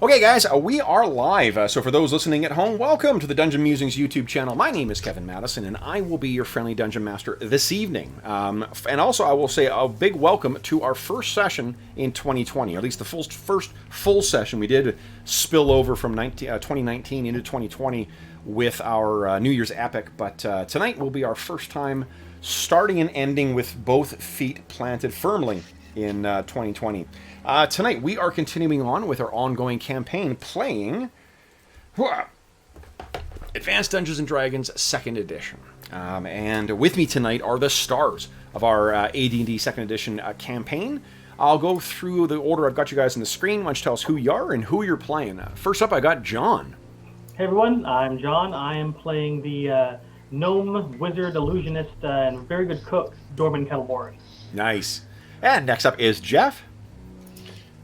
Okay, guys, we are live. So for those listening at home, welcome to the Dungeon Musings YouTube channel. My name is Kevin Madison, and I will be your friendly Dungeon Master this evening. And also, I will say a big welcome to our first session in 2020, or at least the first full session. We did spill over from 2019 into 2020 with our New Year's Epic, but tonight will be our first time starting and ending with both feet planted firmly in 2020. Tonight we are continuing on with our ongoing campaign playing Advanced Dungeons & Dragons 2nd Edition. And with me tonight are the stars of our AD&D 2nd Edition campaign. I'll go through the order I've got you guys on the screen. Why don't you tell us who you are and who you're playing. First up, I got John. Hey everyone, I'm John. I am playing the gnome, wizard, illusionist, and very good cook, Dorman Kettleborn. Nice. And next up is Jeff.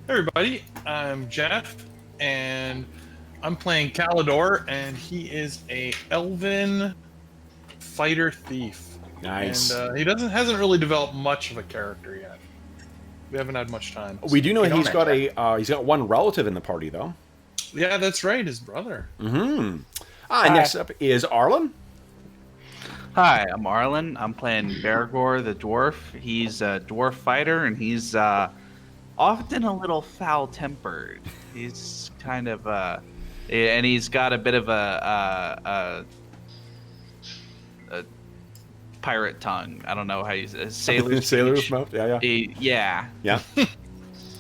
Hey everybody, I'm Jeff, and I'm playing Calidor, and he is a elven fighter thief. Nice. And he hasn't really developed much of a character yet. We haven't had much time. We do know he's got one relative in the party, though. Yeah, that's right, his brother. Mm-hmm. Next up is Arlen. Hi, I'm Arlen. I'm playing Bergour, the dwarf. He's a dwarf fighter, and he's often a little foul-tempered. He's kind of and he's got a bit of a pirate tongue. I don't know how you say sailor's mouth. Yeah.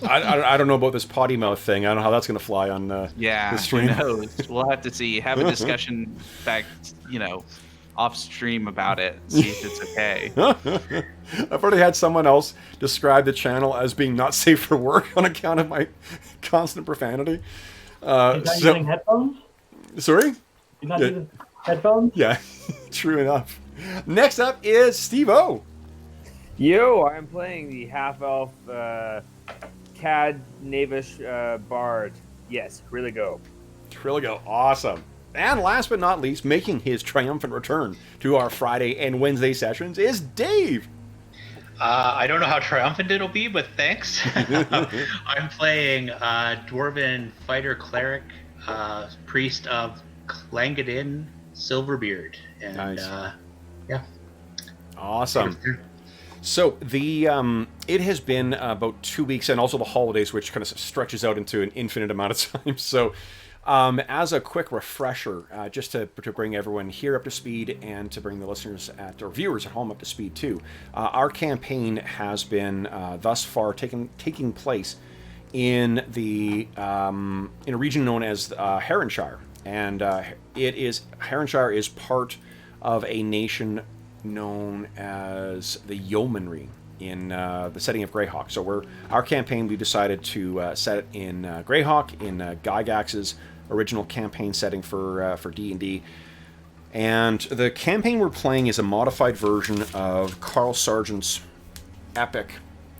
I don't know about this potty mouth thing. I don't know how that's going to fly on the stream. Who knows? We'll have to see. Have a discussion back, off stream about it. See if it's okay. I've already had someone else describe the channel as being not safe for work on account of my constant profanity. You're not using headphones? Sorry? You're not using headphones? Yeah, true enough. Next up is Steve-O. Yo, I'm playing the half-elf Cad Knavish Bard. Yes, Trilligo. Trilligo, awesome. And last but not least, making his triumphant return to our Friday and Wednesday sessions is Dave. I don't know how triumphant it'll be, but thanks. I'm playing Dwarven Fighter Cleric, Priest of Clangadin Silverbeard. And, nice. Yeah. Awesome. So it has been about 2 weeks, and also the holidays, which kind of stretches out into an infinite amount of time. So as a quick refresher, just to bring everyone here up to speed and to bring the listeners or viewers at home up to speed too, our campaign has been thus far taking place in in a region known as Heronshire, and Heronshire is part of a nation known as the Yeomanry in the setting of Greyhawk. So our campaign, we decided to set it in Greyhawk, in Gygax's original campaign setting for D&D. And the campaign we're playing is a modified version of Carl Sargent's epic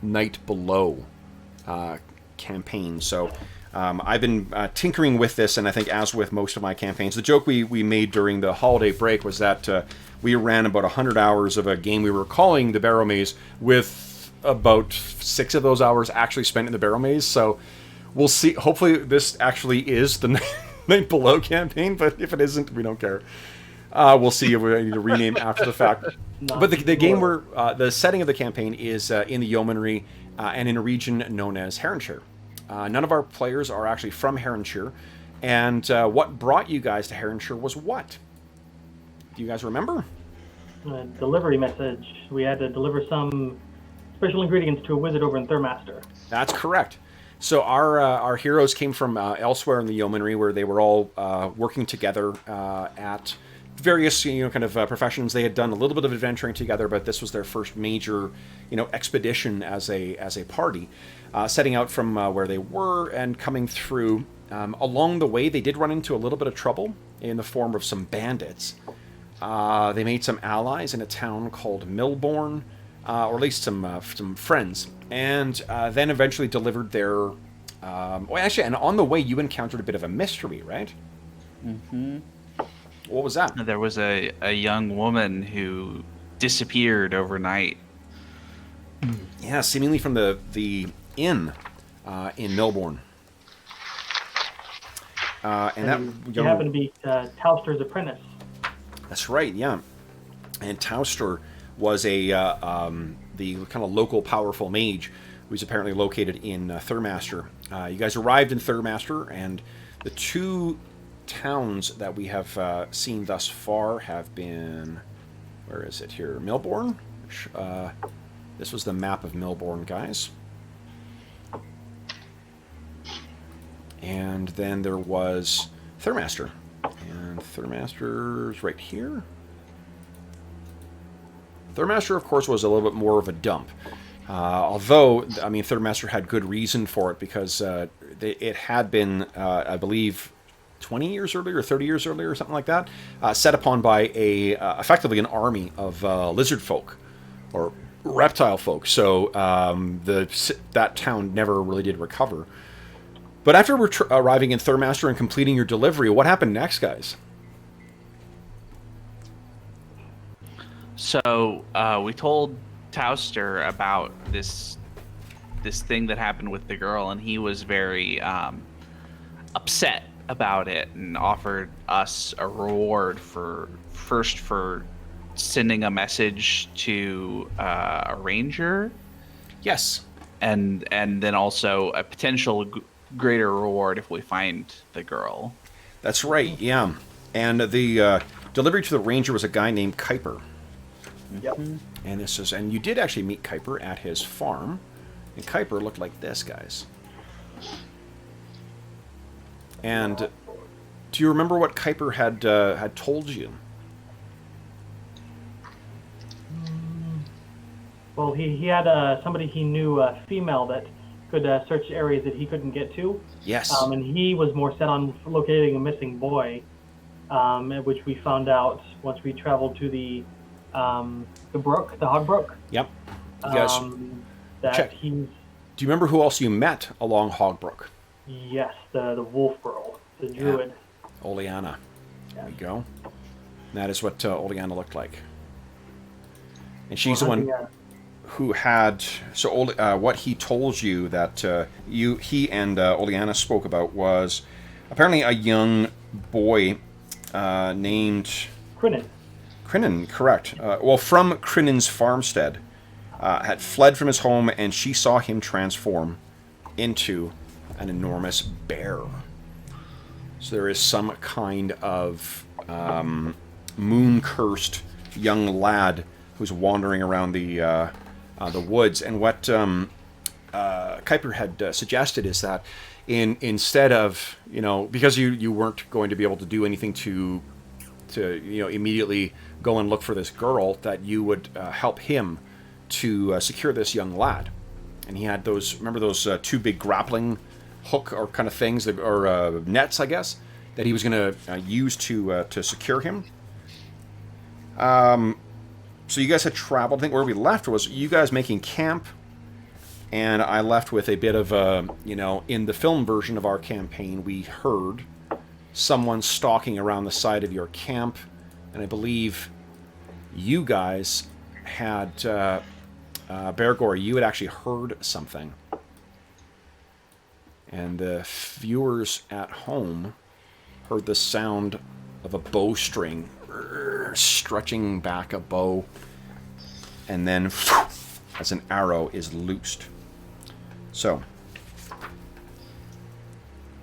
Night Below campaign. So I've been tinkering with this, and I think as with most of my campaigns, the joke we made during the holiday break was that we ran about 100 hours of a game we were calling the Barrow Maze, with about 6 of those hours actually spent in the Barrow Maze. So we'll see. Hopefully this actually is the Night Below campaign, but if it isn't, we don't care. We'll see if we need to rename after the fact. But the game the setting of the campaign is in the Yeomanry and in a region known as Heronshire. None of our players are actually from Heronshire, and what brought you guys to Heronshire was what? Do you guys remember? A delivery message. We had to deliver some special ingredients to a wizard over in Thurmaster. That's correct. So our heroes came from elsewhere in the Yeomanry, where they were all working together at various professions. They had done a little bit of adventuring together, but this was their first major expedition as a party, setting out from where they were and coming through. Along the way, they did run into a little bit of trouble in the form of some bandits. They made some allies in a town called Millbourne, or at least some friends, and then eventually delivered their... and on the way you encountered a bit of a mystery, right? Mm-hmm. What was that? There was a young woman who disappeared overnight. Yeah, seemingly from the inn in Millbourne. And that he happened to be Tauster's apprentice. That's right, yeah. And Tauster was the kind of local powerful mage who's apparently located in Thurmaster. You guys arrived in Thurmaster, and the two towns that we have seen thus far have been... Where is it here? Milbourne? This was the map of Milbourne, guys. And then there was Thurmaster. And Thurmaster's right here. Thurmaster, of course, was a little bit more of a dump. Although, I mean, Thurmaster had good reason for it because it had been, I believe, 20 years earlier or 30 years earlier or something like that, set upon by effectively an army of lizard folk or reptile folk. So that town never really did recover. But after arriving in Thurmaster and completing your delivery, what happened next, guys? So we told Tauster about this thing that happened with the girl, and he was very upset about it and offered us a reward for sending a message to a ranger. Yes. And then also a potential greater reward if we find the girl. That's right, yeah. And the delivery to the ranger was a guy named Kuiper. Yep. And you did actually meet Kuiper at his farm. And Kuiper looked like this, guys. And do you remember what Kuiper had told you? Well, he had somebody he knew, a female that could search areas that he couldn't get to. Yes. And he was more set on locating a missing boy, which we found out once we traveled to the brook, the Hog Brook. Yep. You guys, that do you remember who else you met along Hogbrook? Yes, the wolf girl, the druid. Yeah. Oleana. There we go. And that is what Oleana looked like. And she's the one who had... So what he told you that he and Oleana spoke about was apparently a young boy named... Crinan, correct. Well, from Crinan's farmstead. Had fled from his home, and she saw him transform into an enormous bear. So there is some kind of moon-cursed young lad who's wandering around the woods. And what Kuiper had suggested is that instead of, because you weren't going to be able to do anything to immediately go and look for this girl, that you would help him to secure this young lad. And he had those two big grappling hook or kind of things, or nets, I guess, that he was going to use to secure him. So you guys had traveled. I think where we left was you guys making camp, and I left with a bit of in the film version of our campaign, we heard someone stalking around the side of your camp, and I believe you guys had Bergour, you had actually heard something, and the viewers at home heard the sound of a bowstring stretching back a bow, and then as an arrow is loosed. So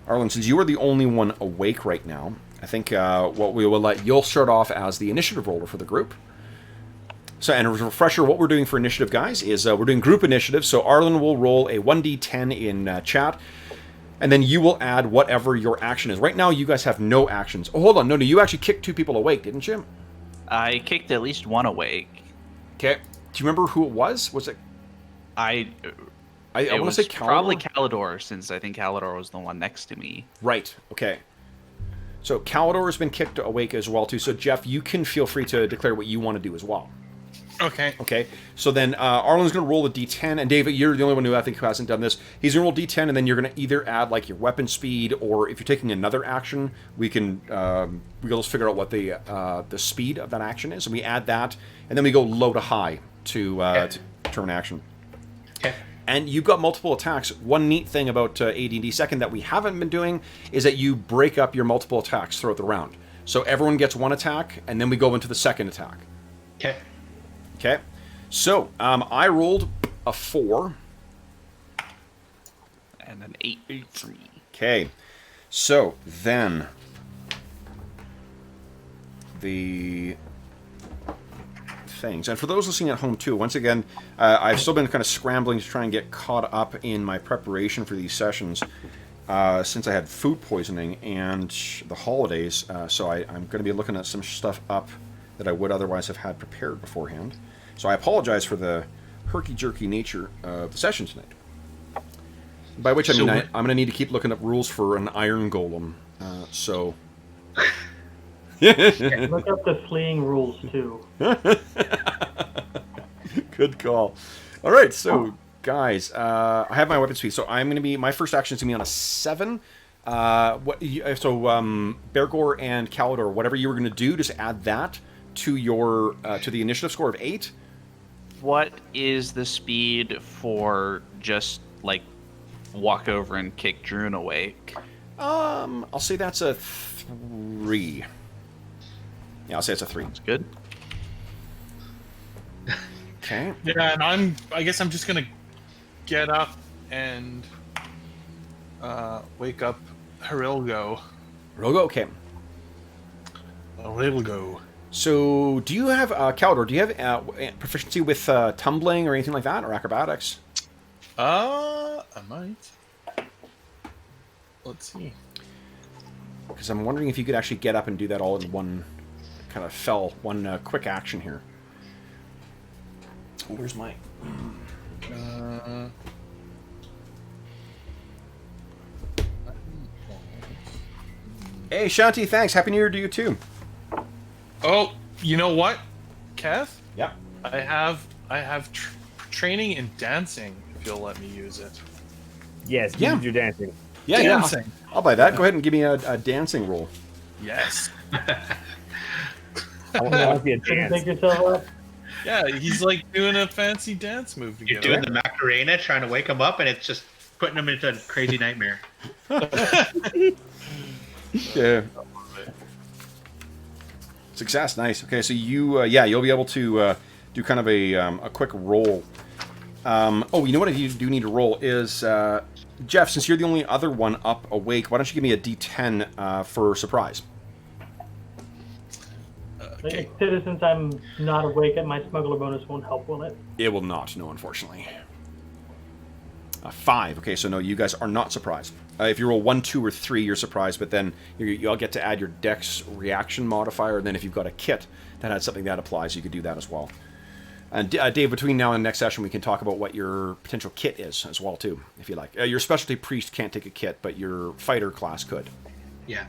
Arlen, since you are the only one awake right now, I think what we will you'll start off as the initiative roller for the group. So, and a refresher, what we're doing for initiative, guys, is we're doing group initiative. So Arlen will roll a 1d10 in chat, and then you will add whatever your action is. Right now, you guys have no actions. Oh, hold on. No, you actually kicked 2 people awake, didn't you? I kicked at least one awake. Okay. Do you remember who it was? Was it... I want to say Calidor? Probably Calidor, since I think Calidor was the one next to me. Right. Okay. So Calidor has been kicked awake as well, too. So, Jeff, you can feel free to declare what you want to do as well. Okay. Okay. So then Arlen's going to roll a d10, and David, you're the only one who I think who hasn't done this. He's going to roll d10, and then you're going to either add like your weapon speed, or if you're taking another action, we'll just figure out what the speed of that action is, and we add that, and then we go low to high to determine action. Okay. And you've got multiple attacks. One neat thing about AD&D Second that we haven't been doing is that you break up your multiple attacks throughout the round. So everyone gets one attack, and then we go into the second attack. Okay. Okay. So I rolled a 4. And an 8 for me. Okay. So then the things. And for those listening at home too, once again, I've still been kind of scrambling to try and get caught up in my preparation for these sessions since I had food poisoning and the holidays. So I'm going to be looking at some stuff up that I would otherwise have had prepared beforehand. So I apologize for the herky-jerky nature of the session tonight. By which I mean I'm going to need to keep looking up rules for an iron golem. So... Look up the fleeing rules too. Good call. All right, so guys, I have my weapon speed. So I'm going to be my first action is going to be on a 7. Bergour and Calidor, whatever you were going to do, just add that to your to the initiative score of 8. What is the speed for just like walk over and kick Druin awake? I'll say that's a 3. Yeah, I'll say it's a 3. That's good. Okay. Yeah, and I guess I'm just gonna get up and wake up Harilgo. Rogo, okay. Harilgo. So, do you have, Calidor, do you have proficiency with tumbling or anything like that, or acrobatics? I might. Let's see. Because I'm wondering if you could actually get up and do that all in one kind of one quick action here. Oh, where's my... Hey, Shanti, thanks. Happy New Year to you, too. Oh, you know what, Kev? Yeah. I have training in dancing. If you'll let me use it. Yes, Yeah. use your dancing. Yeah, Dancing. yeah. I'll buy that. Go ahead and give me a dancing roll. Yes. I want to see a Can you dance. pick yourself up? Yeah, he's like doing a fancy dance move You're together. doing the Macarena, trying to wake him up, and it's just putting him into a crazy nightmare. Yeah. Success, nice. Okay, so you'll be able to do kind of a quick roll. Oh, you know what you do need to roll is, Jeff, since you're the only other one up awake, why don't you give me a D10 for surprise? Okay. Since I'm not awake, and my smuggler bonus won't help, will it? It will not, no, unfortunately. 5. Okay, so no, you guys are not surprised. If you roll 1, 2, or 3, you're surprised, but then you'll get to add your Dex reaction modifier, and then if you've got a kit that has something that applies, you could do that as well. And Dave, between now and next session, we can talk about what your potential kit is as well, too, if you like. Your specialty priest can't take a kit, but your fighter class could. Yeah.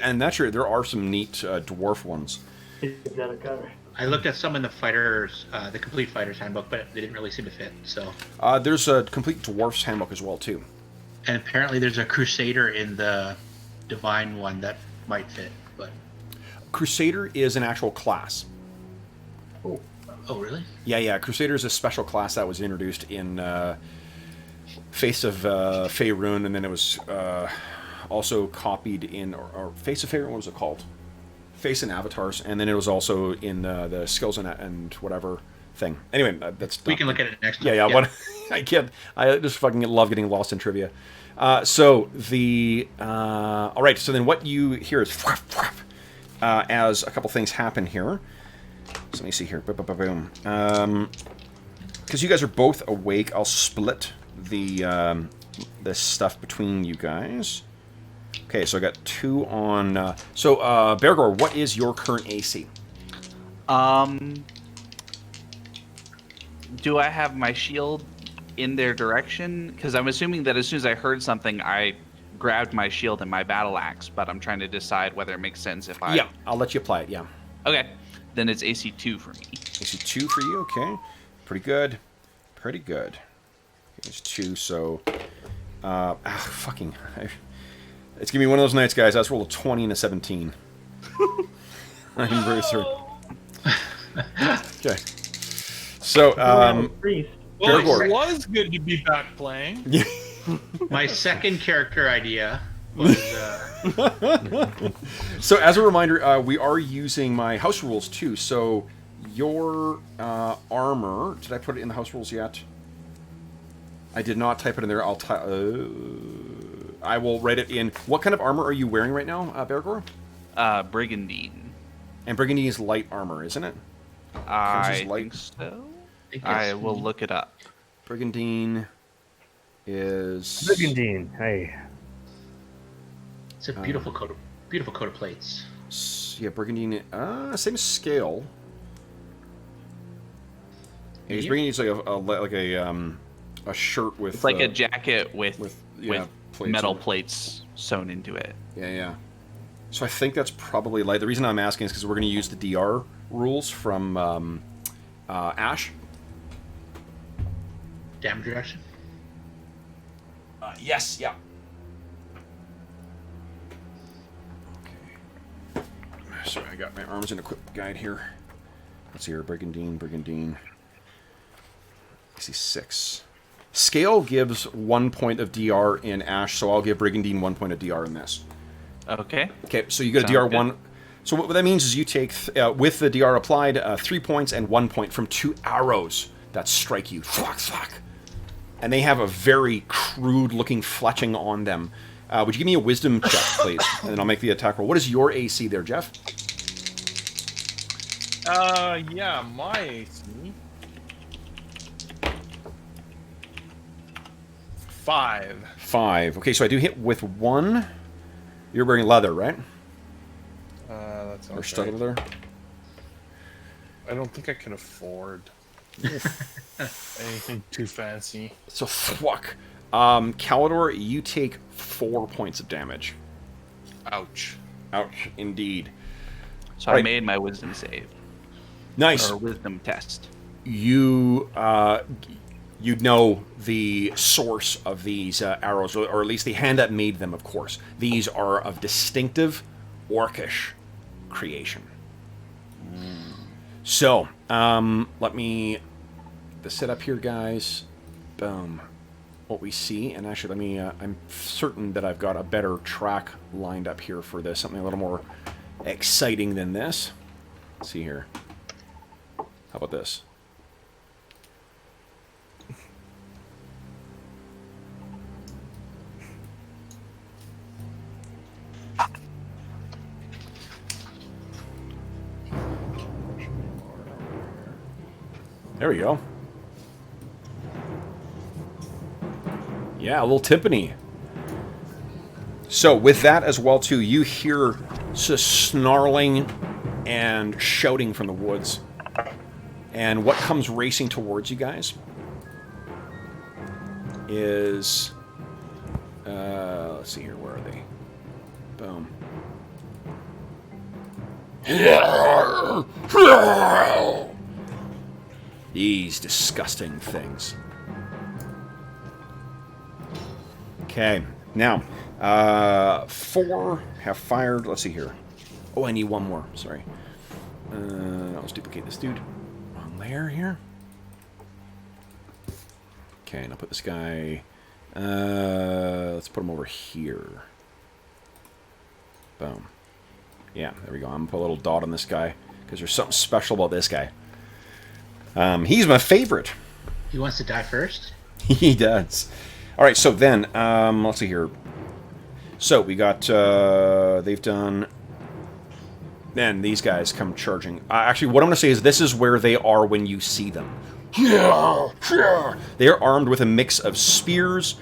And that's true. There are some neat dwarf ones. Is that a cover? I looked at some in the fighters, the complete fighters handbook, but they didn't really seem to fit. So, There's a complete dwarf's handbook as well, too. and apparently there's a crusader in the divine one that might fit. But Crusader is an actual class. Oh, oh, really? Yeah. Crusader is a special class that was introduced in Face of Faerun, and then it was also copied in or Face of Faerun. What was it called? Face and Avatars, and then it was also in the Skills and whatever thing. Anyway, that's We can look at it next time. yeah. What I just fucking love getting lost in trivia. So the all right. So then what you hear is as a couple things happen here. So let me see here. Boom. Because you guys are both awake, I'll split the this stuff between you guys. Okay, so I got 2 on. Bergour, what is your current AC? Do I have my shield in their direction? Because I'm assuming that as soon as I heard something, I grabbed my shield and my battle axe, but I'm trying to decide whether it makes sense if I... Yeah, I'll let you apply it, yeah. Okay, then it's AC 2 for me. AC 2 for you, okay. Pretty good. It's 2, so... It's gonna be one of those nights, guys. I just rolled a 20 and a 17. I'm very sorry. Okay. So, priest. Well, Bergour. it was good to be back playing. My second character idea was So as a reminder, we are using my house rules too. So your armor, did I put it in the house rules yet? I did not type it in there. I will write it in. What kind of armor are you wearing right now, Bergour? Brigandine. And Brigandine is light armor, isn't it? I light. think so. think I it's- will look it up. Brigandine is... Brigandine, hey. It's a beautiful coat of plates. Yeah, Brigandine. Same as Scale. Yeah, he's Yep. Brigandine's like a shirt with. It's like a jacket with plates metal on it. plates sewn into it. Yeah. So I think that's probably light. The reason I'm asking is because we're going to use the DR rules from Ash. Damage reduction. Yes. Yeah. Okay. Sorry, I got my arms in equip guide here. Let's see here. Brigandine. I see 6. Scale gives 1 point of DR in Ash, so I'll give Brigandine 1 point of DR in this. Okay. Okay, so you get a Sounds DR 1. So what that means is you take, with the DR applied, 3 points and 1 point from 2 arrows that strike you. Fuck. And they have a very crude-looking fletching on them. Would you give me a wisdom check, please? And then I'll make the attack roll. What is your AC there, Jeff? Yeah, my AC. 5. 5. Okay, so I do hit with 1. You're wearing leather, right? That's Or okay. stud leather? I don't think I can afford anything too fancy. So, fuck. Calidor, you take 4 points of damage. Ouch. Ouch, indeed. So Right. I made my wisdom save Nice. or wisdom test. You know the source of these arrows, or at least the hand that made them, of course. These are of distinctive orcish creation. So, let me set up here, guys. Boom. What we see, and actually, let me. I'm certain that I've got a better track lined up here for this. Something a little more exciting than this. Let's see here. How about this? There we go. Yeah, a little timpani. So with that as well too, you hear just snarling and shouting from the woods. And what comes racing towards you guys is let's see here, where are they? Boom. These disgusting things. Okay, now, 4 have fired. Let's see here. Oh, I need 1 more. Sorry. Let's duplicate this dude. Wrong layer here. Okay, and I'll put this guy. Let's put him over here. Boom. Yeah, there we go. I'm gonna put a little dot on this guy because there's something special about this guy. He's my favorite. He wants to die first. He does. All right, so then, let's see here. So we got, they've done, then these guys come charging. Actually, what I'm going to say is this is where they are when you see them. They are armed with a mix of spears,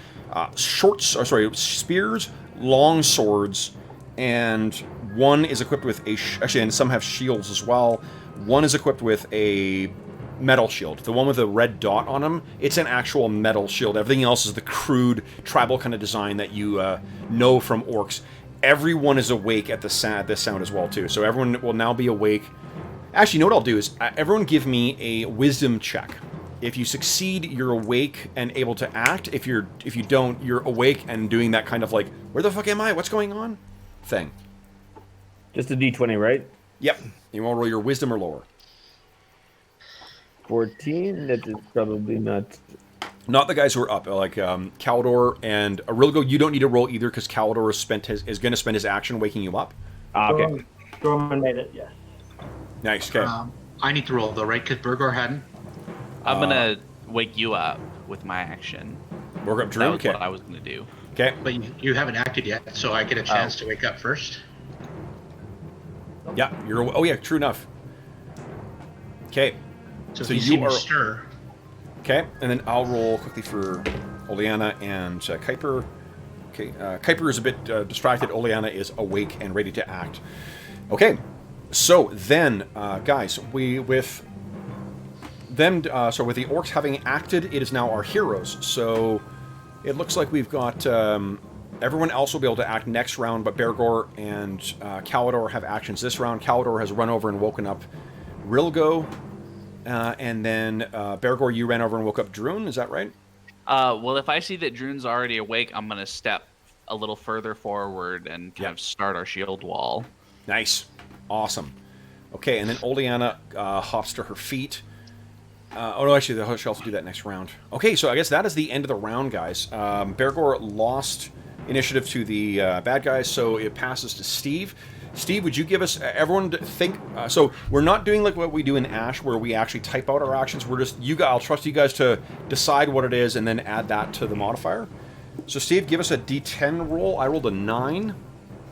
spears, long swords, and one is equipped with actually, and some have shields as well. One is equipped with a metal shield. The one with the red dot on them, it's an actual metal shield. Everything else is the crude tribal kind of design that you know from orcs. Everyone is awake at this sound as well too. So everyone will now be awake. Actually, you know what I'll do is everyone give me a wisdom check. If you succeed, you're awake and able to act. If you don't, you're awake and doing that kind of like, where the fuck am I? What's going on? Thing. Just a D20, right? Yep. You want to roll your wisdom or lower? 14. That is probably not. Not the guys who are up, like Caldor and Arilgo. You don't need to roll either because Caldor is going to spend his action waking you up. Okay. Dorman made it, yes. Nice. Okay. I need to roll though, right? Because Bergour hadn't. I'm gonna wake you up with my action. We're up, That Drew. was Okay. what I was gonna do. Okay. But you haven't acted yet, so I get a chance to wake up first. Yeah. You're. Oh yeah. True enough. Okay. So, So if you you see me are- stir. Okay, and then I'll roll quickly for Oleana and Kuiper. Okay, Kuiper is a bit distracted. Oleana is awake and ready to act. Okay, so then, guys, with the orcs having acted, it is now our heroes. So it looks like we've got everyone else will be able to act next round, but Bergour and Caldor have actions this round. Caldor has run over and woken up Rilgo. And then, Bergour, you ran over and woke up Druin, is that right? Well, if I see that Druin's already awake, I'm gonna step a little further forward and kind of start our shield wall. Nice. Awesome. Okay, and then Oleana hops to her feet. Oh, no, actually, she'll also do that next round. Okay, so I guess that is the end of the round, guys. Bergour lost initiative to the bad guys, so it passes to Steve. Steve, would you give us everyone to think? So we're not doing like what we do in Ash, where we actually type out our actions. We're just I'll trust you guys to decide what it is and then add that to the modifier. So Steve, give us a D10 roll. I rolled a 9.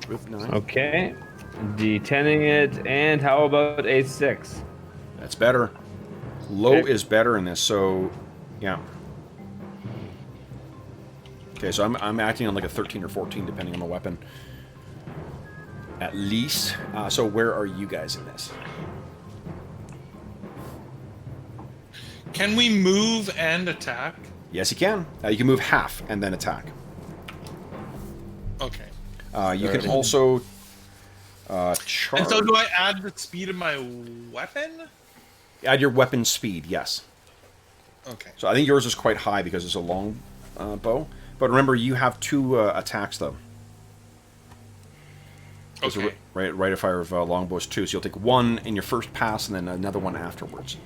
With 9. Okay. D10ing it, and how about a 6? That's better. Low Okay. is better in this. So, yeah. Okay, so I'm acting on like a 13 or 14, depending on the weapon. At least. So where are you guys in this? Can we move and attack? Yes, you can. You can move half and then attack. Okay. You can also charge. And so do I add the speed of my weapon? Add your weapon speed, yes. Okay. So I think yours is quite high because it's a long bow. But remember, you have 2 attacks, though. There's Okay. a rate of fire of longbows 2, so you'll take 1 in your first pass and then another 1 afterwards.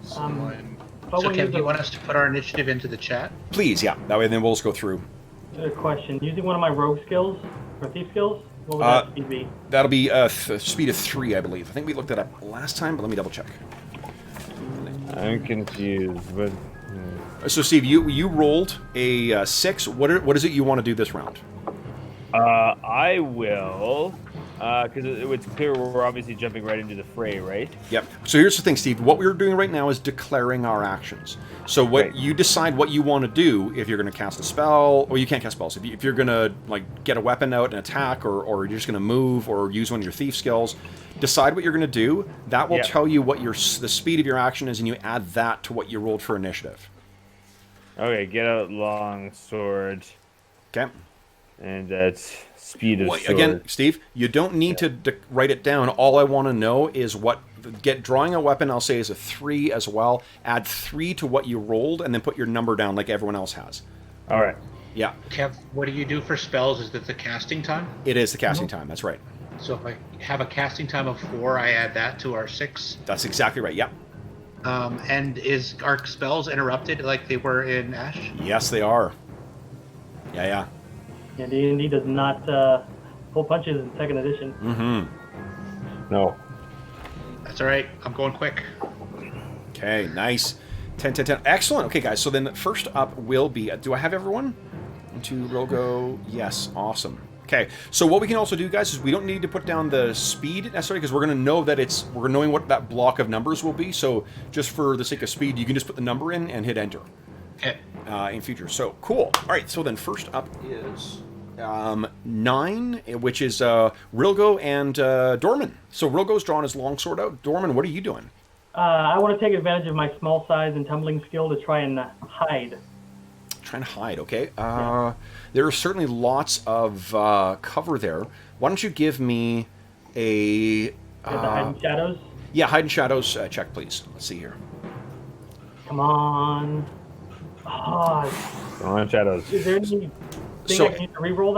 So Um, I'm- But So when Kev, you do you want us to put our initiative into the chat? Please, yeah. That way then we'll just go through. a question, using one of my rogue skills, or thief skills, what would that speed be? That'll be speed of 3, I believe. I think we looked that up last time, but let me double check. I'm confused, but So Steve, you rolled a 6. What is it you want to do this round? I will, because it's clear we're obviously jumping right into the fray, right? Yep. So here's the thing, Steve. What we're doing right now is declaring our actions. So what Right. you decide what you want to do, if you're going to cast a spell, or you can't cast spells. If you're going to like get a weapon out and attack, or you're just going to move, or use one of your thief skills, decide what you're going to do. That will Yeah. tell you what the speed of your action is, and you add that to what you rolled for initiative. Okay, get out long sword, Okay. and that's speed of Well, sword. again, Steve, you don't need to write it down. All I want to know is what drawing a weapon. I'll say is a 3 as well. Add 3 to what you rolled, and then put your number down like everyone else has. All right. Yeah, Kev, what do you do for spells? Is it the casting time? it is the casting time. That's right. So if I have a casting time of 4, I add that to our 6. That's exactly right. Yep. And is our spells interrupted like they were in Ash? Yes, they are. Yeah. Yeah, D&D does not pull punches in 2nd edition. Mm-hmm. No. That's all right. I'm going quick. Okay, nice. 10, 10, 10. Excellent. Okay, guys. So then first up will be... do I have everyone? Into Rogo. Yes. Awesome. Okay. So what we can also do, guys, is we don't need to put down the speed necessarily because we're going to know that we're knowing what that block of numbers will be. So just for the sake of speed, you can just put the number in and hit enter. Okay. In future. So cool. All right. So then first up is 9, which is Rilgo and Dorman. So Rilgo's drawn his longsword out. Dorman, what are you doing? I want to take advantage of my small size and tumbling skill to try and hide. Trying to hide. Okay. There are certainly lots of cover there. Why don't you give me a Is the hide in shadows? hide in shadows check, please. Let's see here. Come on. Oh, On shadows. is there anything So- I can use to reroll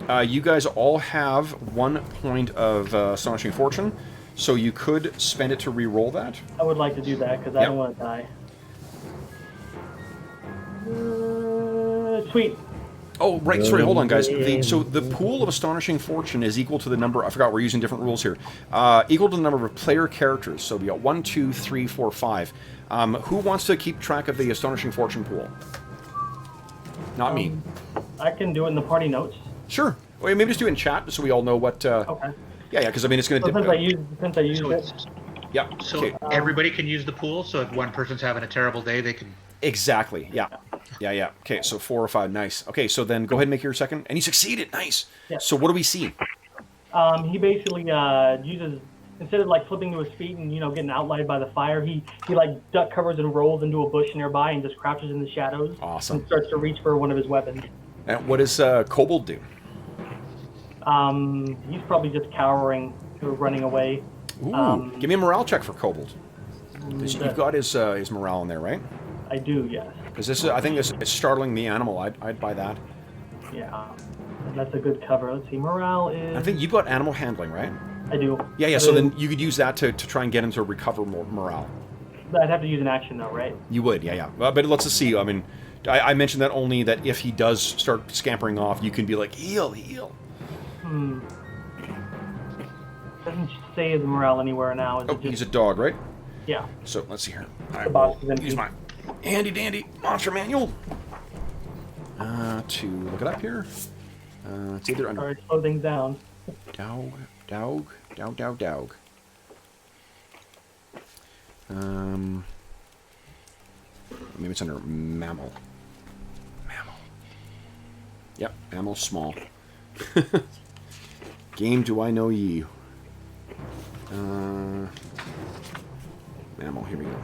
that? You guys all have 1 point of astonishing fortune. So you could spend it to re-roll that. I would like to do that because I Yep. don't want to die. Sweet. Oh, right. Sorry, hold on, guys. So the pool of Astonishing Fortune is equal to the number... I forgot, we're using different rules here. Equal to the number of player characters. So we got 1, 2, 3, 4, 5. Who wants to keep track of the Astonishing Fortune pool? Not me. I can do it in the party notes. Sure. Well, maybe just do it in chat so we all know what... Okay. Yeah, because I mean, it's going So to... since I used So, it, Yeah. so Okay. everybody can use the pool. So if one person's having a terrible day, they can. Exactly. Yeah. Yeah. Okay, so 4 or 5. Nice. Okay, so then go ahead and make your second. And you succeeded. Nice. Yeah. So what do we see? he basically uses, instead of like flipping to his feet and getting outlined by the fire, he like duck covers and rolls into a bush nearby and just crouches in the shadows. Awesome. And starts to reach for one of his weapons. And what does Kobold do? He's probably just cowering or running away. Ooh, give me a morale check for Kobold. 'Cause you've got his morale in there, right? I do, yes. Because this, I think this is startling the animal. I'd buy that. Yeah. And that's a good cover. Let's see. Morale is. I think you've got animal handling, right? I do. Yeah. But So then you could use that to try and get him to recover more morale. I'd have to use an action though, right? You would, yeah. But let's just see. I mean, I mentioned that only that if he does start scampering off, you can be like, heal. Doesn't say the morale anywhere now. Is Oh, it just, he's a dog, right? yeah. So let's see here. I The box will is empty. use my handy dandy monster manual to look it up here. It's either under Alright, slow things down. Dog. Maybe it's under mammal. Yep, mammal small. Game do I know ye? Mammal, here we go.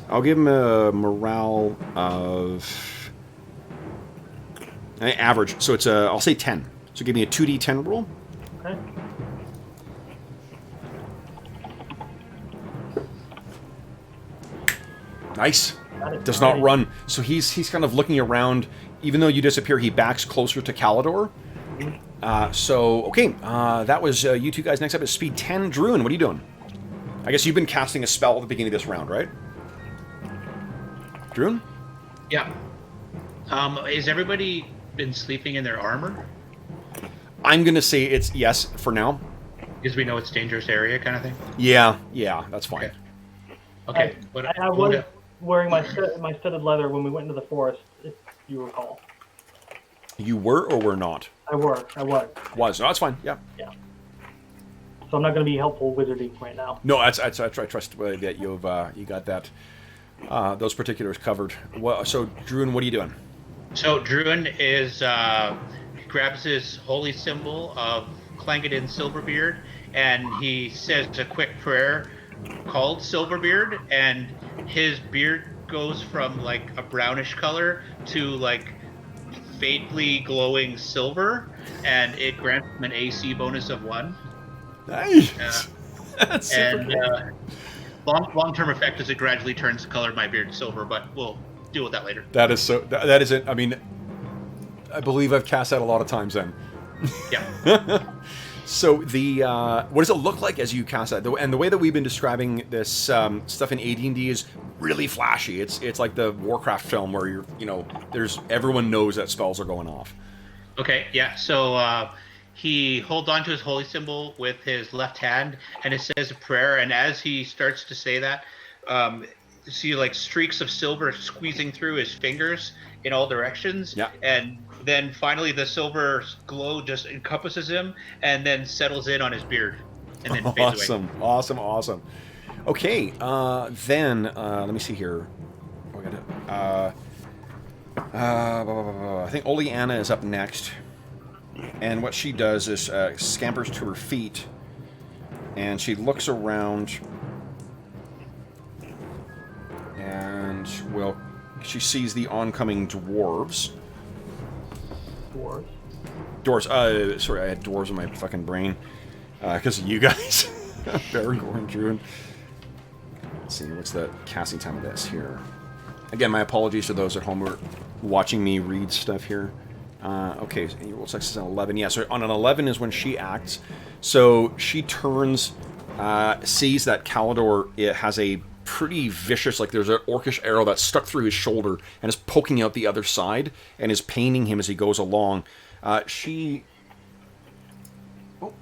I'll give him a morale of average. So it's I'll say 10. So give me a 2d10 roll. Okay. Nice. Got it. Does not Alrighty. run. So he's kind of looking around. Even though you disappear, he backs closer to Calidor. That was you two guys. Next up is speed 10. Druin, what are you doing? I guess you've been casting a spell at the beginning of this round, right? Druin? Yeah. Has everybody been sleeping in their armor? I'm going to say it's yes for now. Because we know it's dangerous area, kind of thing. Yeah, that's fine. Okay. I was wearing my studded leather when we went into the forest, if you recall. You were or were not? I was. Was. No, that's fine. Yeah. Yeah. So I'm not going to be helpful wizarding right now. No, that's I trust that you got that those particulars covered. Well, so Druin, what are you doing? So Druin is grabs his holy symbol of Clangadin Silverbeard, and he says a quick prayer called Silverbeard, and his beard goes from like a brownish color to like faintly glowing silver, and it grants him an AC bonus of 1. Nice. That's super And long-term effect is it gradually turns the color of my beard silver, but we'll deal with that later. That is so. That is it. I mean, I believe I've cast that a lot of times. Then. Yeah. So the what does it look like as you cast that? And the way that we've been describing this stuff in AD&D is really flashy. It's like the Warcraft film where there's everyone knows that spells are going off. Okay, yeah. So he holds on to his holy symbol with his left hand, and it says a prayer. And as he starts to say that, you see like streaks of silver squeezing through his fingers in all directions. Yeah. And then finally the silver glow just encompasses him and then settles in on his beard and then fades away. Awesome. Okay, then let me see here. I think Oleana is up next, and what she does is scampers to her feet, and she looks around, and she sees the oncoming dwarves. Dwarves. Sorry, I had dwarves in my fucking brain because of you guys, Bergour and Druin. Let's see, what's the casting time of this here? Again, my apologies to those at home who are watching me read stuff here. Okay, so your roll success is an 11. Yeah, so on an 11 is when she acts. So she turns, sees that Calidor it has a pretty vicious, like there's an orcish arrow that's stuck through his shoulder and is poking out the other side and is paining him as he goes along. She... Oh.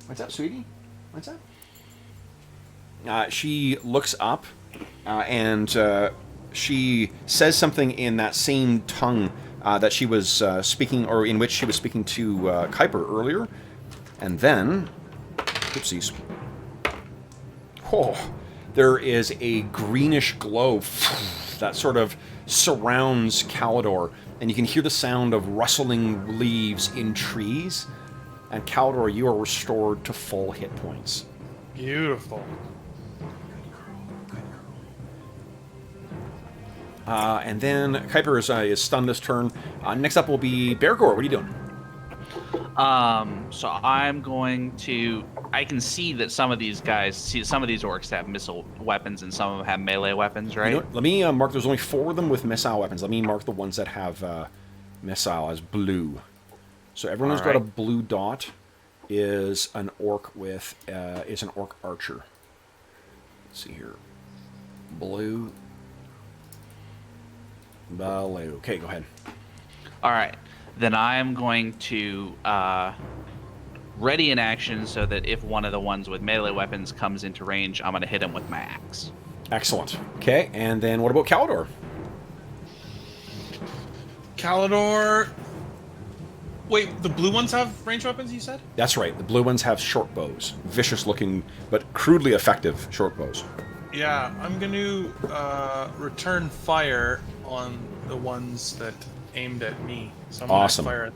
What's up, sweetie? What's up? She looks up and she says something in that same tongue that she was speaking, or in which she was speaking to Kuiper earlier. And then, oopsies. Oh, there is a greenish glow that sort of surrounds Calidor, and you can hear the sound of rustling leaves in trees. And Calidor, you are restored to full hit points. Beautiful. And then Kuiper is stunned this turn. Next up will be Bergour. What are you doing? So I'm going to... I can see that some of these orcs have missile weapons and some of them have melee weapons, right? You know what? Let me mark... There's only 4 of them with missile weapons. Let me mark the ones that have missile as blue. So everyone who's got a blue dot is an orc with... is an orc archer. Let's see here. Blue... Blue. Okay, go ahead. All right. Then I'm going to ready in action so that if one of the ones with melee weapons comes into range, I'm going to hit him with my axe. Excellent. Okay, and then what about Calidor? Calidor... Wait, the blue ones have ranged weapons, you said? That's right. The blue ones have short bows. Vicious looking, but crudely effective short bows. Yeah, I'm going to return fire on the ones that aimed at me. So I'm awesome. Gonna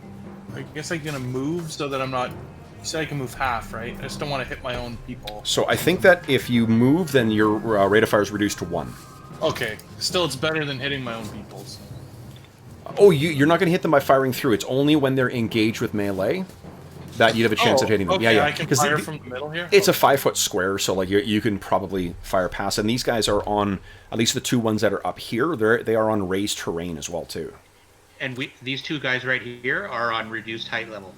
fire. I guess I'm going to move so that I'm not... You said I can move half, right? I just don't want to hit my own people. So I think that if you move, then your rate of fire is reduced to 1. Okay. Still, it's better than hitting my own people. So. Oh, you're not going to hit them by firing through. It's only when they're engaged with melee that you'd have a chance of hitting them. Okay, yeah. I can fire from the middle here? It's a 5-foot square, so like you can probably fire past. And these guys are on, at least the 2 ones that are up here, they are on raised terrain as well, too. And these 2 guys right here are on reduced height level.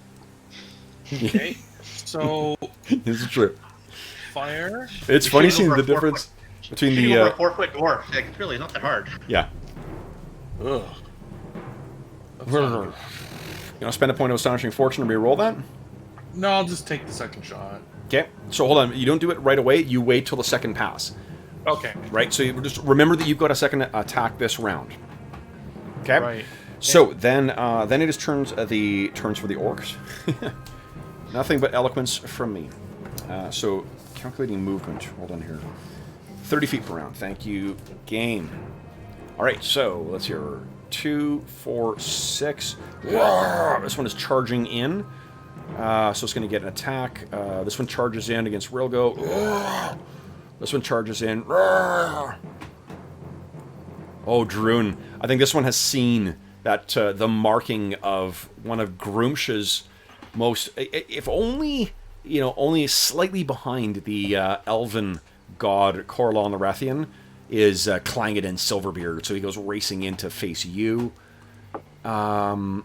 Okay, so... This is true. Fire? It's funny seeing the difference between the... over a 4-foot dwarf. Like, it's really not that hard. Yeah. Ugh. You want to spend a point of Astonishing Fortune and re-roll that? No, I'll just take the second shot. Okay, so hold on. You don't do it right away. You wait till the second pass. Okay. Right, so you just remember that you've got a second attack this round. Okay? Right. So then it is turns for the orcs. Nothing but eloquence from me. So calculating movement. Hold on here. 30 feet per round. Thank you. Game. All right, so let's hear 2, 4, 6. Whoa! This one is charging in. So it's going to get an attack. This one charges in against Rilgo. This one charges in. Oh, Druin. I think this one has seen that the marking of one of Groomsh's most, if only, only slightly behind the elven god Corlon the Rathian, is Clangadin Silverbeard. So he goes racing in to face you. And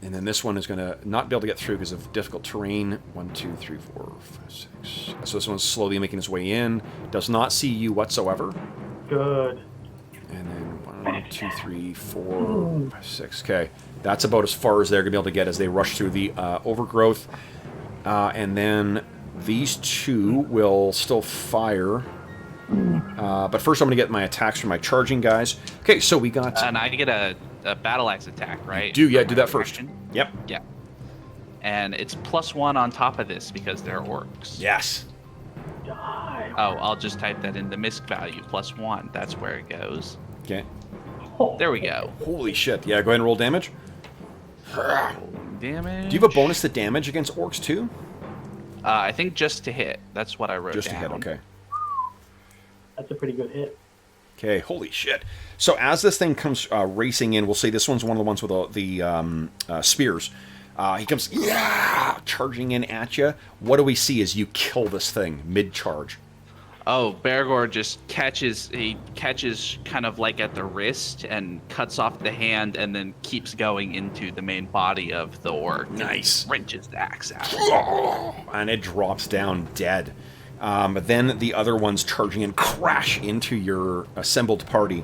then this one is going to not be able to get through because of difficult terrain. 1, 2, 3, 4, 5, 6. So this one's slowly making his way in. Does not see you whatsoever. Good. And then 1, 2, 3, 4, 5, 6. Okay. That's about as far as they're going to be able to get as they rush through the overgrowth. And then these 2 will still fire. But first I'm going to get my attacks from my charging guys. Okay, so we got... And I get a battle axe attack, right? Do that first. Yep. Yeah. And it's +1 on top of this because they're orcs. Yes. Oh, I'll just type that in the misc value, +1. That's where it goes. Okay. There we go. Holy shit. Yeah, go ahead and roll damage. Damage. Do you have a bonus to damage against orcs too? I think just to hit. That's what I wrote Just down. to hit, okay. That's a pretty good hit. Okay, holy shit. So as this thing comes racing in, we'll say this one's one of the ones with the spears. He comes charging in at you. What do we see as you kill this thing mid-charge? Oh, Bergour just catches kind of like at the wrist and cuts off the hand and then keeps going into the main body of the orc. Nice. And wrenches the axe out. And it drops down dead. Then the other ones charging in crash into your assembled party.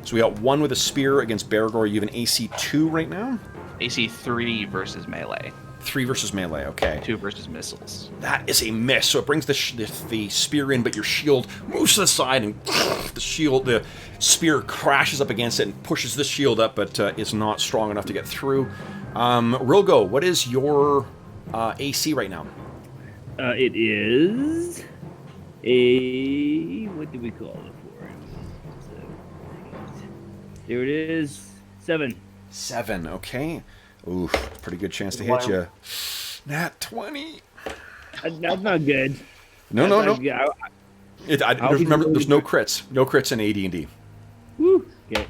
So we got one with a spear against Bergour. You have an AC 2 right now? AC 3 versus melee. 3 versus melee, okay. 2 versus missiles. That is a miss. So it brings the spear in, but your shield moves to the side, and the spear crashes up against it and pushes the shield up, but is not strong enough to get through. Rilgo, what is your AC right now? It is a... What do we call it for? There it is. 7. 7, okay. Ooh, pretty good chance to hit you. Nat 20. That's not good. No. Remember, there's no crits. No crits in AD&D. Woo. Okay.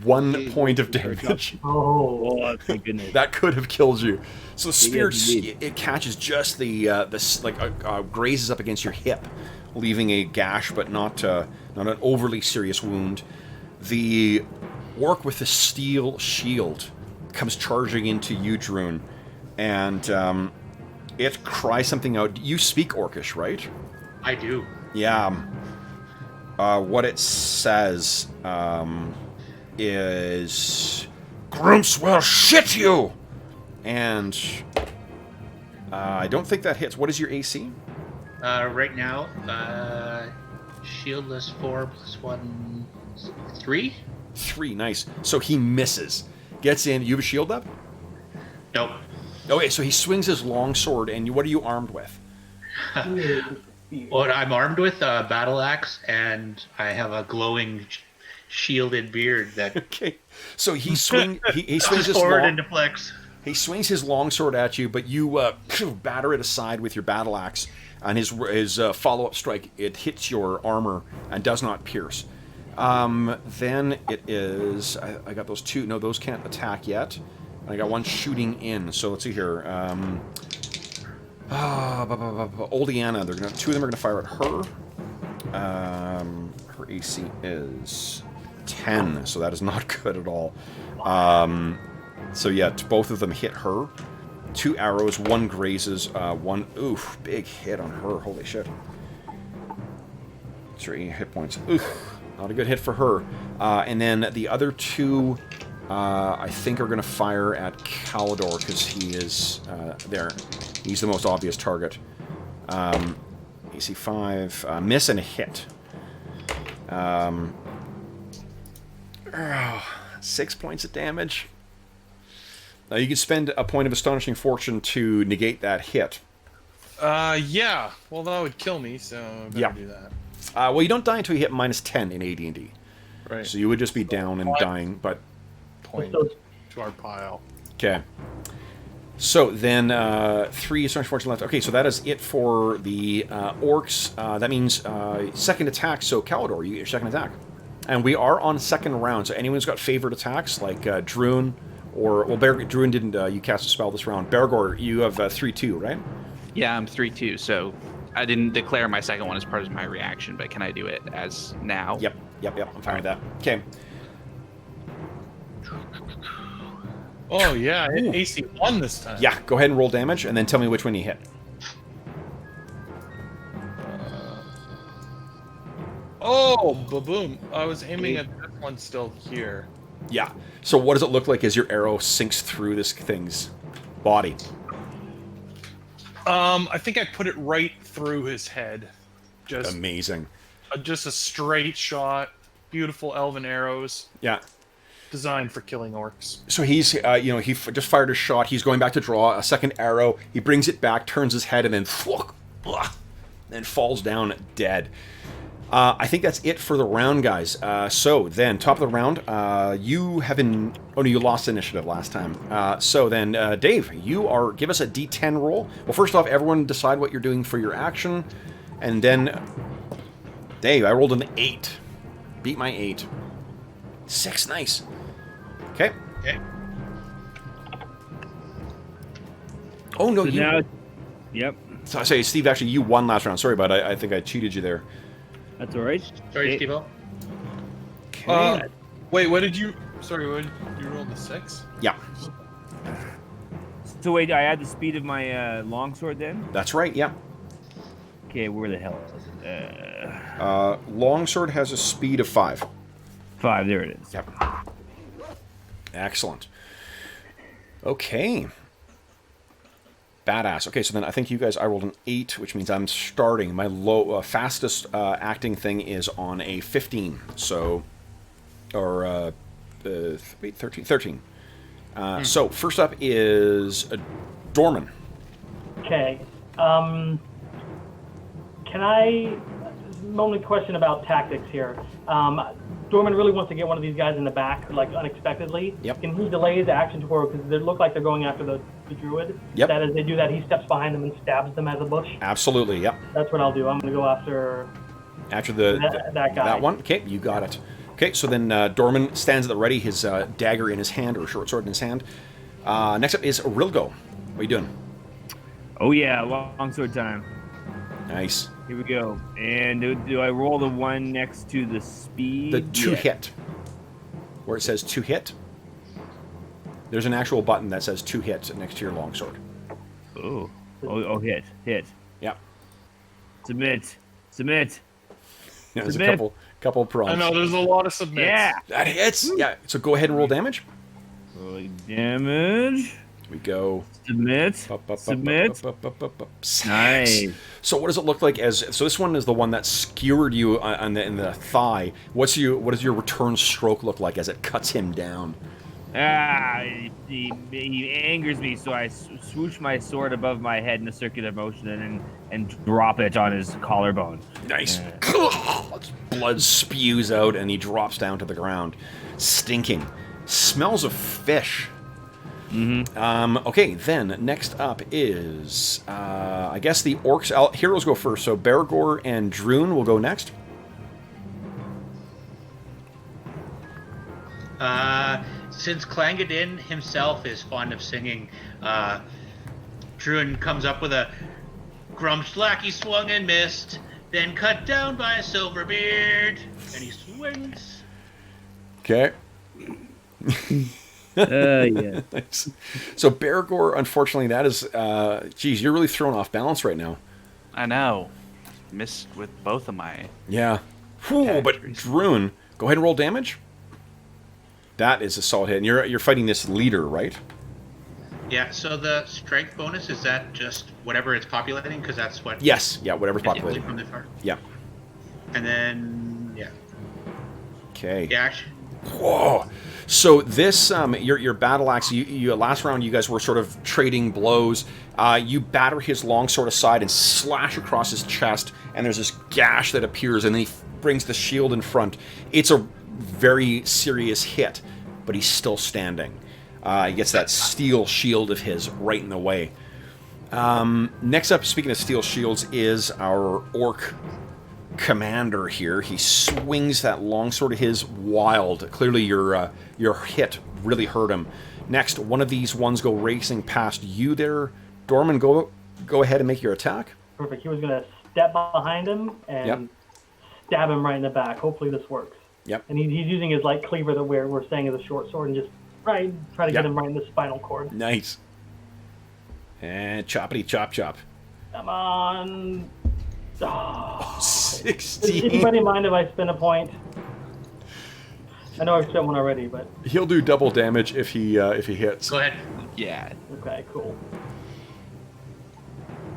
1 point of damage. Oh, thank goodness. That could have killed you. So the spear, indeed. it catches just grazes up against your hip, leaving a gash, but not an overly serious wound. The orc with the steel shield comes charging into you, Druin, and it cries something out. You speak Orcish, right? I do. Yeah. What it says is, "Grumps will shit you!" And I don't think that hits. What is your AC? Right now, shieldless 4 + 1, 3? 3, nice. So he misses. Gets in. You have a shield up? Nope. Okay, so he swings his long sword, and what are you armed with? What I'm armed with a battle axe, and I have a glowing shielded beard that Okay, so he swings his forward long, into flex. he swings his longsword at you, but you batter it aside with your battle axe, and his follow-up strike, it hits your armor and does not pierce. Then it is, I got those 2. No, those can't attack yet. I got 1 shooting in. So let's see here. Oldiana, 2 of them are gonna fire at her. Her AC is 10, so that is not good at all. So yeah, both of them hit her. 2 arrows, 1 grazes, 1. Oof, big hit on her. Holy shit. 3 hit points. Oof. Not a good hit for her. And then the other 2, I think, are going to fire at Calidor, because he is there. He's the most obvious target. AC 5, miss and a hit. 6 points of damage. Now you can spend a point of Astonishing Fortune to negate that hit. Yeah. Well, that would kill me, so I better do that. Well, you don't die until you hit -10 in AD&D. Right. So you would just be down and dying, but... Point to our pile. Okay. So then 3 Astonishing Fortune left. Okay, so that is it for the orcs. That means second attack, so Calidor, you get your second attack. And we are on second round, so anyone who's got favorite attacks, like Druin, or... Well, Druin didn't you cast a spell this round. Bergour, you have 3-2, right? Yeah, I'm 3-2, so I didn't declare my second one as part of my reaction, but can I do it as now? Yep. I'm fine with that. Okay. Oh, yeah, I hit AC 1 this time. Yeah, go ahead and roll damage, and then tell me which one you hit. Boom. I was aiming at this one still here. Yeah. So what does it look like as your arrow sinks through this thing's body? I think I put it right through his head. Just Amazing. Just a straight shot. Beautiful elven arrows. Yeah. Designed for killing orcs. So he's, he just fired a shot. He's going back to draw a second arrow. He brings it back, turns his head, and then falls down dead. I think that's it for the round, guys. So then, top of the round, you have been... Oh, no, you lost initiative last time. So then, Dave, give us a D10 roll. Well, first off, everyone decide what you're doing for your action. And then, Dave, I rolled an 8. Beat my 8. 6, nice. Okay. Okay. Oh, no, So now, yep. So I say, Steve, actually, you won last round. Sorry, but I think I cheated you there. That's all right. Sorry, Steve-O. Okay. Wait, what did you... Sorry, what did you roll the 6? Yeah, So wait, I add the speed of my longsword then? that's right, yeah. Okay, where the hell is it? Longsword has a speed of 5. 5, there it is. Yep. Excellent. Okay. Badass. Okay, so then I think you guys, I rolled an 8, which means I'm starting. My fastest acting thing is on a 15. So, or, wait, 13. So, first up is Dorman. Okay. Can I... Only question about tactics here. Dorman really wants to get one of these guys in the back, like, unexpectedly. Yep. Can he delay his action to where, because they look like they're going after the druid? Yep. That as they do that, he steps behind them and stabs them as a bush? Absolutely, yep. That's what I'll do. I'm going to go after After that guy. that one? Okay, you got it. Okay, so then Dorman stands at the ready, his dagger in his hand, or short sword in his hand. Next up is Rilgo. What are you doing? Oh yeah, longsword time. Nice. Here we go. And do I roll the one next to the speed? The 2 Yeah. hit. Where it says 2 hit. There's an actual button that says 2 hit next to your longsword. Oh, hit. Yep. Submit. Yeah, there's a Submit. couple prompts. I know, there's a lot of submits. Yeah. That hits! Yeah, so go ahead and roll damage. Rolling damage. We go. Submit. Submit. Six. Nice. So what does it look like so this one is the one that skewered you in the thigh. What does your return stroke look like as it cuts him down? He angers me, so I swoosh my sword above my head in a circular motion and drop it on his collarbone. Nice. Blood spews out and he drops down to the ground, stinking. Smells of fish. Mm-hmm. Okay, then next up is I guess the orcs. Heroes go first, so Bergour and Druin will go next. Since Clangadin himself is fond of singing, Druin comes up with a Grumslacky swung and missed, then cut down by a silverbeard, and he swings. Okay. Yeah. Nice. So Bergour, unfortunately, that is, geez, you're really thrown off balance right now. I know. Missed with both of my... Yeah. Whew, but Druin, go ahead and roll damage. That is a solid hit. And you're fighting this leader, right? Yeah, so the strength bonus, is that just whatever it's populating? Because that's what... Yes. Yeah, whatever's populated. From the far. Yeah. And then, yeah. Okay. Yeah, actually, Whoa. So this, your battle axe, you last round you guys were sort of trading blows. You batter his longsword aside and slash across his chest, and there's this gash that appears, and then he brings the shield in front. It's a very serious hit, but he's still standing. He gets that steel shield of his right in the way. Next up, speaking of steel shields, is our orc commander here. He swings that longsword of his wild. Clearly your hit really hurt him. Next, one of these ones go racing past you there. Dorman, go ahead and make your attack. Perfect. He was going to step behind him and stab him right in the back. Hopefully this works. Yep. And he's using his light cleaver that we're saying is a short sword and just try to get him right in the spinal cord. Nice. And choppity chop chop. Come on. Oh. 16. Does anybody mind if I spin a point? I know I've spent one already, but He'll do double damage if he hits. go ahead. Yeah. okay, cool.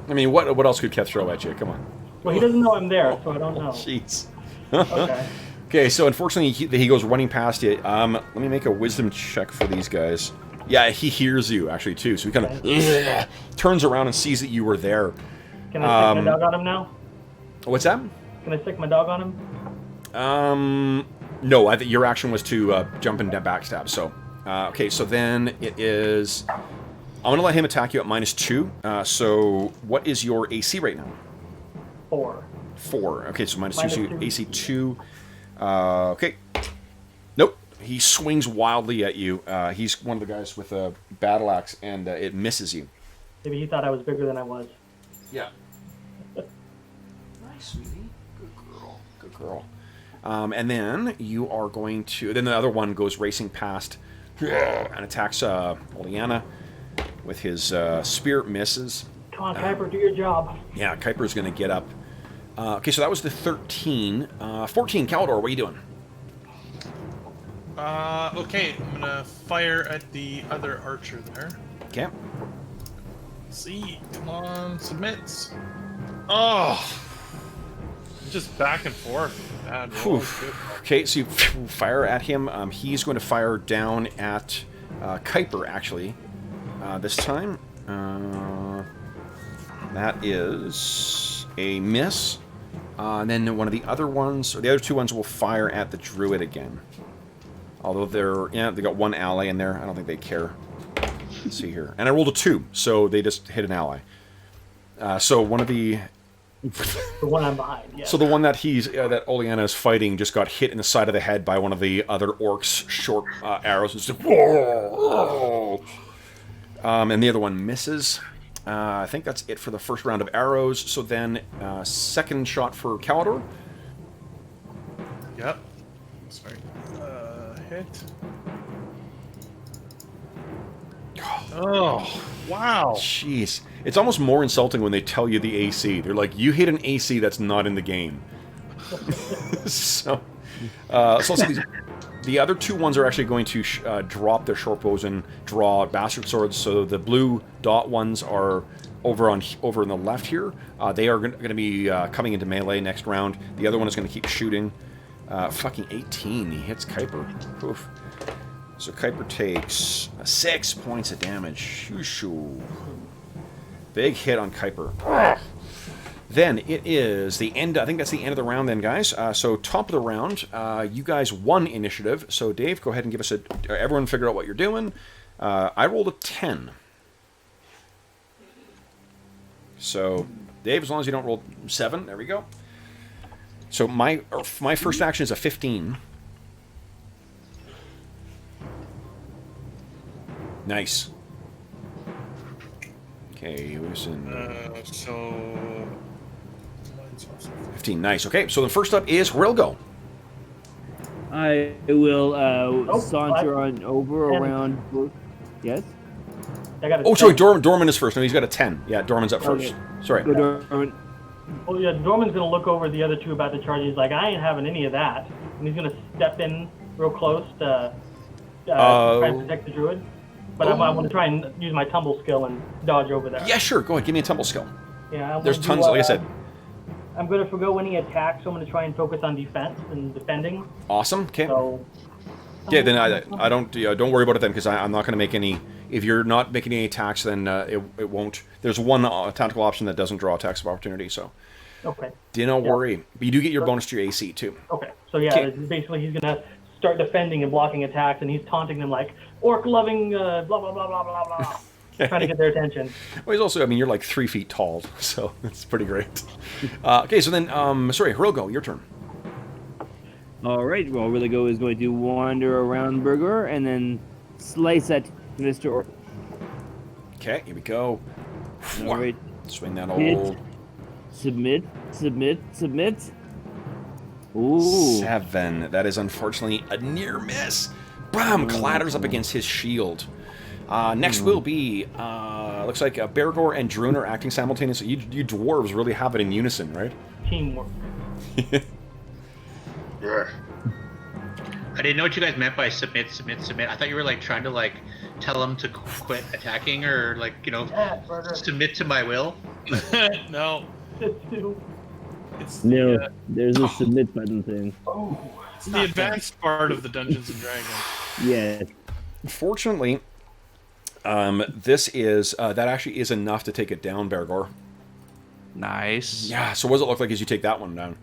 I mean, what else could Keth throw at you? Come on. Well, he doesn't know I'm there, so I don't know. Jeez. Okay. Okay, so unfortunately he goes running past you. Let me make a wisdom check for these guys. Yeah, he hears you actually too, so he kind of turns around and sees that you were there. Can I stick my dog on him now? What's that? Can I stick my dog on him? No, I think your action was to jump and backstab. So, okay, so then it is. I'm gonna let him attack you at -2. So, what is your AC right now? 4. 4. Okay, so -2, so -2. AC 2. Okay. Nope. He swings wildly at you. He's one of the guys with a battle axe, and it misses you. Maybe he thought I was bigger than I was. Yeah. Nice, sweetie. Good girl. Good girl. And then you are going to... Then the other one goes racing past and attacks Oleana with his spear. Misses. Come on, Kuiper, do your job. Yeah, Kuiper's going to get up. Okay, so that was the 13. 14, Caldor, what are you doing? Okay, I'm gonna fire at the other archer there. Okay. See, come on, submits. Oh, just back and forth. Bad roll. Okay, so you fire at him. He's going to fire down at Kuiper, actually, this time. That is a miss. And then one of the other ones, or the other two ones, will fire at the druid again. Although they got one ally in there. I don't think they care. Let's see here. And I rolled a 2, so they just hit an ally. So one of the... The one I'm behind, yeah. So the one that that Oleana is fighting just got hit in the side of the head by one of the other orcs' short arrows. And, just, and the other one misses. I think that's it for the first round of arrows. So then, second shot for Caldor. Yep. Sorry. Hit. Oh, wow. Jeez. It's almost more insulting when they tell you the AC. They're like, you hit an AC that's not in the game. So also the other two ones are actually going to drop their short bows and draw bastard swords. So the blue dot ones are over in the left here. They are going to be coming into melee next round. The other one is going to keep shooting. Fucking 18. He hits Kuiper. Oof. So Kuiper takes 6 points of damage. Shoo-shoo. Big hit on Kuiper. Then it is the end. I think that's the end of the round then, guys. So top of the round, you guys won initiative. So Dave, go ahead and give us everyone figure out what you're doing. I rolled a 10. So Dave, as long as you don't roll 7, there we go. So my first action is a 15. Nice. Okay, who's in... So... 15, nice. Okay, so the first up is Rilgo. I will saunter on over around. Yes. I got a Oh, sorry, 10. Dorman is first. No, he's got a 10. Yeah, Dorman's up first. Okay. Sorry. Go Dorman. Well, yeah, Dorman's gonna look over the other two about to charge. He's like, I ain't having any of that, and he's gonna step in real close to try and protect the druid. But I want to try and use my tumble skill and dodge over there. Yeah, sure. Go ahead. Give me a tumble skill. Yeah. There's tons, like I said. I'm gonna forgo any attacks, so I'm gonna try and focus on defense and defending. Awesome. Okay. So. Yeah, then I don't worry about it then, because I'm not going to make any. If you're not making any attacks, then it won't. There's one tactical option that doesn't draw attacks of opportunity, so. Okay. Do not worry. But you do get your bonus to your AC too. Okay. So yeah, basically he's gonna start defending and blocking attacks, and he's taunting them like orc loving blah blah blah blah blah blah. Trying to get their attention. Well, he's also, I mean, you're like 3 feet tall, so that's pretty great. Okay, so then, sorry, Rilgo, your turn. All right. Well, Rilgo is going to wander around Bergour and then slice at Mr. Orc. Okay, here we go. All right. Swing that Hit. old... Submit. Ooh. 7. That is unfortunately a near miss. Bam! Clatters up against his shield. Next will be, looks like Bergour and Druin are acting simultaneously. You dwarves really have it in unison, right? Teamwork. I didn't know what you guys meant by submit. I thought you were like trying to like tell him to quit attacking or like, you know, submit to my will. No. No, there's a submit button thing. Oh, It's the advanced part of the Dungeons and Dragons. Yeah. Fortunately, this is, that actually is enough to take it down, Bergour. Nice. Yeah, so what does it look like as you take that one down?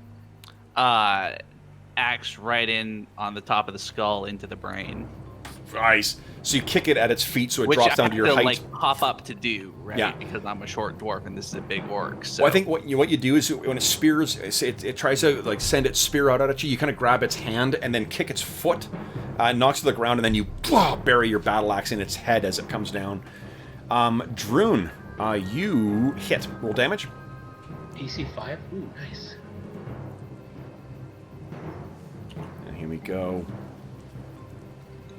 Axe right in on the top of the skull into the brain. Nice. So you kick it at its feet so it Which drops I down to your have to, height. like, hop up to do, right? Yeah. Because I'm a short dwarf and this is a big orc. So. Well, I think what you do is when it spears, it tries to like send its spear out at you. You kind of grab its hand and then kick its foot, knocks to the ground, and then you bury your battle axe in its head as it comes down. Druin, You hit. Roll damage. AC 5. Ooh, nice. And here we go.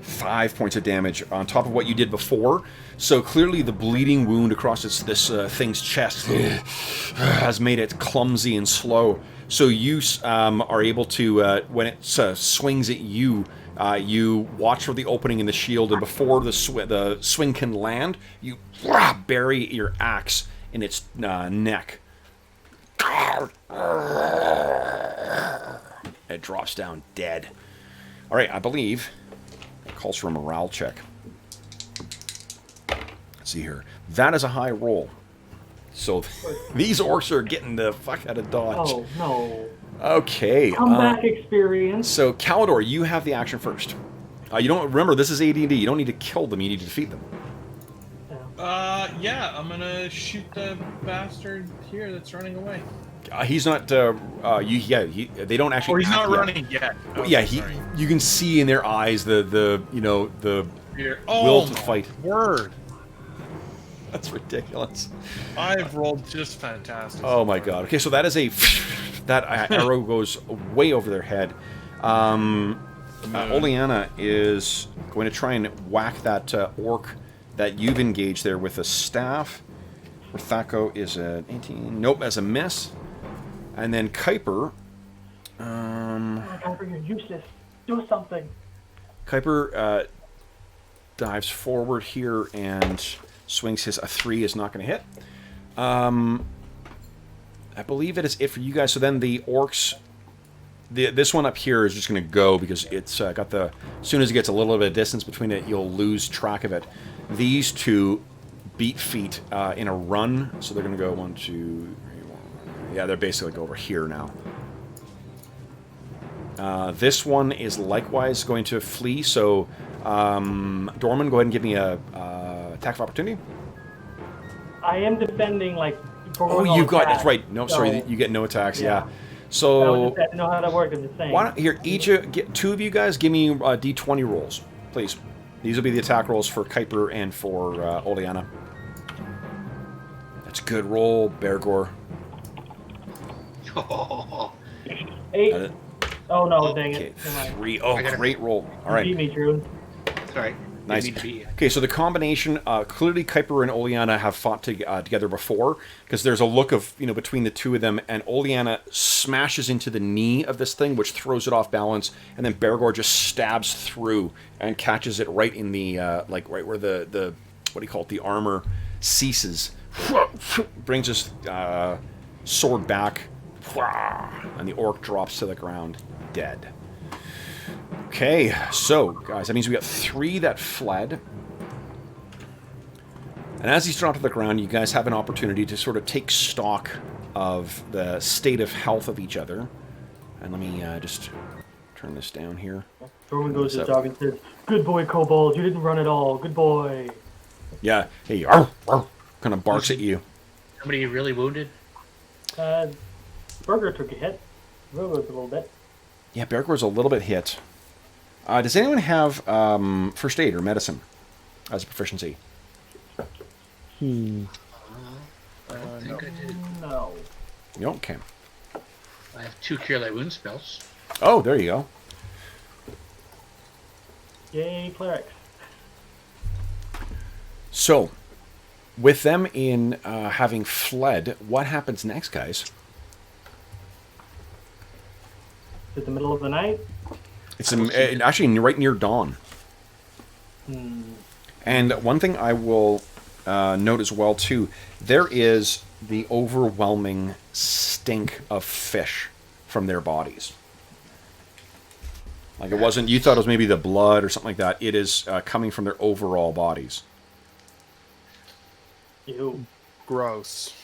5 points of damage on top of what you did before. So clearly the bleeding wound across this thing's chest has made it clumsy and slow. So you are able to, when it swings at you, you watch for the opening in the shield, and before the swing can land, you bury your axe in its neck. It drops down dead. All right, I believe it calls for a morale check. Let's see here. That is a high roll. So these orcs are getting the fuck out of dodge. Oh, no. Okay. Comeback experience. So, Calidor, you have the action first. You don't remember, this is AD&D. You don't need to kill them, you need to defeat them. Yeah, I'm gonna shoot the bastard here that's running away. He's not, they don't actually. Or he's not act yet. running yet. Oh, Yeah, sorry. you can see in their eyes the Here. will Oh, to my fight. word. That's ridiculous. I've rolled just fantastic. Oh my god. Okay, so that is a that arrow goes way over their head. Oleana is going to try and whack that orc that you've engaged there with a staff. Thako is an 18. Nope, as a miss. And then Kuiper. Kuiper, you're useless. Do something. Kuiper dives forward here and swings his. A 3 is not going to hit. I believe it is it for you guys. So then the orcs. This one up here is just going to go because it's got the. As soon as it gets a little bit of distance between it, you'll lose track of it. These two beat feet in a run, so they're going to go 1, 2, 3, 1. Yeah, they're basically go over here now. This one is likewise going to flee. So, Dorman, go ahead and give me a attack of opportunity. I am defending, like. Oh, you got that's right. No, so, sorry, you get no attacks. Yeah. I So don't know how that works. I'm just saying. why don't here two of you guys give me D20 rolls, please. These will be the attack rolls for Kuiper and for Oleana. That's a good roll, Bergour. 8. Oh no, dang Okay, it. Never mind. 3. Oh, great roll. All right. You beat me, Drew. Sorry. Nice. Didn't mean to beat you. Okay, so the combination, clearly Kuiper and Oleana have fought together before, because there's a look of, between the two of them, and Oleana smashes into the knee of this thing, which throws it off balance, and then Bergour just stabs through and catches it right in the, right where the what do you call it, the armor ceases. Brings his sword back, and the orc drops to the ground, dead. Okay, so, guys, that means we got 3 that fled. And as he's dropped to the ground, you guys have an opportunity to sort of take stock of the state of health of each other. And let me just turn this down here. Dorman goes to his dog and says, "Good boy, Kobold. You didn't run at all. Good boy." Yeah, hey, arr, arr, kind of barks at you. Somebody really wounded? Bergour took a hit. Bergour's a little bit. Yeah, Bergour's a little bit hit. Does anyone have first aid or medicine as a proficiency? I don't think I did. No. Okay. I have 2 Cure Light Wound spells. Oh, there you go. Yay, clerics. So, with them in having fled, what happens next, guys? It's the middle of the night. It's actually right near dawn. Hmm. And one thing I will note as well, too, there is the overwhelming stink of fish from their bodies. Like it wasn't, you thought it was maybe the blood or something like that. It is coming from their overall bodies. Ew. Gross.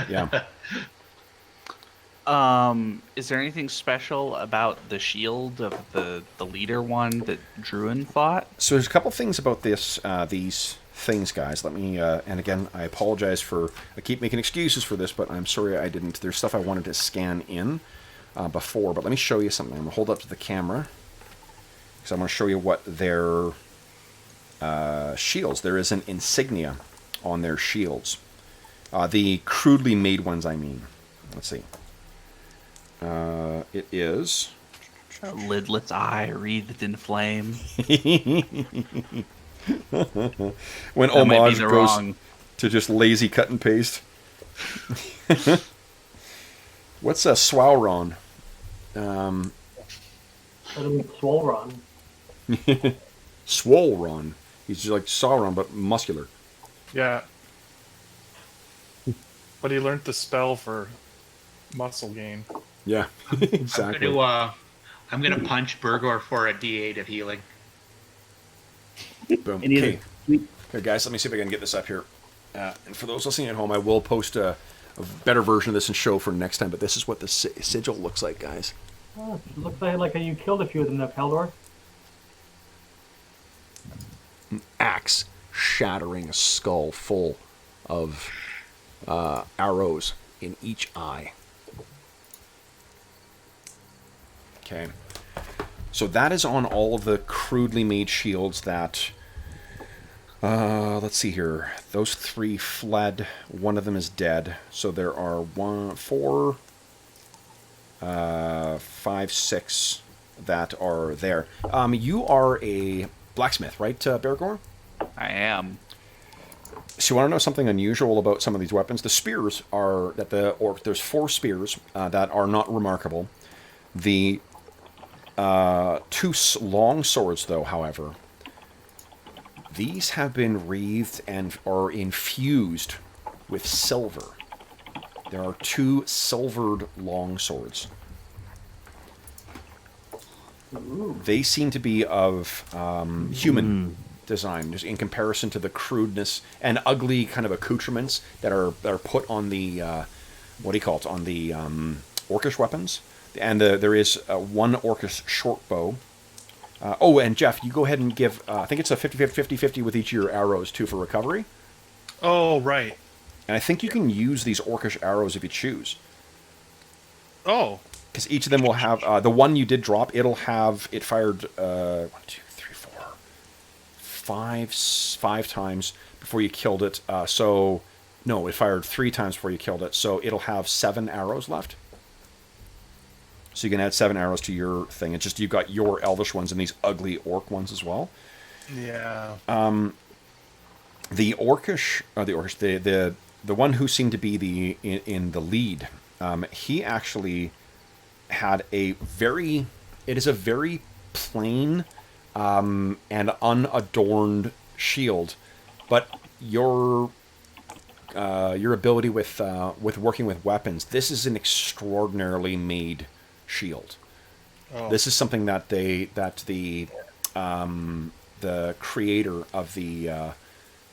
Yeah. Is there anything special about the shield of the leader one that Druin fought? So there's a couple things about this, these things, guys. Let me, and again, I apologize for, I keep making excuses for this, but I'm sorry I didn't. There's stuff I wanted to scan in before, but let me show you something. I'm going to hold up to the camera, because I'm going to show you what their shields, there is an insignia on their shields. The crudely made ones, I mean. Let's see. It is... A lidless eye wreathed in flame. When That might be homage the goes wrong. to just lazy cut and paste. What's a Swauron? That'll be Swolron. Swolron. He's just like Sauron, but muscular. Yeah. But he learned the spell for muscle gain. Yeah, exactly. I'm gonna punch Bergour for a D8 of healing. Boom. Any Okay. other sweet Okay, guys, let me see if I can get this up here. And for those listening at home, I will post a better version of this and show for next time, but this is what the sigil looks like, guys. Oh, it looks like you killed a few of them, though, Keldor. Axe shattering a skull full of arrows in each eye. Okay. So that is on all of the crudely made shields that... let's see here. Those 3 fled. One of them is dead. So there are 4, 5, 6 that are there. You are a blacksmith, right, Bergour? I am. So you want to know something unusual about some of these weapons? The spears are that there's 4 spears that are not remarkable. The 2 long swords, though, however, these have been wreathed and are infused with silver. There are 2 silvered long swords. They seem to be of human design, just in comparison to the crudeness and ugly kind of accoutrements that are put on the what do you call it, on the orcish weapons. And there is 1 orcish short bow. Oh, and Jeff, you go ahead and give, I think it's a 50-50 with each of your arrows, too, for recovery. Oh, right. And I think you can use these orcish arrows if you choose. Oh. Because each of them will have, the one you did drop, it fired 1, 2, 3, 4, 5 times before you killed it. No, it fired 3 times before you killed it. So it'll have 7 arrows left. So you can add 7 arrows to your thing. It's just you've got your elvish ones and these ugly orc ones as well. Yeah. The one who seemed to be in the lead, he actually had it is a very plain and unadorned shield, but your ability with working with weapons, this is an extraordinarily made shield. Oh. This is something that the creator of the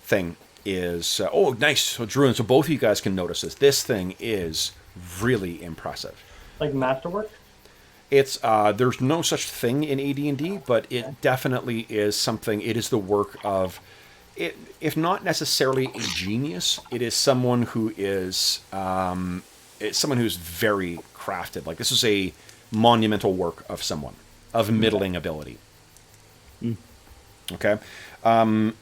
thing is. Oh, nice. So Druin, so both of you guys can notice this. This thing is really impressive. Like masterwork? It's there's no such thing in AD&D, but it definitely is something. It is the work of it, if not necessarily a genius. It is someone who is it's someone who's very crafted. Like, this is a monumental work of someone of middling ability. Okay. Then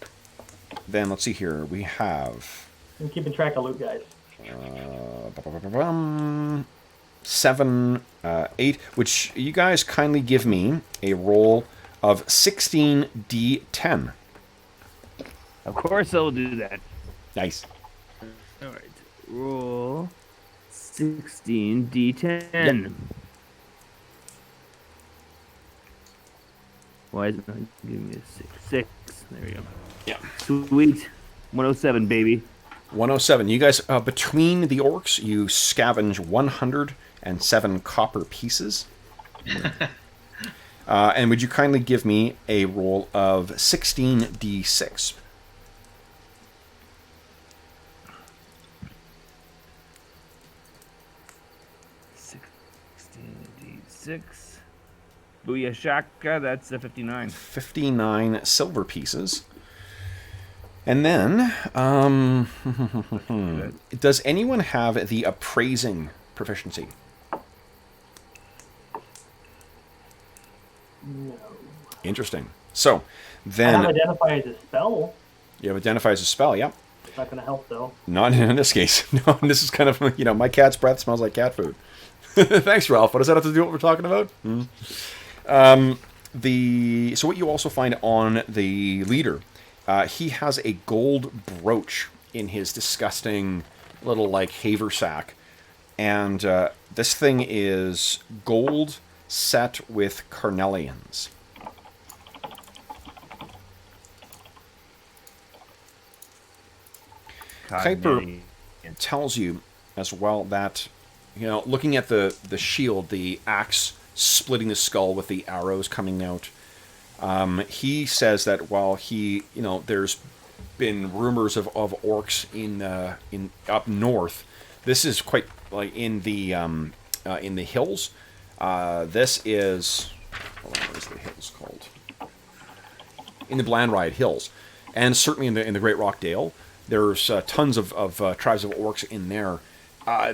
let's see here. We have I'm keeping track of loot, guys. 7, 8, which you guys kindly give me a roll of 16d10. Of course I'll do that. Nice. All right. Roll 16d10. Yep. Why is it not giving me a 6? There we go. Yeah. Sweet. 107, baby. 107. You guys, between the orcs, you scavenge 107 copper pieces. And would you kindly give me a roll of 16d6? D6. Booyah shaka, that's a 59. 59 silver pieces. And then, does anyone have the appraising proficiency? No. Interesting. So, I then... have identify as a spell. You have identify as a spell, yeah. It's not going to help, though. Not in this case. No, this is kind of, my cat's breath smells like cat food. Thanks, Ralph. What does that have to do with what we're talking about? So what you also find on the leader, he has a gold brooch in his disgusting little, haversack. And this thing is gold set with carnelians. Kuiper tells you as well that, looking at the shield, the axe splitting the skull with the arrows coming out, he says that while there's been rumors of orcs in up north, this is quite in the hills. This is what is the hills called? In the Blandride Hills, and certainly in the Great Rock Dale. There's tons of tribes of orcs in there.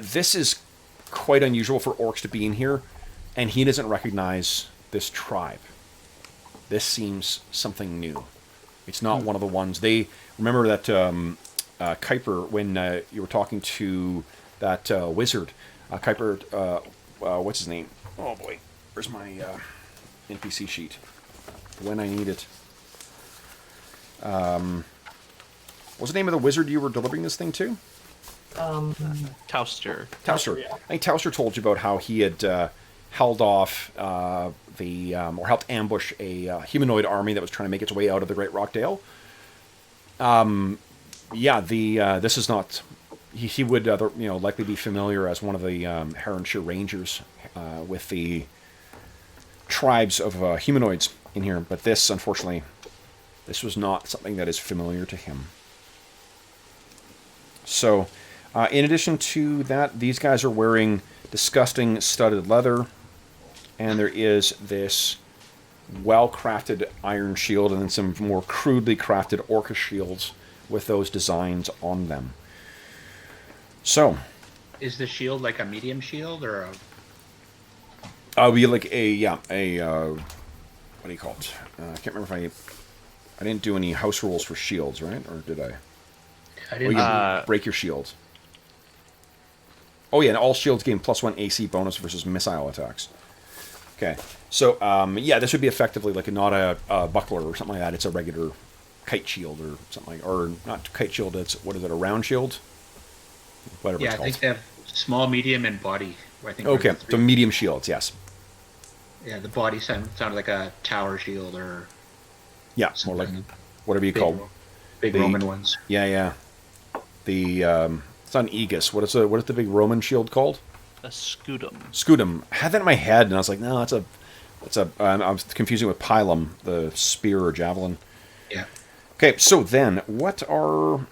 This is quite unusual for orcs to be in here, and he doesn't recognize this tribe. This seems something new. It's not one of the ones. They remember that Kuiper, when you were talking to that wizard, Kuiper, what's his name? Oh boy, where's my NPC sheet? When I need it. What's the name of the wizard you were delivering this thing to? Towster. Towster. Yeah. I think Towster told you about how he had held off or helped ambush a humanoid army that was trying to make its way out of the Great Rock Dale. This is not. He would likely be familiar as one of the Heronshire Rangers with the tribes of humanoids in here, but this, unfortunately, this was not something that is familiar to him. So, in addition to that, these guys are wearing disgusting studded leather, and there is this well-crafted iron shield and then some more crudely crafted orca shields with those designs on them. So, Is the shield like a medium shield or be like what do you call it? I can't remember if I didn't do any house rules for shields, right? Or did I? I Or didn't. you can break your shields. Oh yeah, and all shields gain +1 AC bonus versus missile attacks. Okay, so this would be effectively not a buckler or something like that. It's a regular kite shield or something, or not kite shield. It's a round shield? Whatever Yeah, it's I called. think they have small, medium, and body. I think. Okay, are the three. so medium shields, yes. Yeah, the body sounded like a tower shield or Yeah, more like something. whatever you call. Big the- Roman ones. Yeah. The it's not an aegis. What is the big Roman shield called? A scutum. Scutum. I had that in my head, and I was like, no, I was confusing with pilum, the spear or javelin. Yeah. Okay, so then, what are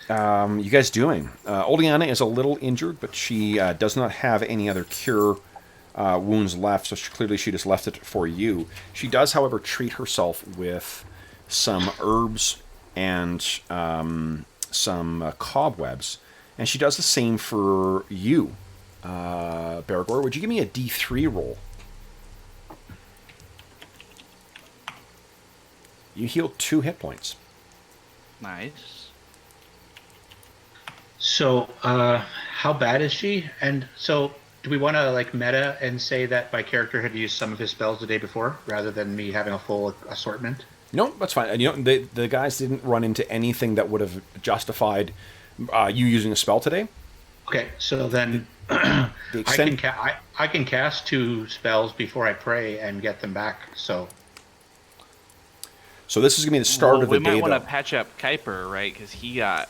you guys doing? Oleana is a little injured, but she does not have any other cure wounds left, so clearly she just left it for you. She does, however, treat herself with some herbs and some cobwebs, and she does the same for you, Bergour. Would you give me a D3 roll? You heal 2 hit points. Nice. So, how bad is she? And so, do we want to meta and say that my character had used some of his spells the day before, rather than me having a full assortment? No, that's fine. And the guys didn't run into anything that would have justified you using a spell today. Okay, so then The extent, I can cast 2 spells before I pray and get them back. So this is gonna be the start of the we day. might want to Though. patch up Kuiper, right? Because he got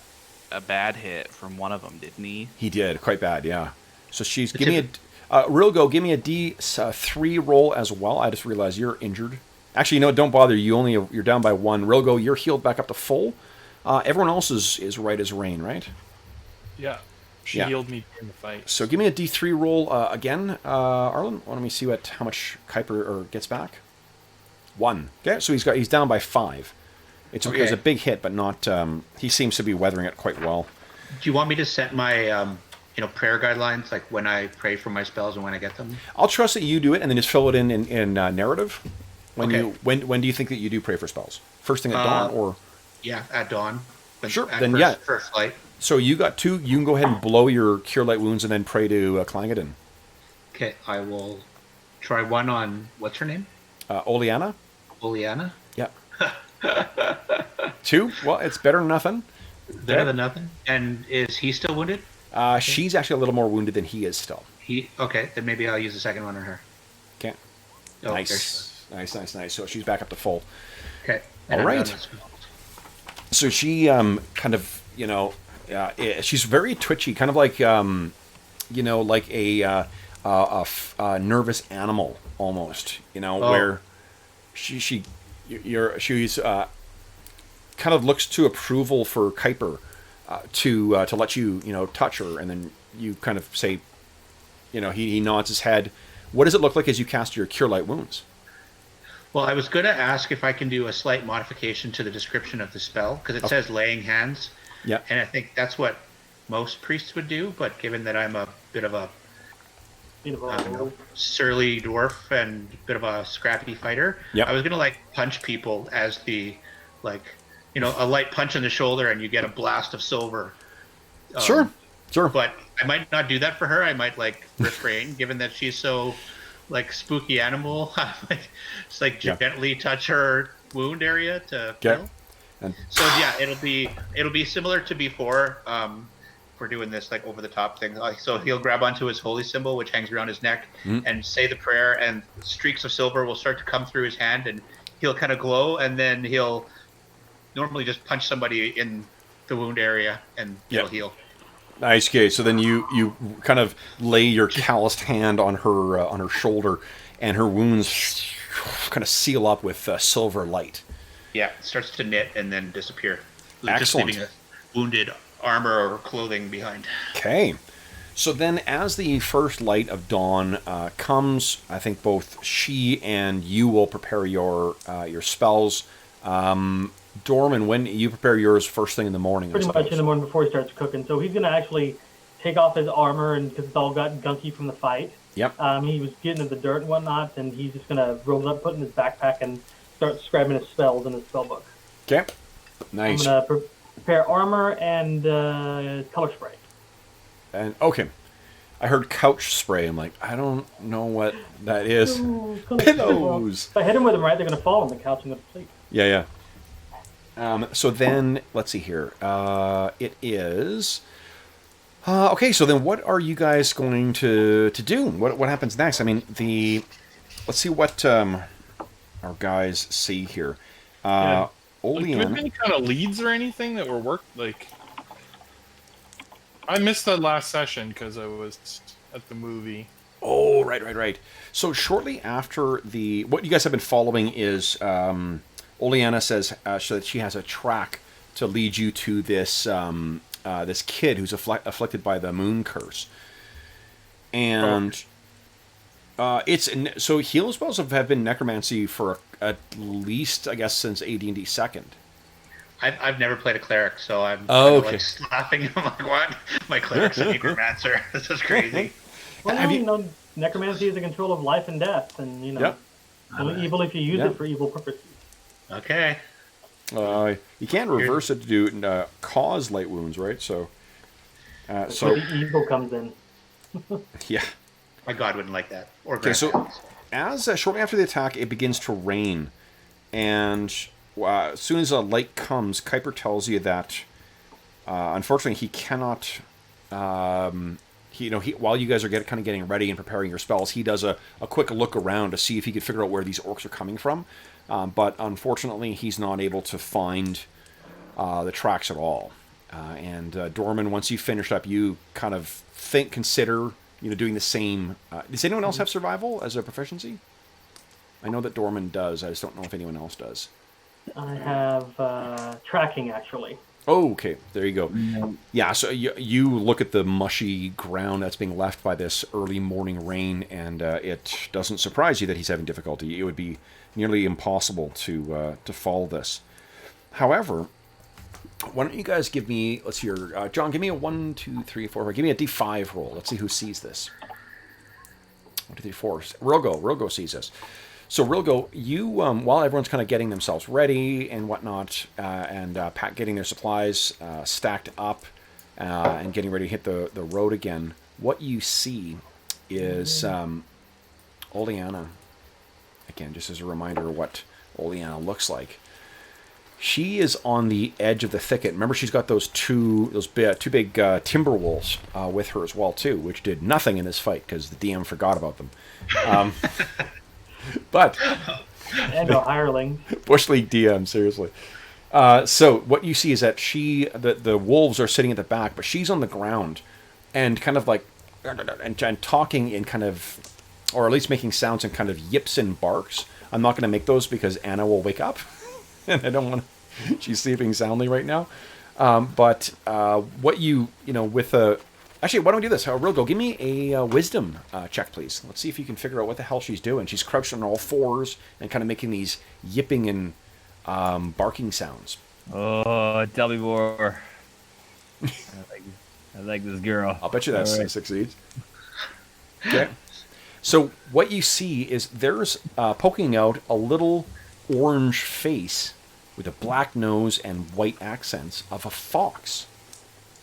a bad hit from one of them, didn't he? He did quite bad, yeah. So she's give me a Rilgo. Give me a D3 roll as well. I just realized you're injured. Actually, no, don't bother. You're down by 1. Rilgo, you're healed back up to full. Everyone else is right as rain, right? Yeah. She Yeah. healed me during the fight. So give me a D3 roll again, Arlen. Let me see how much Kuiper gets back. 1. Okay, so he's down by 5. It was Okay. a big hit, but not. He seems to be weathering it quite well. do you want me to set my prayer guidelines, like when I pray for my spells and when I get them? I'll trust that you do it, and then just fill it in narrative. When Okay. when do you think that you do pray for spells? First thing at dawn, or Yeah, at dawn. Sure, at then first, yeah. First flight. So you got 2. You can go ahead and blow your Cure Light Wounds and then pray to Clangadin. Okay, I will try one on, what's her name? Oleana? Oleana? Yeah. 2? Well, it's better than nothing. Better than nothing. And is he still wounded? She's actually a little more wounded than he is still. Okay, then maybe I'll use the second one on her. Okay. Oh, Nice. Nice. So she's back up to full. Okay. All right. So she kind of, she's very twitchy, kind of like, like a nervous animal almost, where she's kind of looks to approval for Kuiper to let you, touch her, and then you kind of say, he nods his head. What does it look like as you cast your Cure Light Wounds? Well, I was going to ask if I can do a slight modification to the description of the spell, because it says laying hands. Yeah. And I think that's what most priests would do, but given that I'm a bit of a surly dwarf and a bit of a scrappy fighter, yep. I was going to punch people as the, a light punch on the shoulder and you get a blast of silver. Sure. But I might not do that for her. I might refrain, given that she's so spooky animal. I might just gently touch her wound area to kill. So yeah, it'll be similar to before. We're doing this over the top thing. So he'll grab onto his holy symbol, which hangs around his neck, and say the prayer, and streaks of silver will start to come through his hand, and he'll kind of glow, and then he'll normally just punch somebody in the wound area, and it'll heal. Nice. Okay, so then you kind of lay your calloused hand on her shoulder, and her wounds kind of seal up with silver light. Yeah, it starts to knit and then disappear. Excellent. Just leaving a wounded armor or clothing behind. Okay. So then as the first light of dawn comes, I think both she and you will prepare your spells. Dorman, when you prepare yours first thing in the morning? Pretty much in the morning before he starts cooking. So he's going to actually take off his armor, and because it's all got gunky from the fight. Yep. He was getting in the dirt and whatnot, and he's just going to roll it up, put it in his backpack, and start scribing his spells in his spell book. Okay. Nice. I'm going to prepare armor and color spray. And okay. I heard couch spray. I'm like, I don't know what that is. Ooh, Pillows. If I hit him with them right, they're going to fall on the couch and go to sleep. Yeah. So then, let's see here. It is... okay, so then what are you guys going to do? What happens next? I mean, let's see what our guys see here. Do we have Olean... any kind of leads or anything that were I missed the last session because I was at the movie. Oh, right. So shortly after what you guys have been following is... Oleana says so that she has a track to lead you to this this kid who's afflicted by the moon curse, and so healing spells have been necromancy for at least, I guess, since AD&D 2nd. I've never played a cleric, so I'm okay. laughing. I'm like, what? My cleric's a necromancer. This is crazy. Well, necromancy is a control of life and death, and only evil if you use it for evil purposes. Okay. You can't reverse it to do cause light wounds, right? So the evil comes in. Yeah. My god wouldn't like that. Or okay, so as shortly after the attack, it begins to rain, and as soon as a light comes, Kuiper tells you that unfortunately he cannot. While you guys are kind of getting ready and preparing your spells, he does a quick look around to see if he could figure out where these orcs are coming from. But unfortunately, he's not able to find the tracks at all. And Dorman, once you finished up, you kind of consider doing the same. Does anyone else have survival as a proficiency? I know that Dorman does. I just don't know if anyone else does. I have tracking, actually. Oh, okay. There you go. Yeah, so you look at the mushy ground that's being left by this early morning rain, and it doesn't surprise you that he's having difficulty. It would be nearly impossible to follow this. However, why don't you guys give me, let's see here, John, give me a 1, 2, 3, 4, give me a D5 roll. Let's see who sees this. 1, 2, 3, 4. Rogo sees this. So Rilgo, you while everyone's kind of getting themselves ready and whatnot, and getting their supplies stacked up, and getting ready to hit the road again, what you see is Oleana. Again, just as a reminder of what Oleana looks like. She is on the edge of the thicket. Remember, she's got those two big timber wolves with her as well too, which did nothing in this fight because the DM forgot about them. But And no hirelings. Bush League DM, seriously. So what you see is that the wolves are sitting at the back, but she's on the ground and kind of like and talking in kind of, or at least making sounds in kind of yips and barks. I'm not going to make those because Anna will wake up. And I don't want to. She's sleeping soundly right now. But what with a. Actually, why don't we do this? Rilgo, give me a wisdom check, please. Let's see if you can figure out what the hell she's doing. She's crouched on all fours and kind of making these yipping and barking sounds. Oh, tell me more. I like this girl. I'll bet you that succeeds. Okay. So what you see is there's poking out a little orange face with a black nose and white accents of a fox.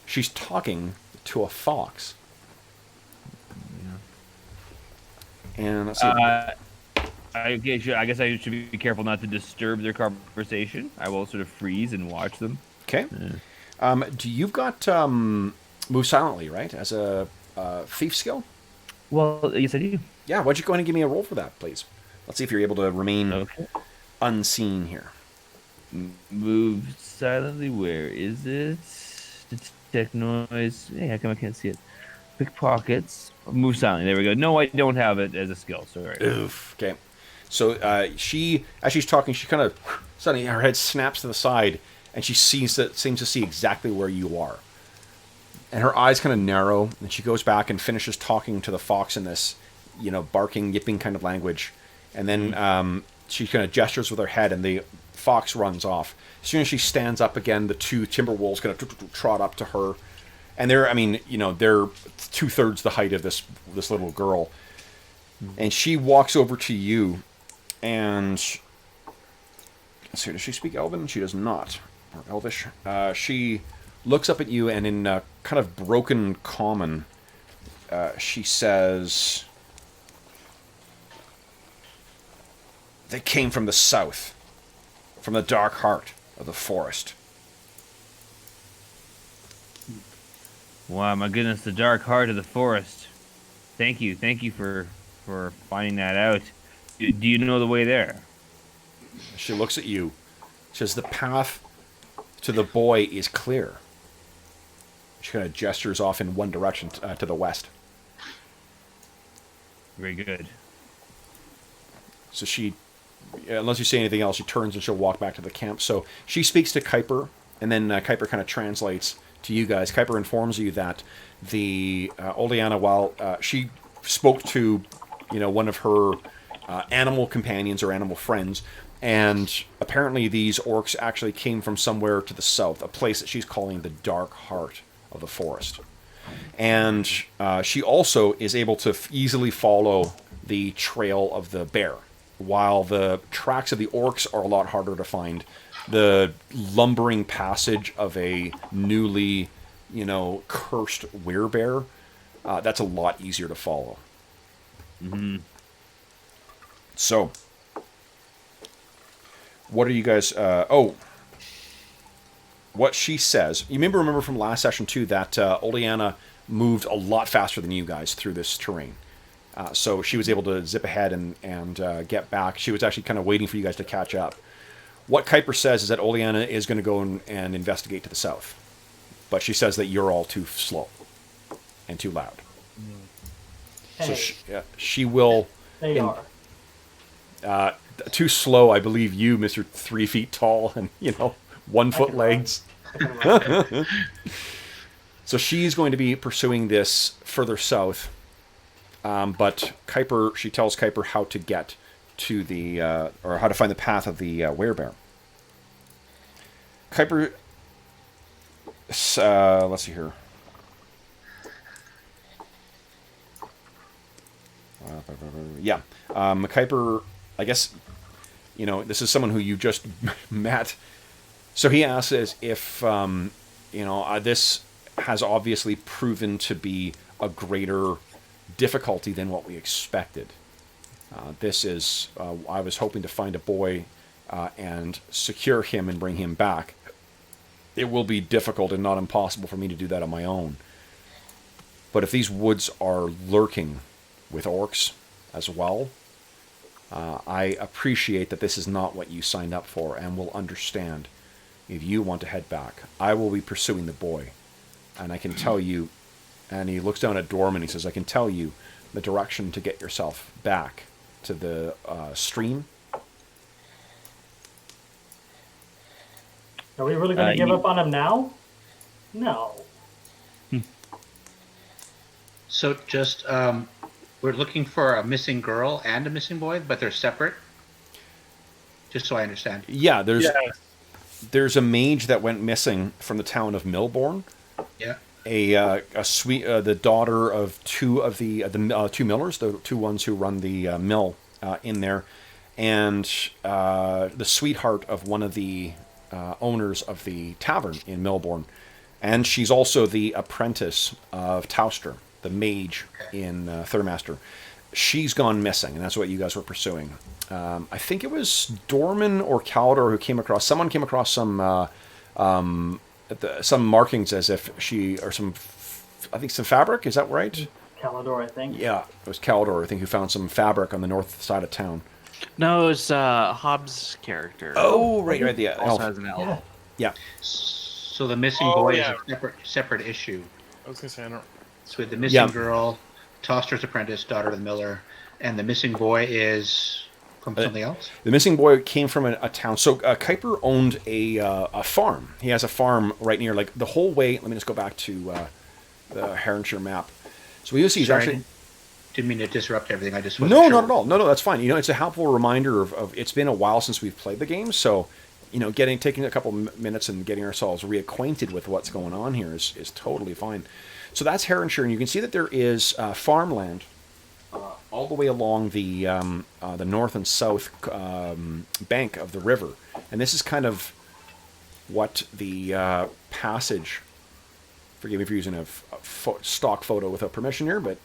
She's talking to a fox. And let's see. I guess I should be careful not to disturb their conversation. I will sort of freeze and watch them. Okay. You've got move silently, right? As a thief skill? Well, yes, I do. Yeah, why don't you go ahead and give me a roll for that, please? Let's see if you're able to remain unseen here. Move silently. Where is it? Detect noise. Hey, how come I can't see it? Pickpockets. Move silently. There we go. No, I don't have it as a skill. Sorry. Oof. Okay. So as she's talking, she kind of suddenly her head snaps to the side, and she seems to see exactly where you are. And her eyes kind of narrow, and she goes back and finishes talking to the fox in this, barking, yipping kind of language. And then she kind of gestures with her head, and the fox runs off. As soon as she stands up again, the two timber wolves kind of trot up to her. And they're 2/3 the height of this little girl. And she walks over to you, and let's see, does she speak Elven? She does not. Or Elvish. She looks up at you, and in kind of broken common, she says, "They came from the south, from the dark heart of the forest." Wow, my goodness, the dark heart of the forest. Thank you for finding that out. Do you know the way there? She looks at you. She says, "The path to the boy is clear." She kind of gestures off in one direction to the west. Very good. So she, unless you say anything else, she turns and she'll walk back to the camp. So she speaks to Kuiper, and then Kuiper kind of translates to you guys. Kuiper informs you that the Oleana, while she spoke to, one of her animal companions or animal friends, and apparently these orcs actually came from somewhere to the south, a place that she's calling the dark heart of the forest. And she also is able to easily follow the trail of the bear. While the tracks of the orcs are a lot harder to find, the lumbering passage of a newly, cursed werebear, that's a lot easier to follow. Mm-hmm. So, what are you guys... what she says... You remember from last session, too, that Oleana moved a lot faster than you guys through this terrain. So she was able to zip ahead and get back. She was actually kind of waiting for you guys to catch up. What Kuiper says is that Oleana is going to go and investigate to the south. But she says that you're all too slow and too loud. Hey, So she will... they are. Too slow, I believe you, Mr. 3 feet tall and, 1 foot legs. So she's going to be pursuing this further south. But she tells Kuiper how to get to the, or how to find the path of the werebear. Kuiper, let's see here. Yeah. Kuiper I guess, this is someone who you just met. So he asks us if, this has obviously proven to be a greater difficulty than what we expected. This is, I was hoping to find a boy and secure him and bring him back. It will be difficult and not impossible for me to do that on my own. But if these woods are lurking with orcs as well, I appreciate that this is not what you signed up for and will understand if you want to head back. I will be pursuing the boy. And I can tell you, and he looks down at Dorman and he says, I can tell you the direction to get yourself back to the stream. Are we really going to give up on him now? No. So just, we're looking for a missing girl and a missing boy, but they're separate? Just so I understand. Yeah, there's a mage that went missing from the town of Millbourne. Yeah. The daughter of two of the two millers, the two ones who run the mill in there, and the sweetheart of one of the owners of the tavern in Millbourne, and she's also the apprentice of Tauster, the mage in Thurmaster. She's gone missing, and that's what you guys were pursuing. I think it was Dorman or Caldor who came across. Someone came across some markings as if she, or some fabric. Is that right? Calidor, I think. Yeah, it was Caldor, I think, who found some fabric on the north side of town. No, it was Hobbs' character. Oh, right, the Also elf. has an elf. Yeah. Yeah. So the missing Oh, boy yeah. is a separate issue. I was gonna say I don't. So we have the missing girl, Toster's apprentice, daughter of the miller, and the missing boy is from something else? The missing boy came from a town. So Kuiper owned a farm. He has a farm right near, like, the whole way. Let me just go back to the Herronshire map. So we see he's Sorry, actually... Didn't mean to disrupt everything. I just wasn't No, sure. not at all. No, that's fine. It's a helpful reminder of it's been a while since we've played the game, so taking a couple minutes and getting ourselves reacquainted with what's going on here is totally fine. So that's Herronshire, and you can see that there is farmland all the way along the north and south bank of the river, and this is kind of what the passage. Forgive me for using a stock photo without permission here, but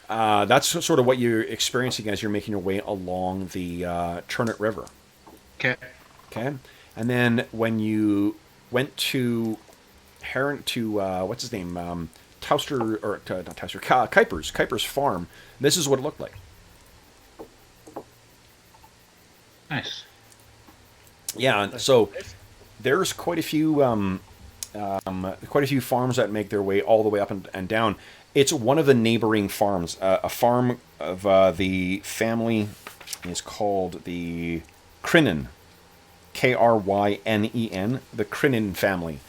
that's sort of what you're experiencing as you're making your way along the Churnet River. Okay. Okay, and then when you went to what's his name, Tauster, or not Tauster, Kuiper's farm, this is what it looked like. Nice. Yeah, so there's quite a few farms that make their way all the way up and down. It's one of the neighboring farms. A farm of the family is called the Crinan, Krynen, the Crinan family.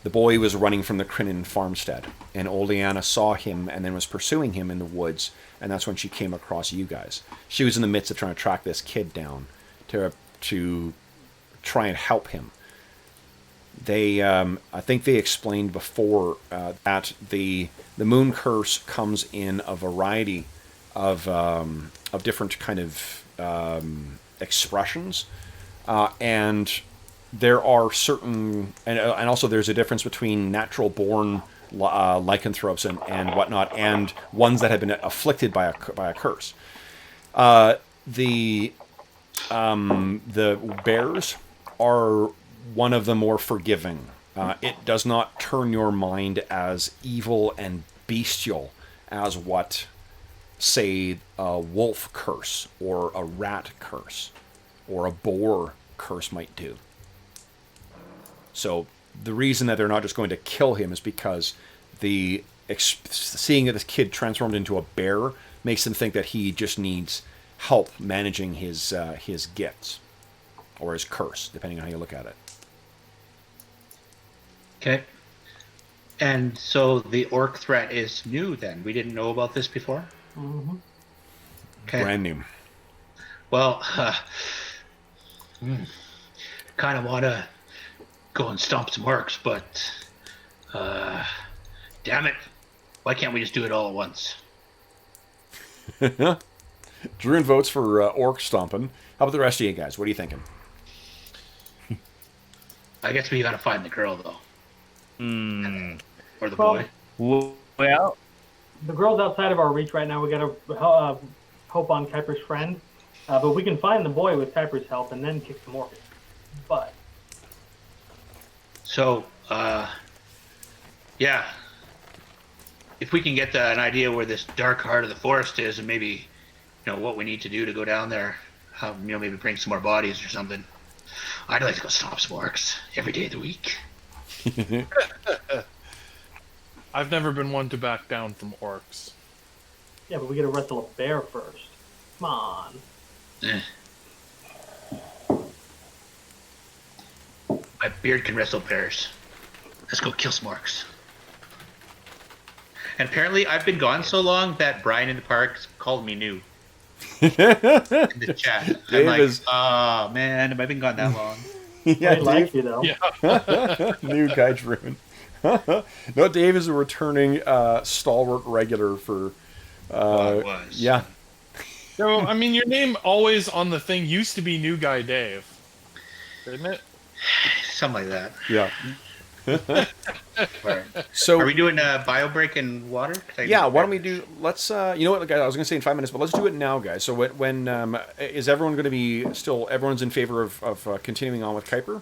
The boy was running from the Crinan farmstead, and Oleana saw him and then was pursuing him in the woods, and that's when she came across you guys. She was in the midst of trying to track this kid down to try and help him. They, I think they explained before that the moon curse comes in a variety of different kind of expressions, and there are certain, and also there's a difference between natural born lycanthropes and whatnot, and ones that have been afflicted by a curse. The bears are one of the more forgiving. It does not turn your mind as evil and bestial as what, say, a wolf curse or a rat curse or a boar curse might do. So the reason that they're not just going to kill him is because seeing this kid transformed into a bear makes them think that he just needs help managing his gifts or his curse, depending on how you look at it. Okay. And so the orc threat is new then? We didn't know about this before? Mm-hmm. Okay. Brand new. Well, kind of want to go and stomp some orcs, but damn it. Why can't we just do it all at once? Druin votes for Orc Stomping. How about the rest of you guys? What are you thinking? I guess we gotta find the girl though, or the Well, boy. Well, The girl's outside of our reach right now. We gotta hope on Kuiper's friend, but we can find the boy with Kuiper's help and then kick some orcs. But So, yeah. If we can get an idea where this dark heart of the forest is, and maybe, what we need to do to go down there, maybe bring some more bodies or something. I'd like to go stomp some orcs every day of the week. I've never been one to back down from orcs. yeah, but we gotta wrestle a bear first. Come on. Eh. My beard can wrestle bears. Let's go kill some orcs. And apparently, I've been gone so long that Brian in the park called me new. In the chat. I'm like, oh man, have I been gone that long? Yeah, They like Dave. you though. Yeah. New guy Druin. No, Dave is a returning stalwart regular for. I was. Yeah. So, I mean, your name always on the thing used to be New Guy Dave, didn't it? Something like that. Yeah. Right. So Are we doing bio break and water? yeah, why don't we do? Let's. You know what, guys? I was going to say in 5 minutes, but let's do it now, guys. So when is everyone going to be still? Everyone's in favor of continuing on with Kuiper?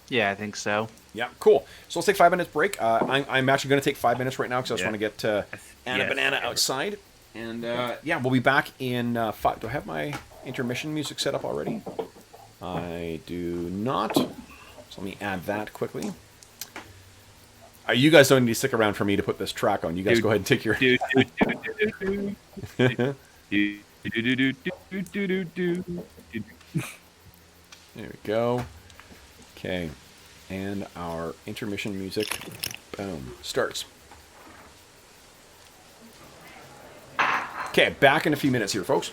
Yeah, I think so. Yeah, cool. So let's take 5 minutes break. I'm actually going to take 5 minutes right now because I just Yeah. want to get Anna Yes. Banana outside. And yeah, we'll be back in 5. Do I have my intermission music set up already? I do not. So let me add that quickly. You guys don't need to stick around for me to put this track on. You guys go ahead and take your... There we go. Okay. And our intermission music, boom, starts. Okay, back in a few minutes here, folks.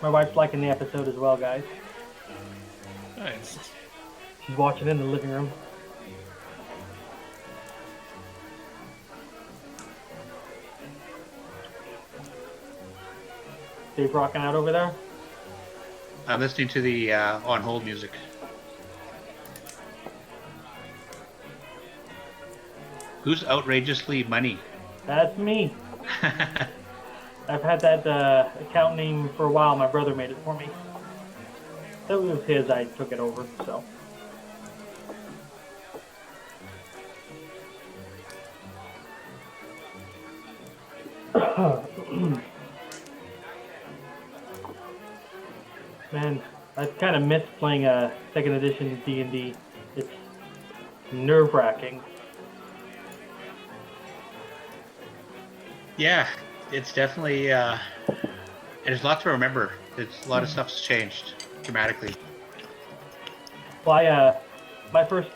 My wife's liking the episode as well, guys. Nice. She's watching in the living room. Dave rocking out over there? I'm listening to the on hold music. Who's outrageously money? That's me. I've had that account name for a while. My brother made it for me. That was his. I took it over, so. Man, I kind of miss playing a second edition D&D. It's nerve-wracking. Yeah, it's definitely. There's a lot to remember. It's a lot of stuff's changed dramatically. Well, my first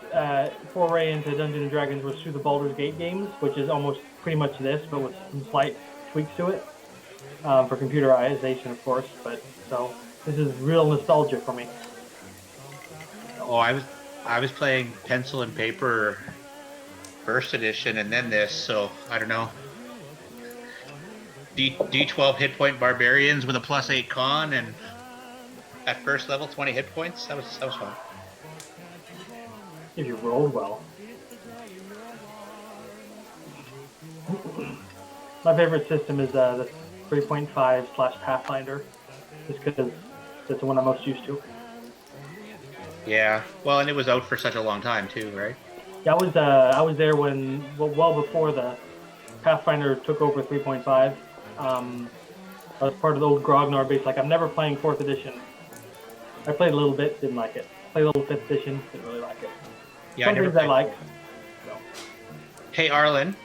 foray into Dungeons and Dragons was through the Baldur's Gate games, which is almost pretty much this, but with some slight tweaks to it for computerization, of course. But so this is real nostalgia for me. Oh, I was playing pencil and paper first edition, and then this. So I don't know. D12 hit point barbarians with a +8 con, and at first level 20 hit points. That was fun. If you rolled well. My favorite system is the 3.5/Pathfinder, just because that's the one I'm most used to. Yeah, well, and it was out for such a long time too, right? Yeah, I was there when well before the Pathfinder took over 3.5. I was part of the old Grognar base. Like, I'm never playing 4th edition. I played a little bit, didn't like it. Played a little 5th edition, didn't really like it. Yeah, Some things I like. So. Hey, Arlen.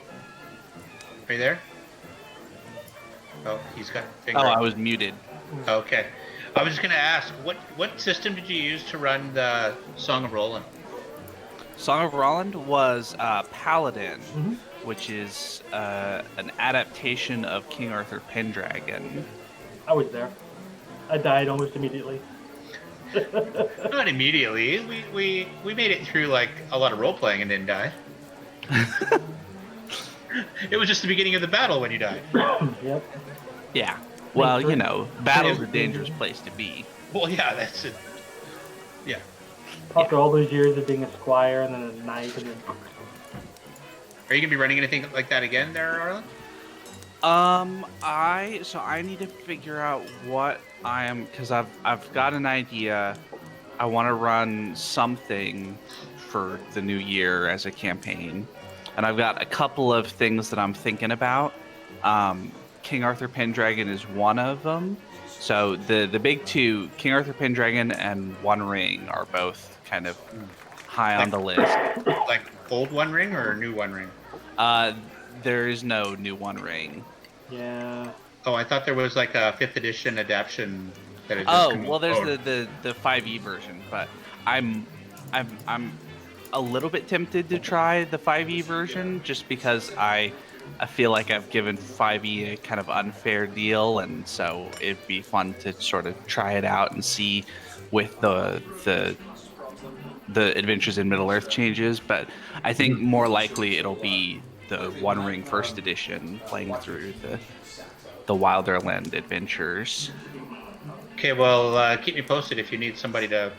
Are you there? Oh, he's got finger. Oh, I was muted. Okay. I was just going to ask, what system did you use to run the Song of Roland? Song of Roland was Paladin, Mhm. which is an adaptation of King Arthur Pendragon. I was there. I died almost immediately. Not immediately. We made it through like a lot of role playing and didn't die. It was just the beginning of the battle when you died. Yep. Yeah. Well, Thanks, you Rick. know, battle's a dangerous place to be. Well, yeah, that's it. Yeah. After all those years of being a squire and then a knight and then Are you gonna be running anything like that again, there, Arlen? I need to figure out what I am, because I've got an idea. I want to run something for the new year as a campaign, and I've got a couple of things that I'm thinking about. King Arthur Pendragon is one of them. So the big two, King Arthur Pendragon and One Ring, are both kind of high on the list. Like old One Ring or new One Ring? There is no new One Ring. yeah. Oh, I thought there was like a 5th edition adaptation that had just Oh, come well, out. there's the 5e version, but I'm a little bit tempted to try the 5e version just because I feel like I've given 5e a kind of unfair deal, and so it'd be fun to sort of try it out and see with the Adventures in Middle Earth changes. But I think more likely it'll be the One Ring First Edition, playing through the Wilderland adventures. Okay, well, keep me posted if you need somebody to,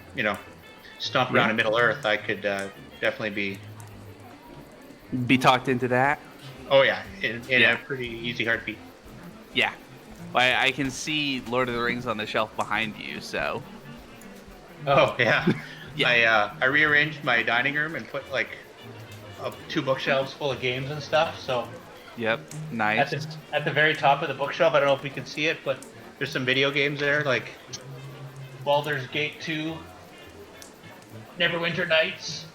stomp around in Middle Earth. I could definitely Be talked into that. Oh yeah, in Yeah. a pretty easy heartbeat. Yeah. Well, I can see Lord of the Rings on the shelf behind you, so. Oh yeah. Yeah. I rearranged my dining room and put like 2 bookshelves full of games and stuff. So Yep. Nice. at the very top of the bookshelf, I don't know if we can see it, but there's some video games there, like Baldur's Gate 2, Neverwinter Nights,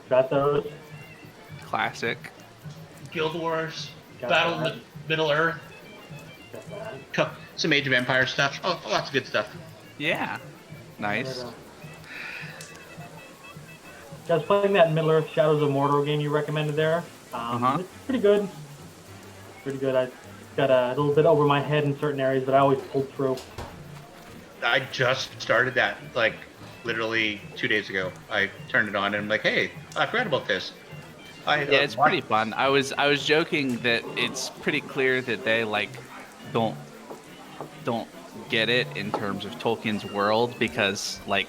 Got those. Classic. Guild Wars, Got Battle that. of Middle Earth, Got that. some Age of Empires stuff. Oh, lots of good stuff. Yeah. Nice. I was playing that Middle Earth Shadows of Mordor game you recommended there. It's pretty good. Pretty good. I got a little bit over my head in certain areas, but I always pulled through. I just started that like literally 2 days ago. I turned it on and I'm like, hey, I forgot about this. Yeah, it's pretty fun. I was joking that it's pretty clear that they like don't get it in terms of Tolkien's world, because like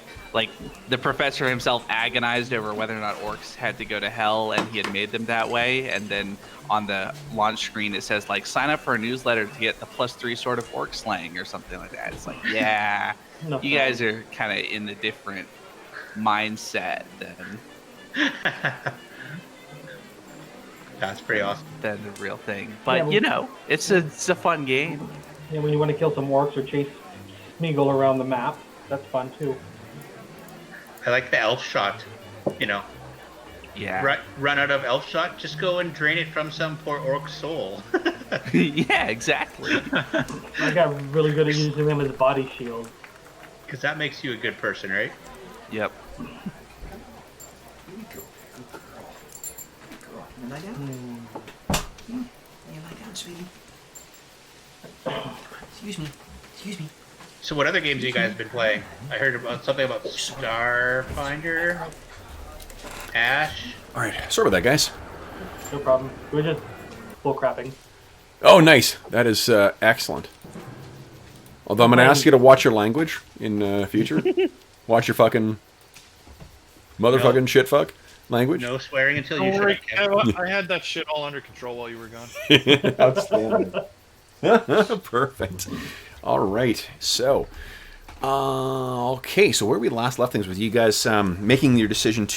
the professor himself agonized over whether or not orcs had to go to hell, and he had made them that way. And then on the launch screen it says like, sign up for a newsletter to get the +3 sort of orc slang or something like that. It's like, yeah, No you guys are kind of in a different mindset That's pretty awesome. than the real thing. But Yeah, well- you know, it's a fun game. Yeah, when you want to kill some orcs or chase Smeagol around the map, that's fun too. I like the elf shot. You know, Yeah. run out of elf shot, just go and drain it from some poor orc soul. Yeah, exactly. I got really good at using them as a body shield. Because that makes you a good person, right? Yep. You lie down? You lie down, sweetie. Excuse me. So what other games have you guys been playing? I heard about something about Starfinder, Ash. All right, sorry about that, guys. No problem. We're just bull crapping. Oh, nice. That is excellent. Although I'm going to ask you to watch your language in future. Watch your fucking motherfucking shitfuck language. No swearing until you Don't worry, say Kev, I had that shit all under control while you were gone. Outstanding. Perfect. All right. So, okay. So where we last left things with you guys making your decision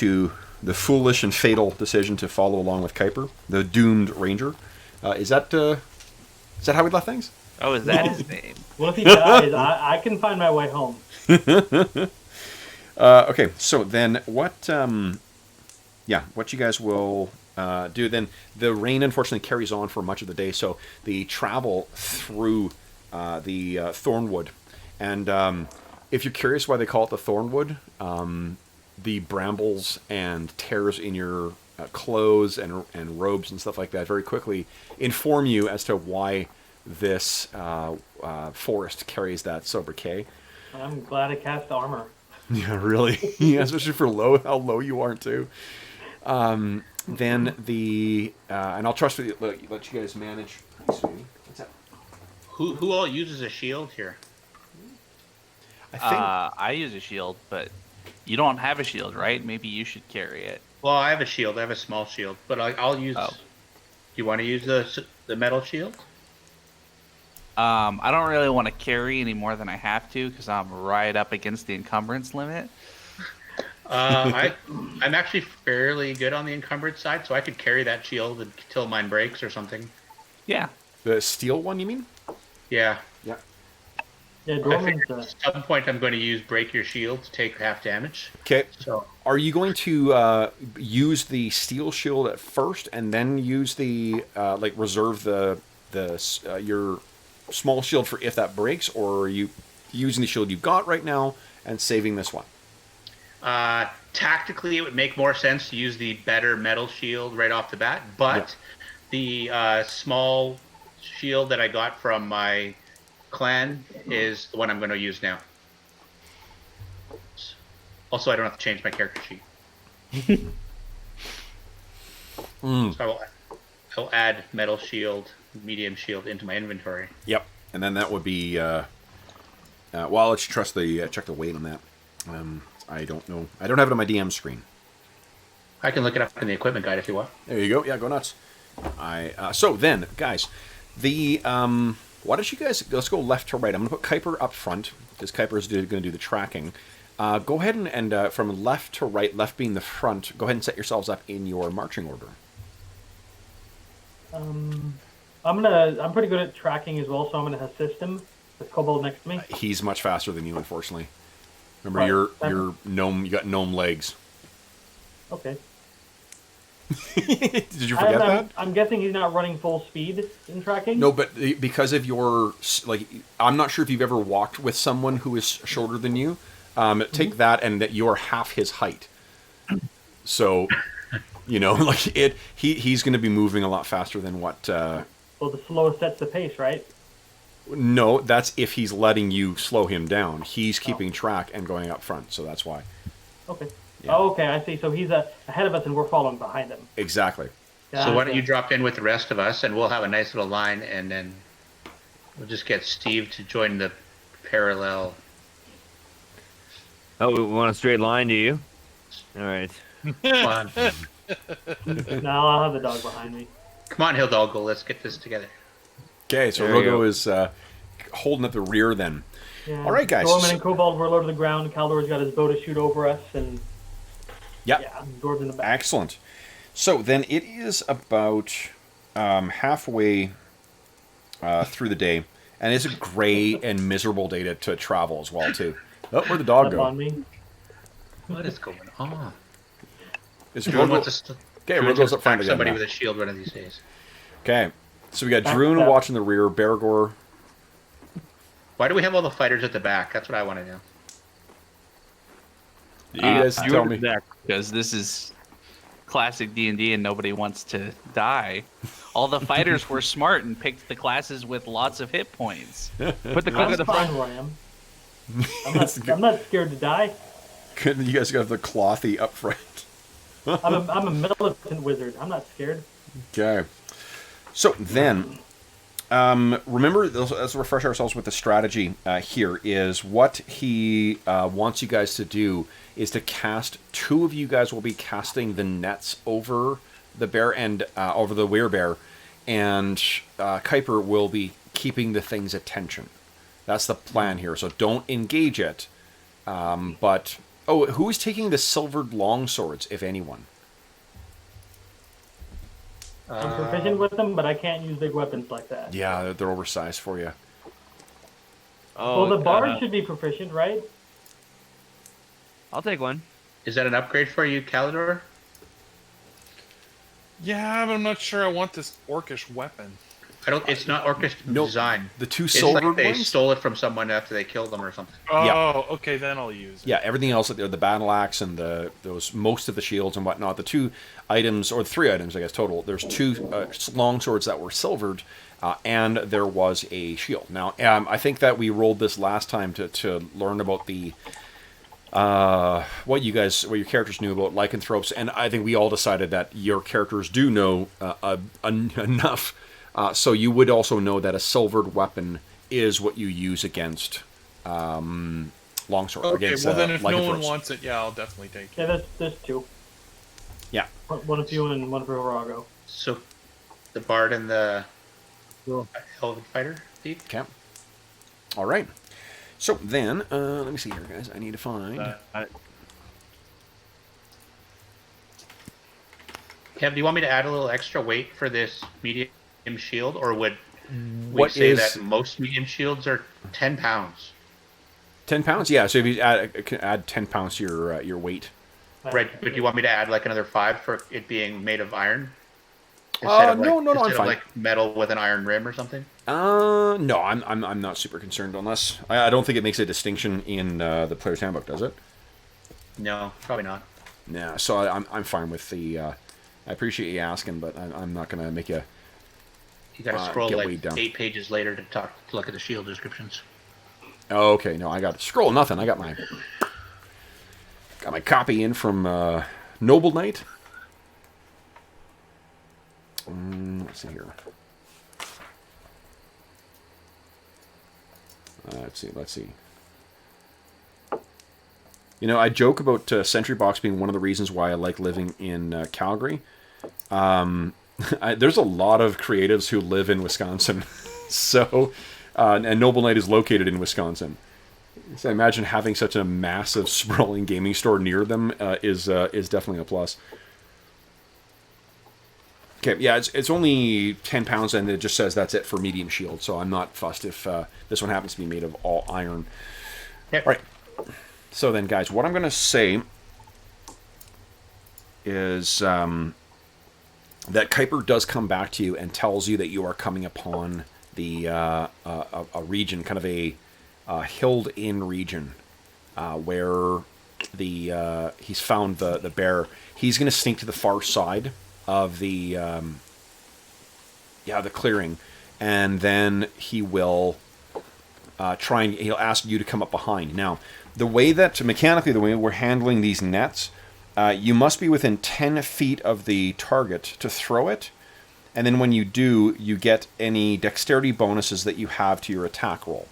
the foolish and fatal decision to follow along with Kuiper, the doomed ranger. Is that how we left things? Oh, is that his name? Well, if he dies, I can find my way home. Okay. So then what? What you guys will do then? The rain unfortunately carries on for much of the day, so the travel through the Thorn Wood, and if you're curious why they call it the Thorn Wood, the brambles and tears in your clothes and robes and stuff like that very quickly inform you as to why this forest carries that sobriquet. I'm glad I cast armor. Yeah, really. Yeah, especially for how low you are too. Then and I'll trust you, let you guys manage. What's that? Who all uses a shield here? I think I use a shield, but you don't have a shield, right? Maybe you should carry it. Well, I have a shield. I have a small shield, but I'll use. Oh. Do you want to use the metal shield? I don't really want to carry any more than I have to because I'm right up against the encumbrance limit. I'm actually fairly good on the encumbered side, so I could carry that shield until mine breaks or something. Yeah. the steel one. You mean? Yeah. Yeah. Yeah, I Dorman's figured at some point I'm going to use break your shield to take half damage. Okay. So Are you going to use the steel shield at first, and then use the reserve your small shield for if that breaks, or are you using the shield you've got right now and saving this one? tactically, it would make more sense to use the better metal shield right off the bat, but the small shield that I got from my clan is the one I'm going to use now. Also, I don't have to change my character sheet. So I'll add metal shield, medium shield into my inventory. Yep. And then that would be. Well, I'll let you trust check the weight on that. I don't know. I don't have it on my DM screen. I can look it up in the equipment guide if you want. There you go. Yeah, go nuts. So then, guys, why don't you guys let's go left to right. I'm gonna put Kuiper up front because Kuiper is going to do the tracking. Go ahead and from left to right, left being the front, go ahead and set yourselves up in your marching order. I'm pretty good at tracking as well, so I'm gonna assist him with Kobold next to me. He's much faster than you, unfortunately. Remember, Right. you're gnome. You got gnome legs. Okay. Did you forget that? I'm guessing he's not running full speed in tracking. No, but because of your I'm not sure if you've ever walked with someone who is shorter than you. Take that, and that you're half his height. So, he's going to be moving a lot faster than what. Well, the slowest sets the pace, right? No, that's if he's letting you slow him down. He's keeping track and going up front, so that's why. Okay. Yeah. Oh, okay, I see. So he's ahead of us and we're following behind him. Exactly. So why don't you Gotcha. drop in with the rest of us, and we'll have a nice little line, and then we'll just get Steve to join the parallel. Oh, we want a straight line, do you? All right. Come on, No, I'll have the dog behind me. come on, Hildolgo, let's get this together. Okay, so There you Rogo go. is holding at the rear then. Yeah. All right, guys. Dorman and Kobold were low to the ground. Caldor's got his bow to shoot over us, and Yep. yeah, Dwarves in the back. Excellent. So then it is about halfway through the day, and it's a gray and miserable day to travel as well, too. Oh, where'd the dog Step on go? me. What is going on? Is Druin wants Rogo... to Okay, Druin Rogo's wants to up front attack again somebody now. with a shield one of these days. Okay, so we got Back Druin step. watching the rear, Bergour. Why do we have all the fighters at the back? That's what I want to know. You guys tell me. Because this is classic D&D and nobody wants to die. All the fighters were smart and picked the classes with lots of hit points. Put the clock I'm at the fine front. where I am. I'm not scared to die. Good, you guys got the clothy up front. I'm a militant wizard. I'm not scared. Okay. So then, remember, let's refresh ourselves with the strategy here, is what he wants you guys to do is to cast, two of you guys will be casting the nets over the bear and over the werebear, and Kuiper will be keeping the thing's attention. That's the plan here, so don't engage it. But, oh, who is taking the silvered longswords, if anyone? I'm proficient with them, but I can't use big weapons like that. Yeah, they're oversized for you. Oh, Well, the bard should be proficient, right? I'll take one. Is that an upgrade for you, Calidor? Yeah, but I'm not sure I want this orcish weapon. I don't. It's not orcish Nope. design. The two It's silvered like they ones? stole it from someone after they killed them or something. Oh, Yeah. okay, then I'll use it. Yeah, everything else, the battle axe and those most of the shields and whatnot. The two items, or three items, I guess total. There's two long swords that were silvered, and there was a shield. Now, I think that we rolled this last time to learn about the what your characters knew about lycanthropes, and I think we all decided that your characters do know enough. So you would also know that a silvered weapon is what you use against longsword. Okay, against, well then if no one lycanthropes. wants it, yeah, I'll definitely take it. Yeah, there's two. Yeah. One for you and one for Virago. So, the bard and the elven fighter, Steve? Okay. All right. So then, let me see here, guys. I need to find. Kev, do you want me to add a little extra weight for this medium shield, or would we What say is- that most medium shields are 10 pounds? 10 pounds? Yeah, so if you add 10 pounds to your weight. Right, but do you want me to add like another 5 for it being made of iron? No, I'm fine. like metal with an iron rim or something? No, I'm not super concerned unless I don't think it makes a distinction in the player's handbook, does it? No, probably not. Nah, so I'm fine with the. I appreciate you asking, but I'm not gonna make you. You gotta scroll get like weighed down. 8 pages later to look at the shield descriptions. Oh, okay, no, I got scroll nothing. I got my copy in from Noble Knight. Let's see here. Let's see. You know, I joke about Sentry Box being one of the reasons why I like living in Calgary. There's a lot of creatives who live in Wisconsin, so and Noble Knight is located in Wisconsin. So I imagine having such a massive, sprawling gaming store near them is definitely a plus. Okay, yeah, it's only 10 pounds, and it just says that's it for medium shield, so I'm not fussed if this one happens to be made of all iron. Yep. All right. So then, guys, what I'm going to say is that Kuiper does come back to you and tells you that you are coming upon the a region, kind of a hilled-in region, where he's found the bear. He's going to sneak to the far side of the clearing, and then he will he'll ask you to come up behind. Now, mechanically, the way we're handling these nets, you must be within 10 feet of the target to throw it. And then when you do, you get any dexterity bonuses that you have to your attack roll.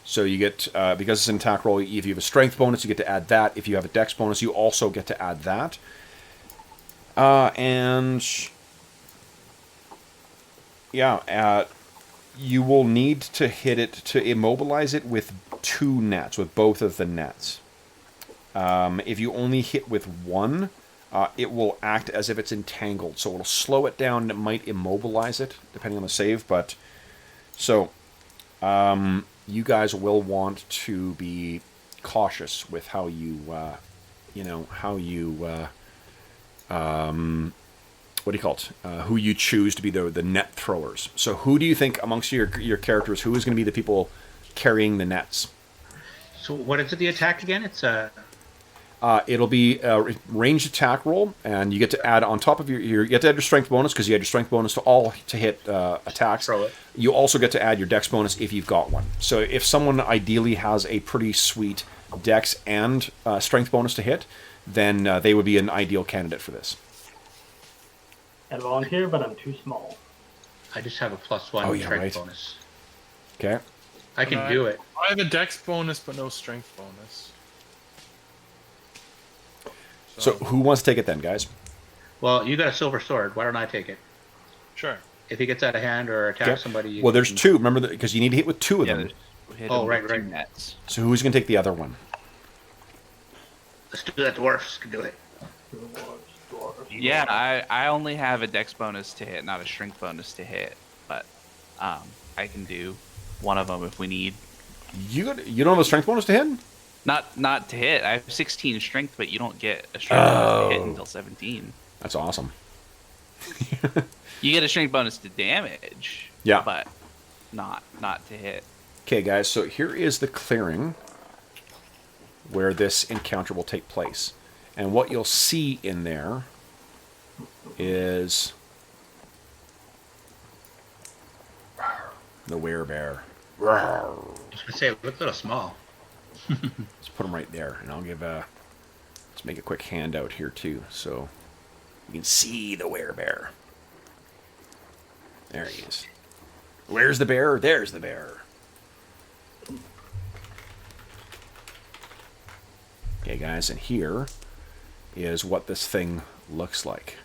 So you get, because it's an attack roll, if you have a strength bonus, you get to add that. If you have a dex bonus, you also get to add that. You will need to hit it to immobilize it with 2 nets, with both of the nets. If you only hit with 1, it will act as if it's entangled. So it'll slow it down and it might immobilize it, depending on the save. But, so, you guys will want to be cautious with how you, what do you call it? Who you choose to be the net throwers. So who do you think amongst your characters, who is going to be the people carrying the nets? So what is it, the attack again? It's it'll be a ranged attack roll, and you get to add on top of you get to add your strength bonus, because you had your strength bonus to hit attacks. Throw it. You also get to add your dex bonus if you've got one. So if someone ideally has a pretty sweet dex and strength bonus to hit, then they would be an ideal candidate for this. I'd volunteer, but I'm too small. I just have a +1 strength right. bonus. Okay. I can do it. I have a dex bonus, but no strength bonus. So who wants to take it then, guys? Well, you got a silver sword. Why don't I take it? Sure. If he gets out of hand or attacks somebody... Well, there's 2. Remember, because you need to hit with 2 of them. Right. Nets. So who's going to take the other one? Let's do that. Dwarfs can do it. Yeah, I only have a dex bonus to hit, not a strength bonus to hit. But I can do one of them if we need. You don't have a strength bonus to hit? Not to hit. I have 16 strength, but you don't get a strength bonus to hit until 17. That's awesome. You get a strength bonus to damage. Yeah. But not to hit. Okay, guys, so here is the clearing where this encounter will take place. And what you'll see in there is the werebear. I was going to say, it looks a little small. Let's put him right there, and I'll give let's make a quick handout here too, so you can see the werebear. There he is. Where's the bear? There's the bear. Okay, guys, and here is what this thing looks like.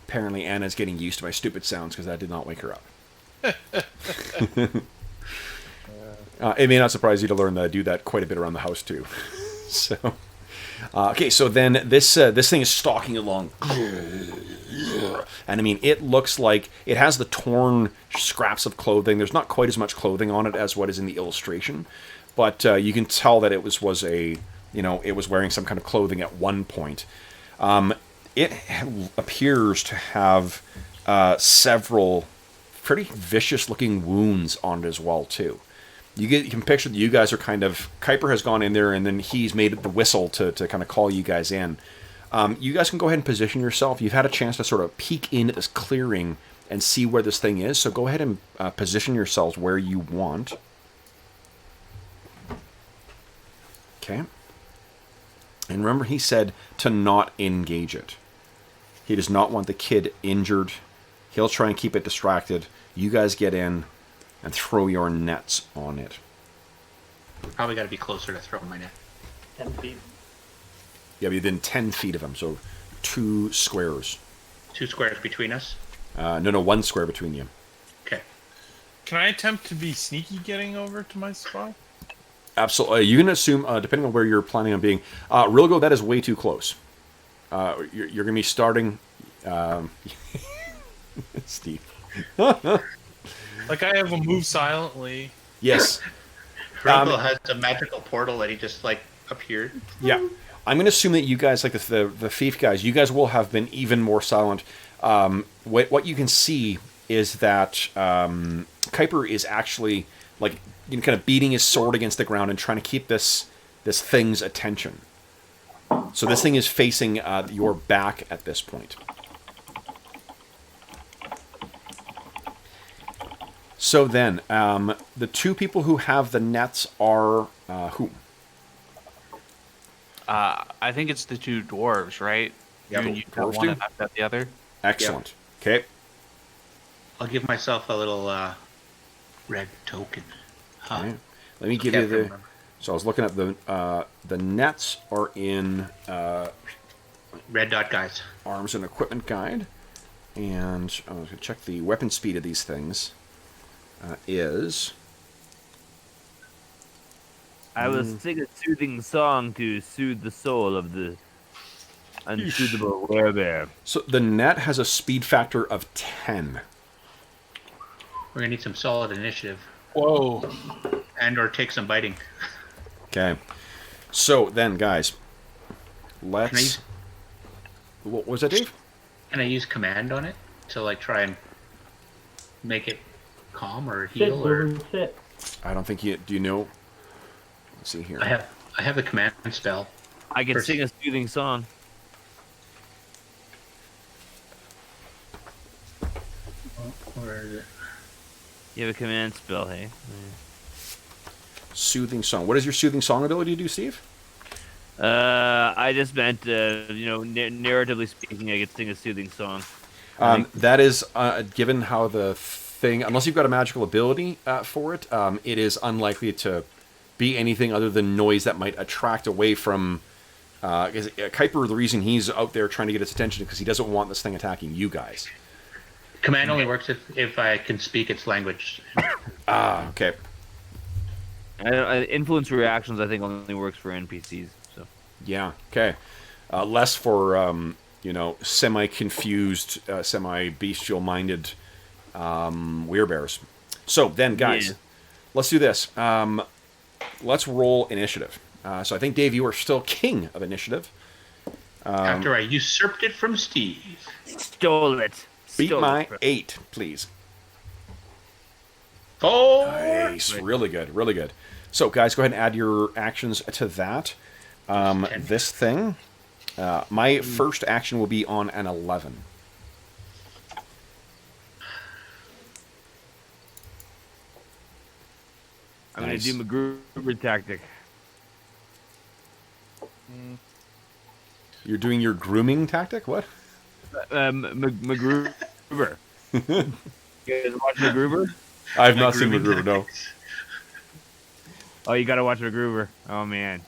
Apparently Anna's getting used to my stupid sounds because that did not wake her up. It may not surprise you to learn that I do that quite a bit around the house too. So, okay, so then this thing is stalking along, and I mean, it looks like it has the torn scraps of clothing. There's not quite as much clothing on it as what is in the illustration, but you can tell that it was wearing some kind of clothing at one point. It appears to have several pretty vicious-looking wounds on it as well, too. You can picture that you guys are kind of... Kuiper has gone in there, and then he's made the whistle to kind of call you guys in. You guys can go ahead and position yourself. You've had a chance to sort of peek in at this clearing and see where this thing is, so go ahead and position yourselves where you want. Okay. And remember, he said to not engage it. He does not want the kid injured. He'll try and keep it distracted. You guys get in and throw your nets on it. Probably got to be closer to throw my net. 10 feet. Yeah, within 10 feet of him, so 2 squares. 2 squares between us? No, 1 square between you. Okay. Can I attempt to be sneaky getting over to my spot? Absolutely. You can assume, depending on where you're planning on being, Rilgo, that is way too close. You're going to be starting... Steve. Like, I have a move silently. Yes. Rilgo has a magical portal that he just, appeared. Yeah. I'm going to assume that you guys, like the thief guys, you guys will have been even more silent. What you can see is that Kuiper is actually, kind of beating his sword against the ground and trying to keep this thing's attention. So this thing is facing your back at this point. So then, the two people who have the nets are who? I think it's the two dwarves, right? Yeah, You got dwarves one do? and I've got the other. Excellent. Okay. I'll give myself a little red token. Huh. Okay. Let me give Can't you the. remember. So I was looking at the nets are in Red dot guys. arms and equipment guide, and I'm going to check the weapon speed of these things. Is I will sing a soothing song to soothe the soul of the unsoothable werebear. so the net has a speed factor of 10. We're gonna need some solid initiative, Whoa. and or take some biting. Okay. So then, guys, Can I let's. use, What was that, Dave? can I use command on it to like try and make it calm or Sit, heal? Or Silver, sit. I don't think you. Do you know? Let's see here. I have the command spell. I can First- sing a soothing song. Where is it? You have a command spell, hey? Soothing song. What does your soothing song ability do, Steve? I just meant, narratively speaking, I could sing a soothing song. That is given how the thing, unless you've got a magical ability for it, it is unlikely to be anything other than noise that might attract away from. Kuiper, the reason he's out there trying to get its attention is because he doesn't want this thing attacking you guys. Command only works if I can speak its language. Ah, okay. Influence reactions, I think, only works for NPCs. So Yeah, okay. Less for, semi-confused, semi-bestial-minded werebears. So then, guys, Yeah. let's do this. Let's roll initiative. So I think, Dave, you are still king of initiative. After I usurped it from Steve. stole it. Beat Stole my it from- 8, please. 4. Nice. Really good. Really good. So, guys, go ahead and add your actions to that. This thing, my first action will be on an 11. I'm Nice. gonna do MacGruber tactic. You're doing your grooming tactic? What? MacGruber. You guys watch MacGruber? I've not seen MacGruber, no. Oh, you gotta watch MacGruber. Oh man.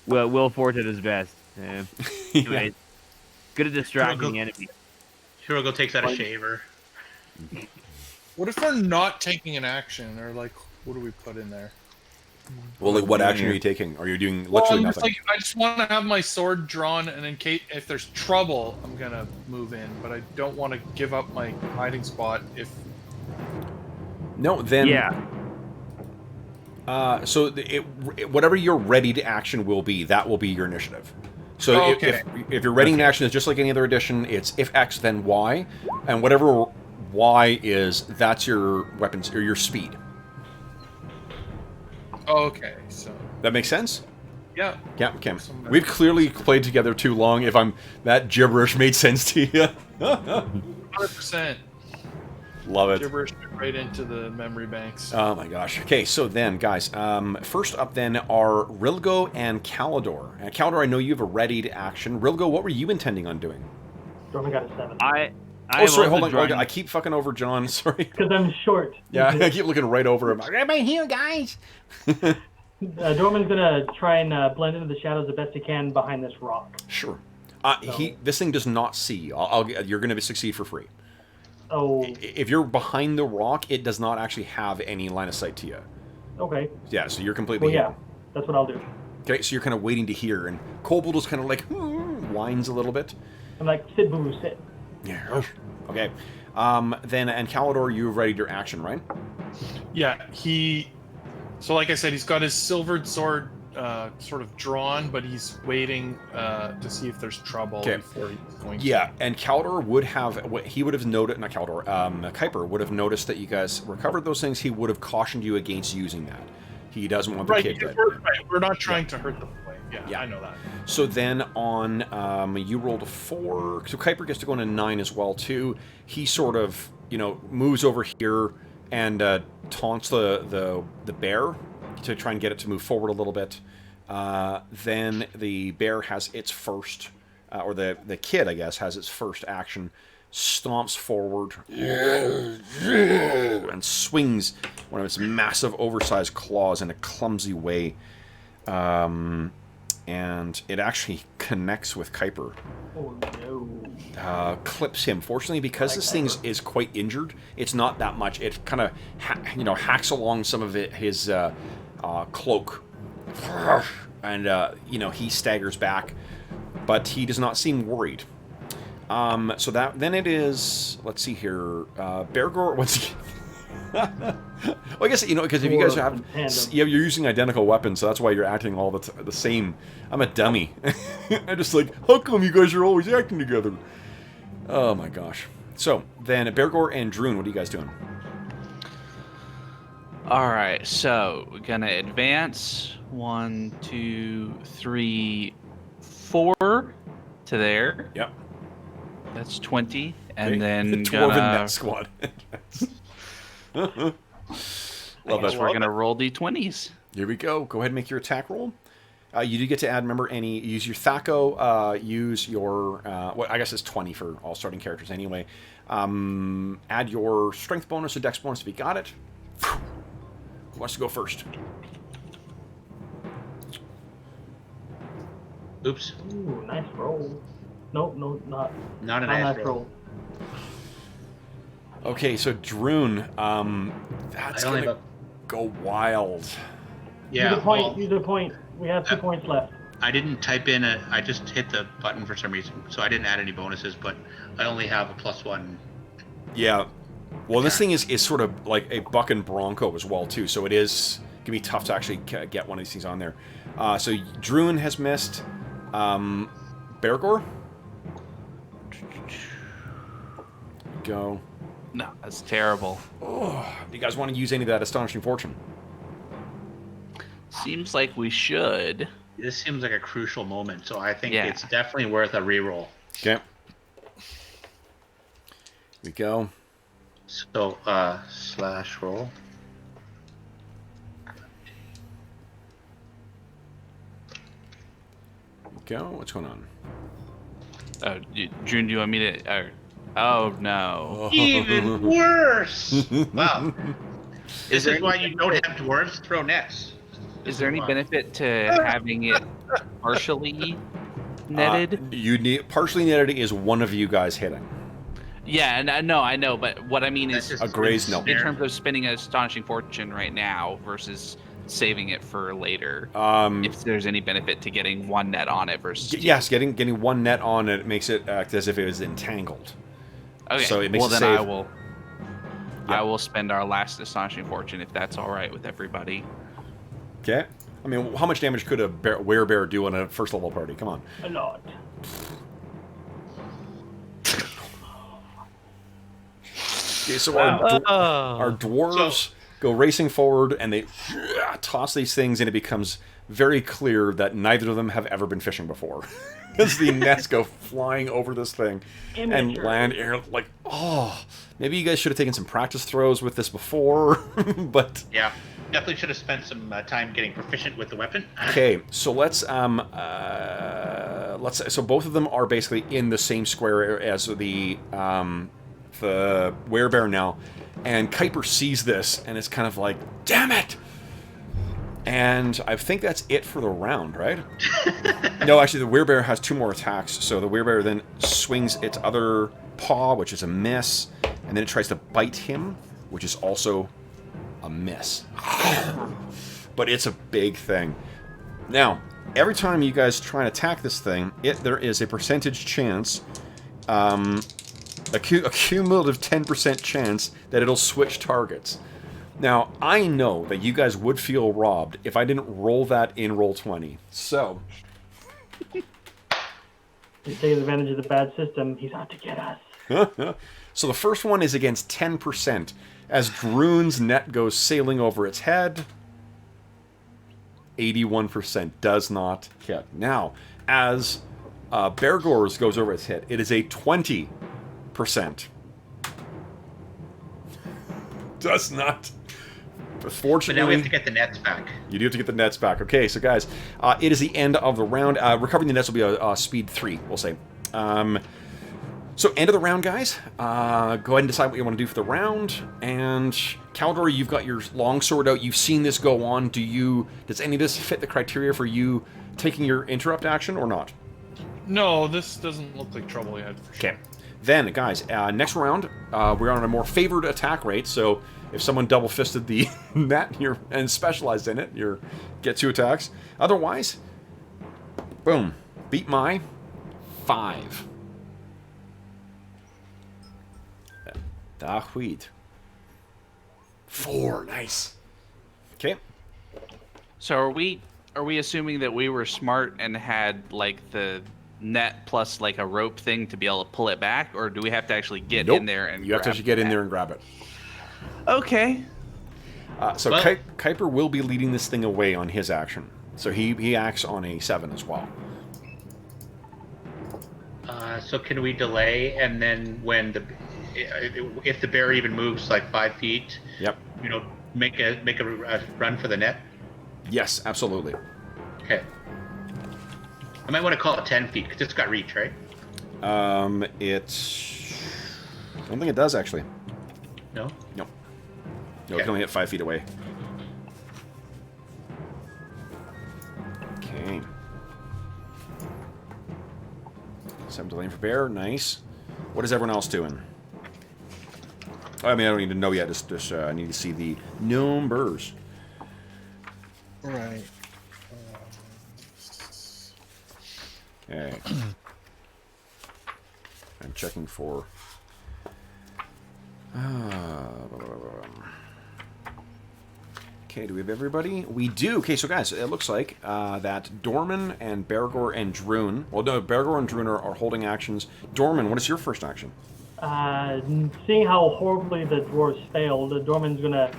Well, Will Forte is best. Anyway, good at distracting the enemy. Hirogo takes out a shaver. What if we're not taking an action, or like, what do we put in there? Well, like, what action are you taking? Are you doing Well, literally I'm just nothing? like, I just want to have my sword drawn, and in case if there's trouble, I'm gonna move in. But I don't want to give up my hiding spot if. No, then... Yeah. So whatever your ready to action will be, that will be your initiative. So Oh, okay. if your ready to action is just like any other edition, it's if X then Y, and whatever Y is, that's your weapons or your speed. Oh, okay, so That makes sense? yeah. Yeah, okay. We've clearly played together too long. If that gibberish made sense to you, 100% love it. gibberish right into the memory banks. Oh my gosh. Okay, so then, guys, first up then are Rilgo and Calidor. Calidor, I know you have a ready to action. Rilgo, what were you intending on doing? Stormy got a 7. I Oh, sorry, am hold also on. drawing- I keep fucking over John. Sorry. Because I'm short. Yeah, I keep looking right over him. I'm right here, guys. Dorman's gonna try and blend into the shadows the best he can behind this rock. Sure. This thing does not see. You're going to succeed for free. Oh, If you're behind the rock, it does not actually have any line of sight to you. okay. Yeah, so you're completely Well, yeah, hidden. that's what I'll do. Okay, so you're kind of waiting to hear, and Kobold is kind of like whines a little bit. I'm like, sit, boo, sit. Yeah. Okay. Then, and Calidor, you've readied your action, right? Yeah, so like I said, he's got his silvered sword sort of drawn, but he's waiting to see if there's trouble Okay. before he's going Yeah, and Calidor would have, he would have noted, not Calidor, Kuiper would have noticed that you guys recovered those things. He would have cautioned you against using that. He doesn't want the Right, kid because to... we're not trying to hurt the boy. Yeah, Yeah. I know that. So then on, you rolled a 4, so Kuiper gets to go on a 9 as well, too. He sort of, moves over here, and taunts the bear to try and get it to move forward a little bit. Then the bear has its first, or the kid, I guess, has its first action, stomps forward and swings one of its massive, oversized claws in a clumsy way. And it actually connects with Kuiper. Oh no. Clips him. Fortunately, because this thing is quite injured, it's not that much. It kind of, hacks along some of his cloak. And, he staggers back, but he does not seem worried. So then it is, let's see here, Bergour, what's well, I guess, because if you guys have, you're using identical weapons, so that's why you're acting all the same. I'm a dummy. I'm just like, how come you guys are always acting together? Oh my gosh. So, then Bergour and Druin, what are you guys doing? Alright, so we're gonna advance 1, 2, 3, 4 to there. Yep. That's 20. And Okay. then The Dwarven Net Squad. I Love guess that. we're gonna roll d20s. Here we go. Go ahead and make your attack roll. You do get to add, remember, use your Thaco, use your, I guess it's 20 for all starting characters anyway. Add your strength bonus or dex bonus if you got it. Who wants to go first? Oops. Ooh, nice roll. Nope, no, not Not a not nice nice roll. roll. Okay, so Druin, that's I only gonna have go wild. Yeah. Use a point. well, Use a point. We have 2 points left. I didn't type in I just hit the button for some reason, so I didn't add any bonuses, but I only have a +1. Yeah. Well, this thing is sort of like a buck and bronco as well, too, so it can be tough to actually get one of these things on there. So Druin has missed. Bergour? Go. No, that's terrible. Oh, do you guys want to use any of that Astonishing Fortune? Seems like we should. This seems like a crucial moment, so I think Yeah. it's definitely worth a reroll. Okay. Here we go. So, slash roll. Here we go. What's going on? Oh, June, do you want me to? Oh no. Even worse! Wow. This there is why any you don't have dwarves throw nets. Is there any benefit to having it partially netted? You need partially netted is one of you guys hitting. Yeah, and I know, but what I mean That's is just A grazed no. in terms of spending an Astonishing Fortune right now versus saving it for later. If there's any benefit to getting one net on it versus Yes, getting one net on it makes it act as if it was entangled. Okay. So it makes well, it then save. I will spend our last Astonishing Fortune if that's all right with everybody. Okay. I mean, how much damage could a werebear do on a first level party? Come on. A lot. Okay, so Wow. our dwarves go racing forward, and they toss these things, and it becomes very clear that neither of them have ever been fishing before. As the nets go flying over this thing and Immature. land air, like, oh, maybe you guys should have taken some practice throws with this before, but... Yeah, definitely should have spent some time getting proficient with the weapon. Okay, so let's so both of them are basically in the same square as the werebear now, and Kuiper sees this and it's kind of like, damn it! And I think that's it for the round, right? No, actually, the werebear has 2 more attacks, so the werebear then swings its other paw, which is a miss, and then it tries to bite him, which is also a miss. But it's a big thing. Now, every time you guys try and attack this thing, there is a percentage chance, a cumulative 10% chance that it'll switch targets. Now, I know that you guys would feel robbed if I didn't roll that in Roll20. So, He's taking advantage of the bad system. He's out to get us. so the first one is against 10%. As Druin's net goes sailing over its head, 81% does not hit. Now, as Bergour's goes over its head, it is a 20%. does not. But Fortunately, now we have to get the nets back. you do have to get the nets back. Okay, so guys, it is the end of the round. Recovering the nets will be a speed 3, we'll say. So end of the round, guys. Go ahead and decide what you want to do for the round. And Caldor, you've got your longsword out. You've seen this go on. Does any of this fit the criteria for you taking your interrupt action or not? No, this doesn't look like trouble yet. Okay. Then, guys, next round, we're on a more favored attack rate. So if someone double-fisted the net and specialized in it, you get 2 attacks. Otherwise, boom, beat my 5. Dahuid. 4, nice. Okay. So are we assuming that we were smart and had like the net plus like a rope thing to be able to pull it back, or do we have to actually get in there and you have to actually get in there and grab it. Okay. So Well- Kuiper will be leading this thing away on his action. So he acts on a 7 as well. So can we delay, and then when if the bear even moves like 5 feet, Yep. make a run for the net? Yes, absolutely. Okay. I might want to call it 10 feet because it's got reach, right? It's. I don't think it does actually. No. No. No, it Okay. can only hit 5 feet away. Okay. 7 delaying for bear, nice. What is everyone else doing? I mean, I don't need to know yet. Just I need to see the numbers. Right. Okay. I'm checking for. Okay, do we have everybody? We do. Okay, so guys, it looks like that Dorman and Bergour and Druin. Well, no, Bergour and Druin are holding actions. Dorman, what is your first action? Seeing how horribly the dwarves failed, Dorman's gonna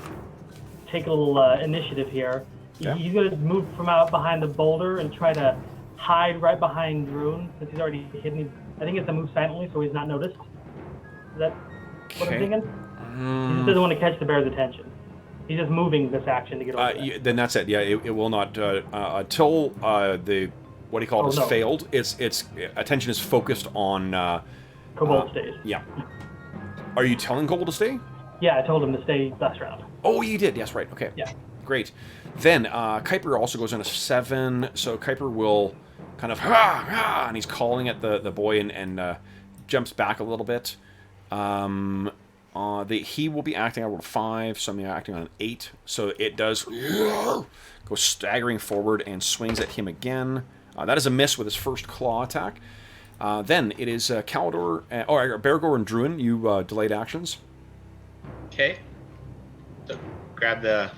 take a little initiative here. Yeah. He's gonna move from out behind the boulder and try to hide right behind Druin since he's already hidden. I think it's to move silently so he's not noticed. Is that what I'm Okay. thinking? He just doesn't want to catch the bear's attention. He's just moving this action to get over there. Then that's it. Yeah, it will not until the what do you call it is no. failed. Its attention is focused on. Kobold stays. Yeah. Are you telling Gold to stay? Yeah, I told him to stay last round. Oh, you did. Yes, right. Okay. Yeah. Great. Then Kuiper also goes on a 7, so Kuiper will kind of and he's calling at the boy and jumps back a little bit. He will be acting on a 5, so I'm acting on an 8. So it does go staggering forward and swings at him again. That is a miss with his first claw attack. Then it is Caldor, Bergour and Druin. You delayed actions. Okay. So grab the.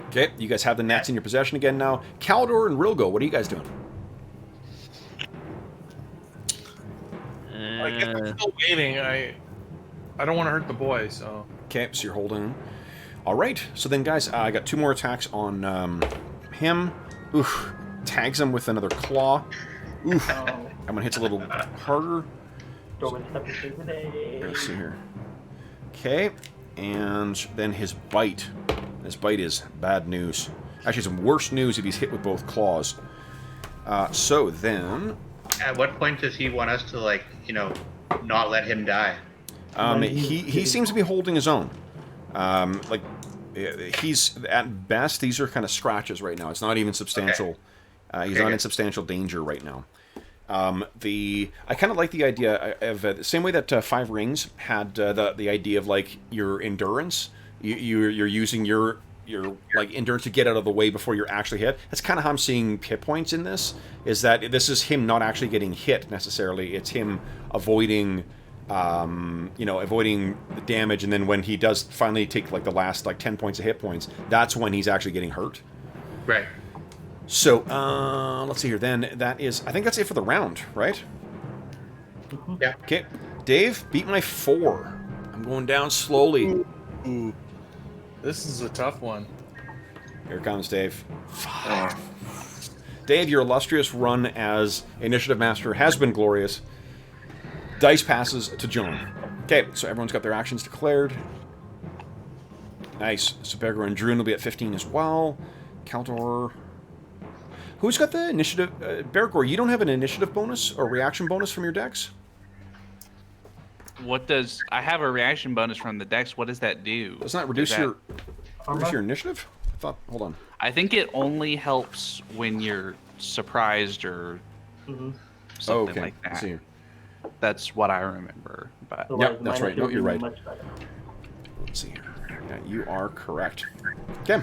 Okay, you guys have the nets in your possession again now. Caldor and Rilgo, what are you guys doing? I guess I'm still waiting. I don't want to hurt the boy, so. Okay, so you're holding. All right, so then, guys, I got 2 more attacks on him. Oof, tags him with another claw. Oof, I'm gonna hit a little harder. Dorman step to save the day. Let's see here. Okay, and then his bite. His bite is bad news. Actually, some worse news if he's hit with both claws. So then, At what point does he want us to not let him die? he seems to be holding his own. He's at best. These are kind of scratches right now. It's not even substantial. He's not in substantial danger right now. I kind of like the idea of the same way that 5 Rings had the idea of like your endurance. You're using your like endurance to get out of the way before you're actually hit. That's kind of how I'm seeing hit points in this. Is that this is him not actually getting hit necessarily. It's him avoiding, avoiding the damage, and then when he does finally take like the last 10 points of hit points, that's when he's actually getting hurt. Right. So let's see here. Then that is, I think that's it for the round, right? Yeah. Okay, Dave, beat my 4. I'm going down slowly. Ooh. This is a tough one. Here comes Dave. 5. Dave, your illustrious run as Initiative Master has been glorious. Dice passes to John. Okay, so everyone's got their actions declared. Nice. So Bergour and Druin will be at 15 as well. Kaldor. Who's got the initiative? Bergour, you don't have an initiative bonus or reaction bonus from your decks? What does I have a reaction bonus from the dex? What does that do? Doesn't that reduce your initiative? I thought. Hold on. I think it only helps when you're surprised or something like that. Let's see here. That's what I remember. But Yep, that's right. No, you're right. Much better. Let's see here. Yeah, you are correct. Okay.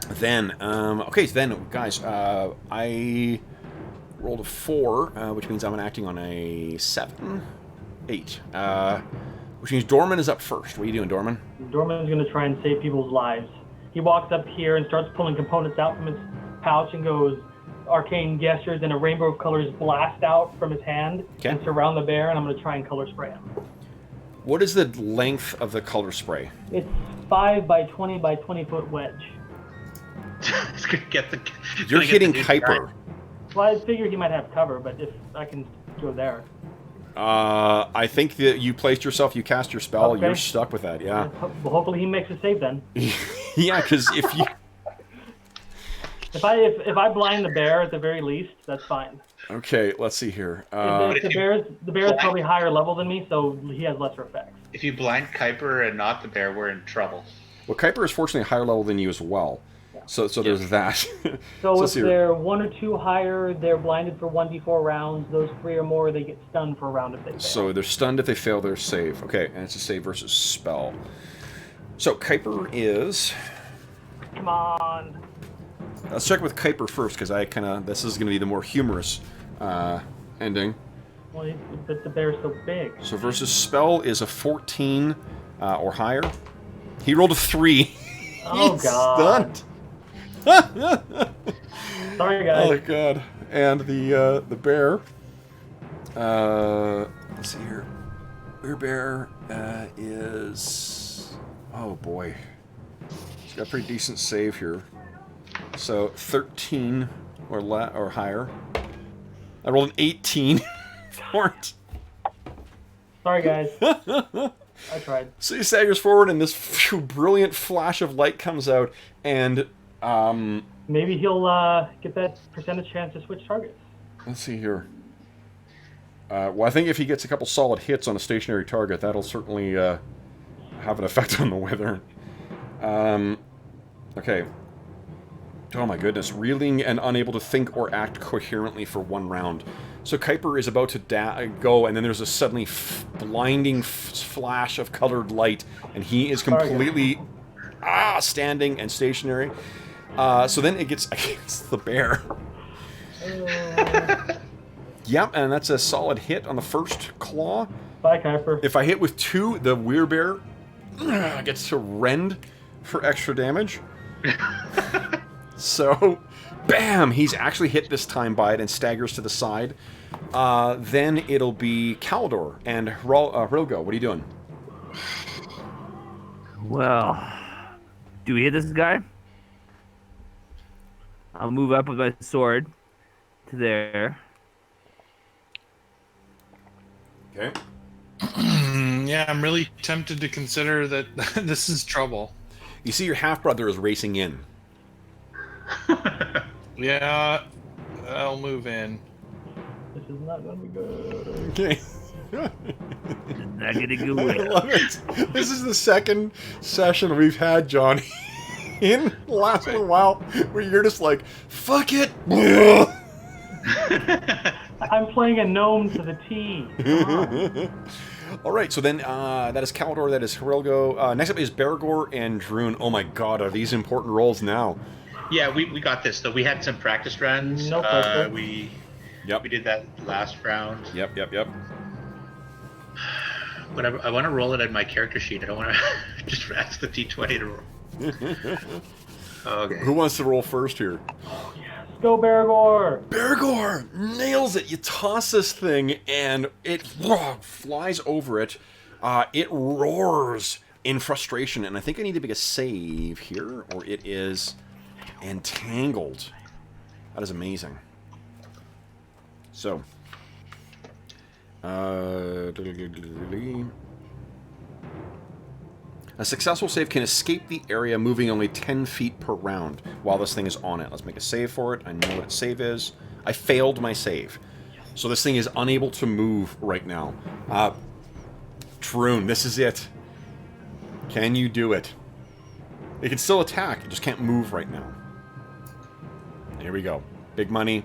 Then, okay, so then, guys, I rolled a 4, which means I'm acting on a 7, 8, which means Dorman is up first. What are you doing, Dorman? Dorman's going to try and save people's lives. He walks up here and starts pulling components out from his pouch and goes arcane gestures, and a rainbow of colors blast out from his hand and surround the bear, and I'm going to try and color spray him. What is the length of the color spray? It's 5 by 20 by 20 foot wedge. It's gonna get the. You're hitting Kuiper. Well, I figured he might have cover, but if I can go there. I think that you placed yourself, you cast your spell, Okay. you're stuck with that, yeah. Well, hopefully he makes a save then. Yeah, because if you... If I blind the bear at the very least, that's fine. Okay, let's see here. The bear is probably higher level than me, so he has lesser effects. If you blind Kuiper and not the bear, we're in trouble. Well, Kuiper is fortunately higher level than you as well. So there's that. So if they're 1 or 2 higher, they're blinded for 1d4 rounds. Those 3 or more, they get stunned for a round if they fail. So they're stunned if they fail their save. Okay, and it's a save versus spell. So Kuiper is... Come on. Let's check with Kuiper first, because this is going to be the more humorous ending. Well, but the bear's so big. So versus spell is a 14 or higher. He rolled a 3. Oh, He's God. stunned. Sorry, guys. Oh god! And the bear. Let's see here. Your bear is. Oh boy, he's got a pretty decent save here. So 13 or higher. I rolled an 18 for it. Sorry, guys. I tried. So he staggers forward, and this brilliant flash of light comes out, and maybe he'll get that percentage chance to switch targets. let's see here. Well, I think if he gets a couple solid hits on a stationary target, that'll certainly have an effect on the wyvern. Okay. Oh my goodness. Reeling and unable to think or act coherently for 1 round. So Kuiper is about to go, and then there's a suddenly blinding flash of colored light, and he is completely standing and stationary. So then it gets against the bear. Yep, and that's a solid hit on the first claw. Bye, Kuiper. If I hit with 2, the werebear gets to rend for extra damage. So, bam! He's actually hit this time by it and staggers to the side. Then it'll be Kaldor and Rilgo. What are you doing? Well, do we hit this guy? I'll move up with my sword to there. Okay. Yeah, I'm really tempted to consider that this is trouble. You see your half-brother is racing in. Yeah, I'll move in. This is not going to be good. Okay. Not gonna go I well. love it. This is the second session we've had, John, in the last little while, where you're just like, fuck it! I'm playing a gnome to the T. Alright, so then that is Kaldor, that is Rilgo. Next up is Bergour and Druin. Oh my god, are these important roles now? Yeah, we got this though. We had some practice runs. No pressure. We Yep. did that last round. Yep. But I want to roll it on my character sheet. I don't want to just ask the D20 to roll. Okay. Who wants to roll first here? Let's go, Bergour. Bergour nails it. You toss this thing, and it flies over it. It roars in frustration, and I think I need to make a save here, or it is entangled. That is amazing. So, A successful save can escape the area, moving only 10 feet per round while this thing is on it. Let's make a save for it. I know what its save is. I failed my save. So this thing is unable to move right now. Druin, this is it. Can you do it? It can still attack, it just can't move right now. Here we go. Big money.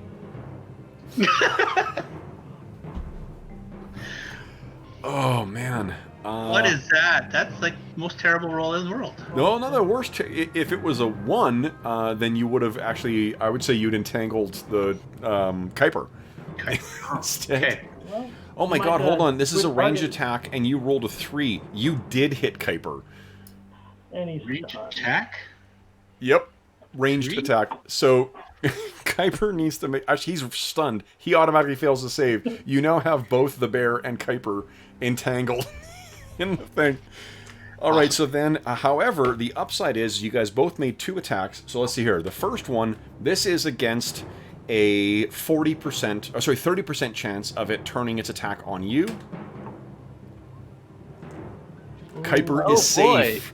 Oh, man. What is that? That's like the most terrible roll in the world. No, the worst. If it was a 1, then you would have actually, I would say you'd entangled the Kuiper. Instead. Okay. Well, Oh my my god, hold God. on. This is a Good range target. attack, and you rolled a 3. You did hit Kuiper. And he's Reach stunned. attack? Yep. Ranged Three? attack. So, Kuiper needs to make... Actually, he's stunned. He automatically fails to save. You now have both the bear and Kuiper entangled in the thing. Alright, so then, however, the upside is you guys both made 2 attacks. So let's see here. The first one, this is against a 30% chance of it turning its attack on you. Kuiper Oh, is safe.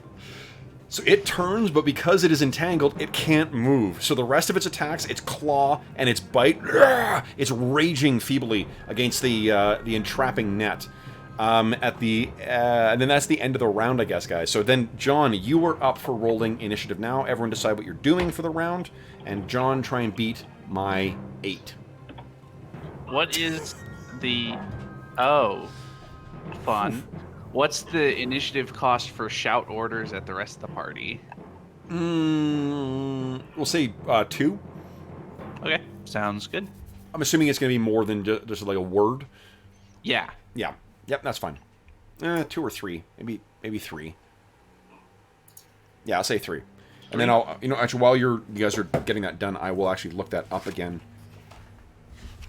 So it turns, but because it is entangled, it can't move. So the rest of its attacks, its claw and its bite, it's raging feebly against the entrapping net. And then that's the end of the round, I guess, guys. So then, John, you are up for rolling initiative now. Everyone decide what you're doing for the round, and John, try and beat my 8. What is the... Oh. Fun. What's the initiative cost for shout orders at the rest of the party? We'll say 2. Okay, sounds good. I'm assuming it's going to be more than just like a word. Yeah. Yeah. Yep, that's fine. 2 or 3. Maybe 3. Yeah, I'll say 3. And then I'll, actually, while you guys are getting that done, I will actually look that up again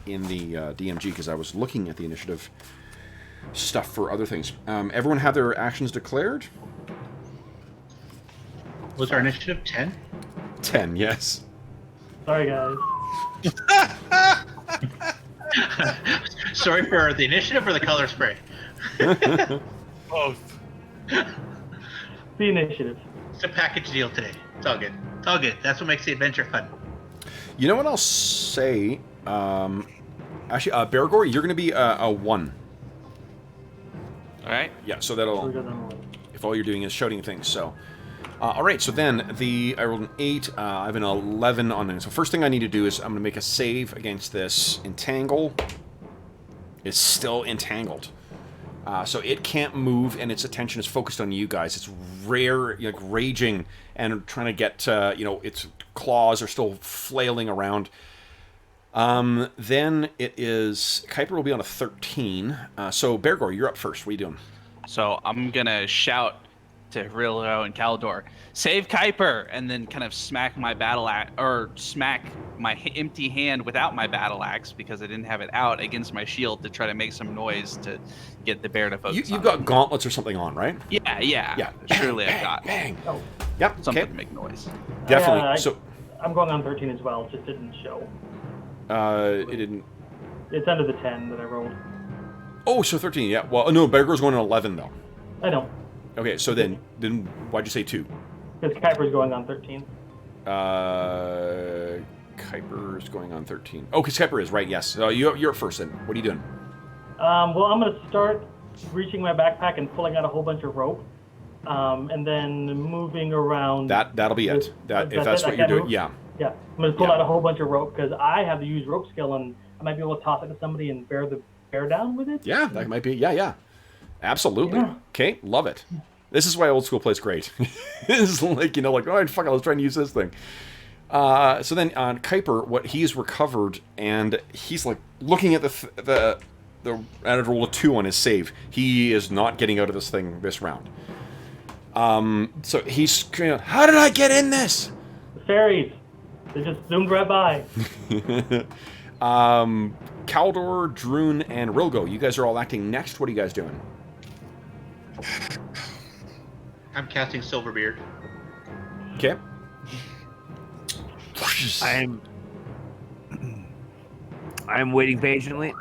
in the DMG, because I was looking at the initiative stuff for other things. Everyone have their actions declared? Was our initiative 10? 10, yes. Sorry, guys. Sorry for the initiative or the color spray? Both. The initiative. It's a package deal today. It's all good. It's all good. That's what makes the adventure fun. You know what I'll say? Actually, Bergour, you're going to be a 1. Alright. Yeah, so We're that'll... gonna- If all you're doing is shouting things, so... Alright, so then, I rolled an 8, I have an 11 on there. So first thing I need to do is I'm going to make a save against this entangle. It's still entangled. So it can't move, and its attention is focused on you guys. It's raging and trying to get, its claws are still flailing around. Then it is... Kuiper will be on a 13. So, Bergour, you're up first. What are you doing? So I'm gonna shout to Rillo and Caldor, save Kuiper, and then kind of smack my battle axe, or smack my empty hand without my battle axe, because I didn't have it out, against my shield to try to make some noise to get the bear to focus. You've got gauntlets or something on, right? Yeah. Surely I've got Bang. Oh, Yep. something Okay. to make noise. Definitely. Yeah, So, I'm going on 13 as well. It just didn't show. it didn't. It's under the 10 that I rolled. Oh, so 13. Yeah. Well, no, Bergour's going on 11 though. I know. Okay. So then why'd you say 2? Because Kuiper's going on 13. Kuiper's going on 13. Oh, because Kuiper is right. Yes. You're up first. Then what are you doing? Well, I'm going to start reaching my backpack and pulling out a whole bunch of rope. And then moving around. That'll be it. If that's I what you're can't doing, move? yeah. Yeah. I'm going to pull Yeah. out a whole bunch of rope because I have the use rope skill and I might be able to toss it to somebody and bear the bear down with it. Yeah, that might be. Yeah. Absolutely. Yeah. Okay, love it. This is why old school plays great. It's like, oh, fuck, I was trying to use this thing. So then on Kuiper, what he's recovered, and he's like looking at the added roll of 2 on his save. He is not getting out of this thing this round. So he's screaming, how did I get in this? The fairies. They just zoomed right by. Caldor, Druin, and Rilgo, you guys are all acting next. What are you guys doing? I'm casting Silverbeard. Okay. I'm waiting patiently.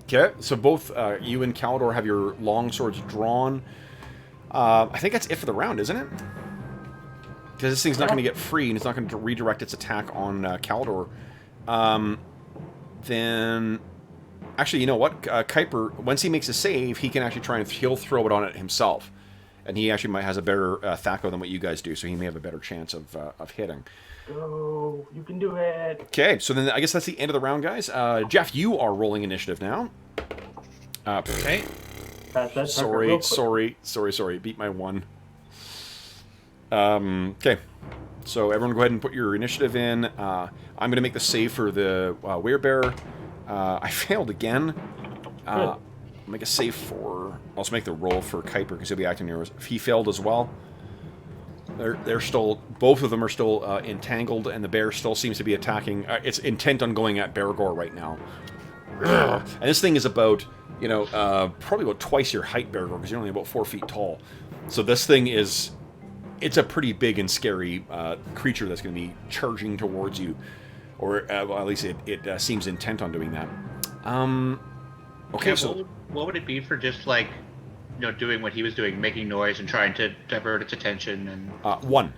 Okay, so both you and Caldor have your long swords drawn. I think that's it for the round, isn't it? Because this thing's not going to get free, and it's not going to redirect its attack on Caldor. Then... Actually, you know what? Kuiper, once he makes a save, he can actually try and he'll throw it on it himself. And he actually has a better THAC0 than what you guys do, so he may have a better chance of hitting. Go, you can do it. Okay, so then I guess that's the end of the round, guys. Jeff, you are rolling initiative now. Okay. Sorry. Beat my 1. Okay. So everyone go ahead and put your initiative in. I'm going to make the save for the Werebearer. I failed again. Make a save for... I'll also make the roll for Kuiper because he'll be acting near us. If he failed as well, they're still... Both of them are still entangled, and the bear still seems to be attacking. It's intent on going at Bergour right now. And this thing is about, you know, probably about twice your height, Bergour, because you're only about 4 feet tall. So this thing is... It's a pretty big and scary creature that's going to be charging towards you. Or well, at least it seems intent on doing that. Okay, yeah, so... What would it be for just, like, you know, doing what he was doing, making noise and trying to divert its attention and... 1.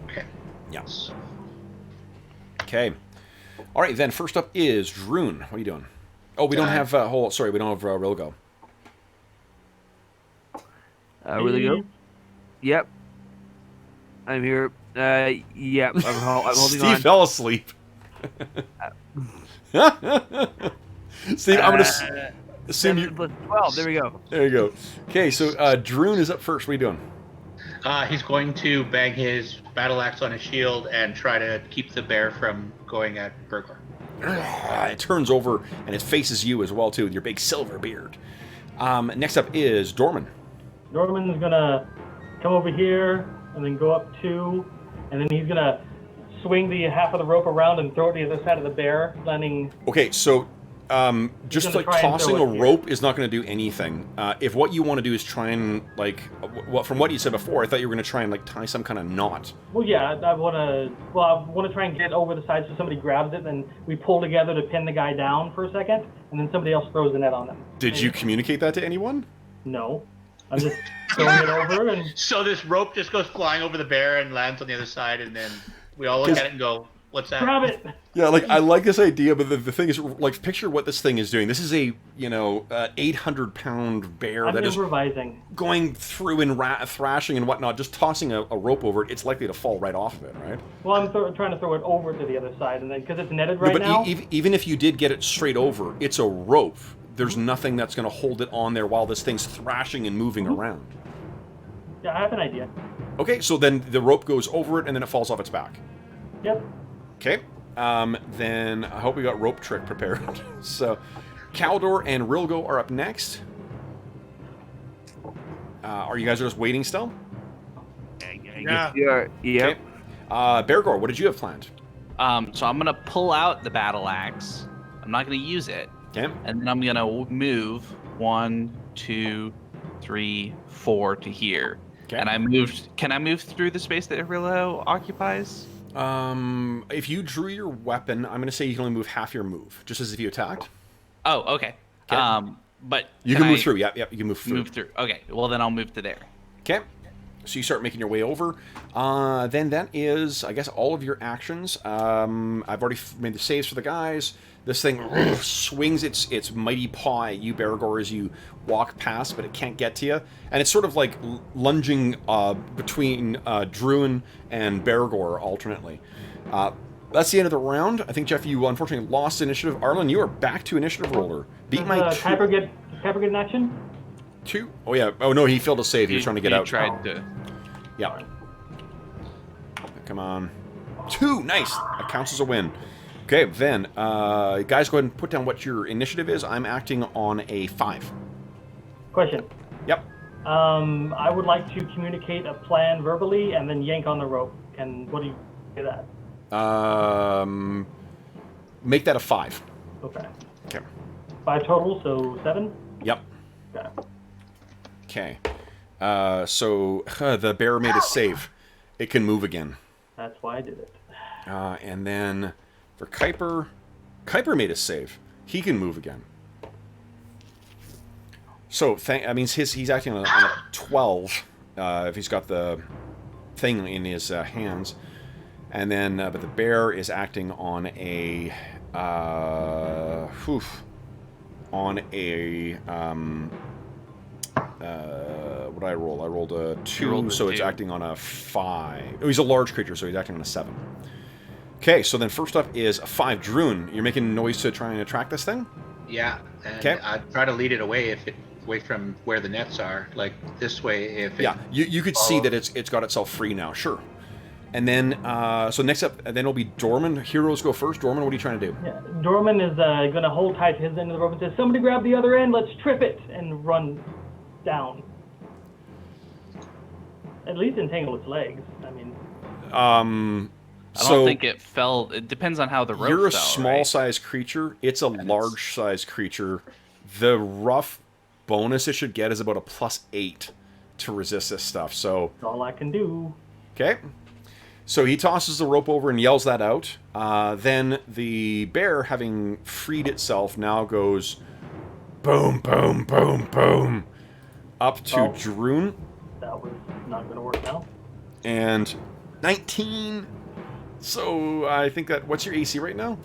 Okay. Yes. Okay. All right, then, first up is Druin. What are you doing? Oh, we don't have... sorry, we don't have Rilgo. Rilgo? Yep. I'm here. Yep. I'm holding on. Steve fell asleep. Steve, I'm going to... assume you... 12, there we go. There you go. Okay, so Druin is up first. What are you doing? He's going to bang his battle axe on his shield and try to keep the bear from going at Bergour. It turns over, and it faces you as well, too, with your big silver beard. Next up is Dorman. Dorman's going to come over here and then go up 2, and then he's going to swing the half of the rope around and throw it to the other side of the bear, landing... Okay, so... just like tossing a rope is not going to do anything. If what you want to do is try and, like, from what you said before, I thought you were going to try and, like, tie some kind of knot. Well, yeah, I want to try and get over the side so somebody grabs it, and we pull together to pin the guy down for a second, and then somebody else throws the net on them. Did you communicate that to anyone? No. I'm just throwing it over, and... So this rope just goes flying over the bear and lands on the other side, and then we all look at it and go, what's that? Grab it! Yeah, like, I like this idea, but the thing is, like, picture what this thing is doing. This is a, 800-pound bear that is going through and thrashing and whatnot, just tossing a rope over it. It's likely to fall right off of it, right? Well, I'm trying to throw it over to the other side, and then, because it's netted right now... But even if you did get it straight over, it's a rope. There's nothing that's going to hold it on there while this thing's thrashing and moving around. Yeah, I have an idea. Okay, so then the rope goes over it, and then it falls off its back. Yep. Okay. Then I hope we got rope trick prepared. So, Caldor and Rilgo are up next. Are you guys just waiting still? Yeah. Yep. Okay. Bergour, what did you have planned? So I'm gonna pull out the battle axe. I'm not gonna use it. Okay. And then I'm gonna move 1, 2, 3, 4 to here. Okay. And I moved. Can I move through the space that Rillo occupies? If you drew your weapon, I'm going to say you can only move half your move, just as if you attacked. Oh, okay. But you can move through. Yep, you can move through. Move through. Okay. Well, then I'll move to there. Okay. So you start making your way over. Then that is, I guess, all of your actions. I've already made the saves for the guys. This thing swings its mighty paw at you, Bergour, as you walk past, but it can't get to you. And it's sort of like lunging between Druin and Bergour alternately. That's the end of the round. I think, Jeff, you unfortunately lost initiative. Arlen, you are back to initiative roller. Beat my two. Kuiper get an action? 2? Oh, yeah. Oh, no, he failed to save. He was trying to get out. Tried to. Yeah. Come on. 2! Nice! That counts as a win. Okay, then, guys, go ahead and put down what your initiative is. I'm acting on a 5. Question. Yep. I would like to communicate a plan verbally and then yank on the rope. What do you say that? Make that a 5. Okay. Okay. 5 total, so 7? Yep. Okay. Okay. So, the bear made a save. It can move again. That's why I did it. And then, for Kuiper made a save. He can move again. So I mean, he's acting on a 12 if he's got the thing in his hands, and then but the bear is acting on a what did I roll? I rolled a 2, so it's acting on a 5. Oh, he's a large creature, so he's acting on a 7. Okay, so then first up is a 5 Druin. You're making noise to try and attract this thing? Yeah, and I try to lead it away away from where the nets are, like this way. If it you could see that it's got itself free now. Sure. And then so next up, then it'll be Dorman. Heroes go first. Dorman, what are you trying to do? Yeah, Dorman is going to hold tight to his end of the rope and says, "Somebody grab the other end. Let's trip it and run down. At least entangle its legs. I mean." I don't think it fell. It depends on how the rope You're a fell, small-sized creature. It's a large-sized creature. The rough bonus it should get is about a +8 to resist this stuff. So that's all I can do. Okay. So he tosses the rope over and yells that out. Then the bear, having freed itself, now goes boom, boom, boom, boom, up to Druin. That was not going to work now. And 19. So I think that, what's your AC right now?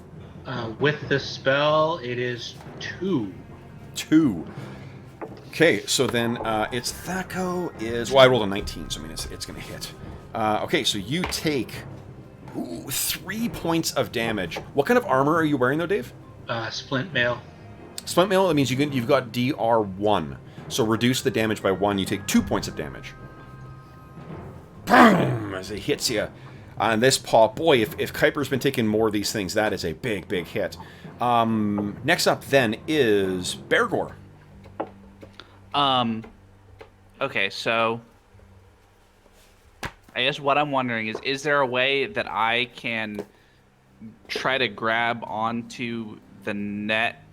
With the spell, it is 2. 2. Okay, so then it's Thaco is... Well, I rolled a 19, so I mean, it's going to hit. Okay, so you take 3 points of damage. What kind of armor are you wearing, though, Dave? Splint mail. Splint mail, that means you've got DR1. So reduce the damage by 1, you take 2 points of damage. Boom! As it hits you. On this paw, boy, if Kuiper's been taking more of these things, that is a big, big hit. Next up, then, is Bergour. Okay, so I guess what I'm wondering is there a way that I can try to grab onto the net?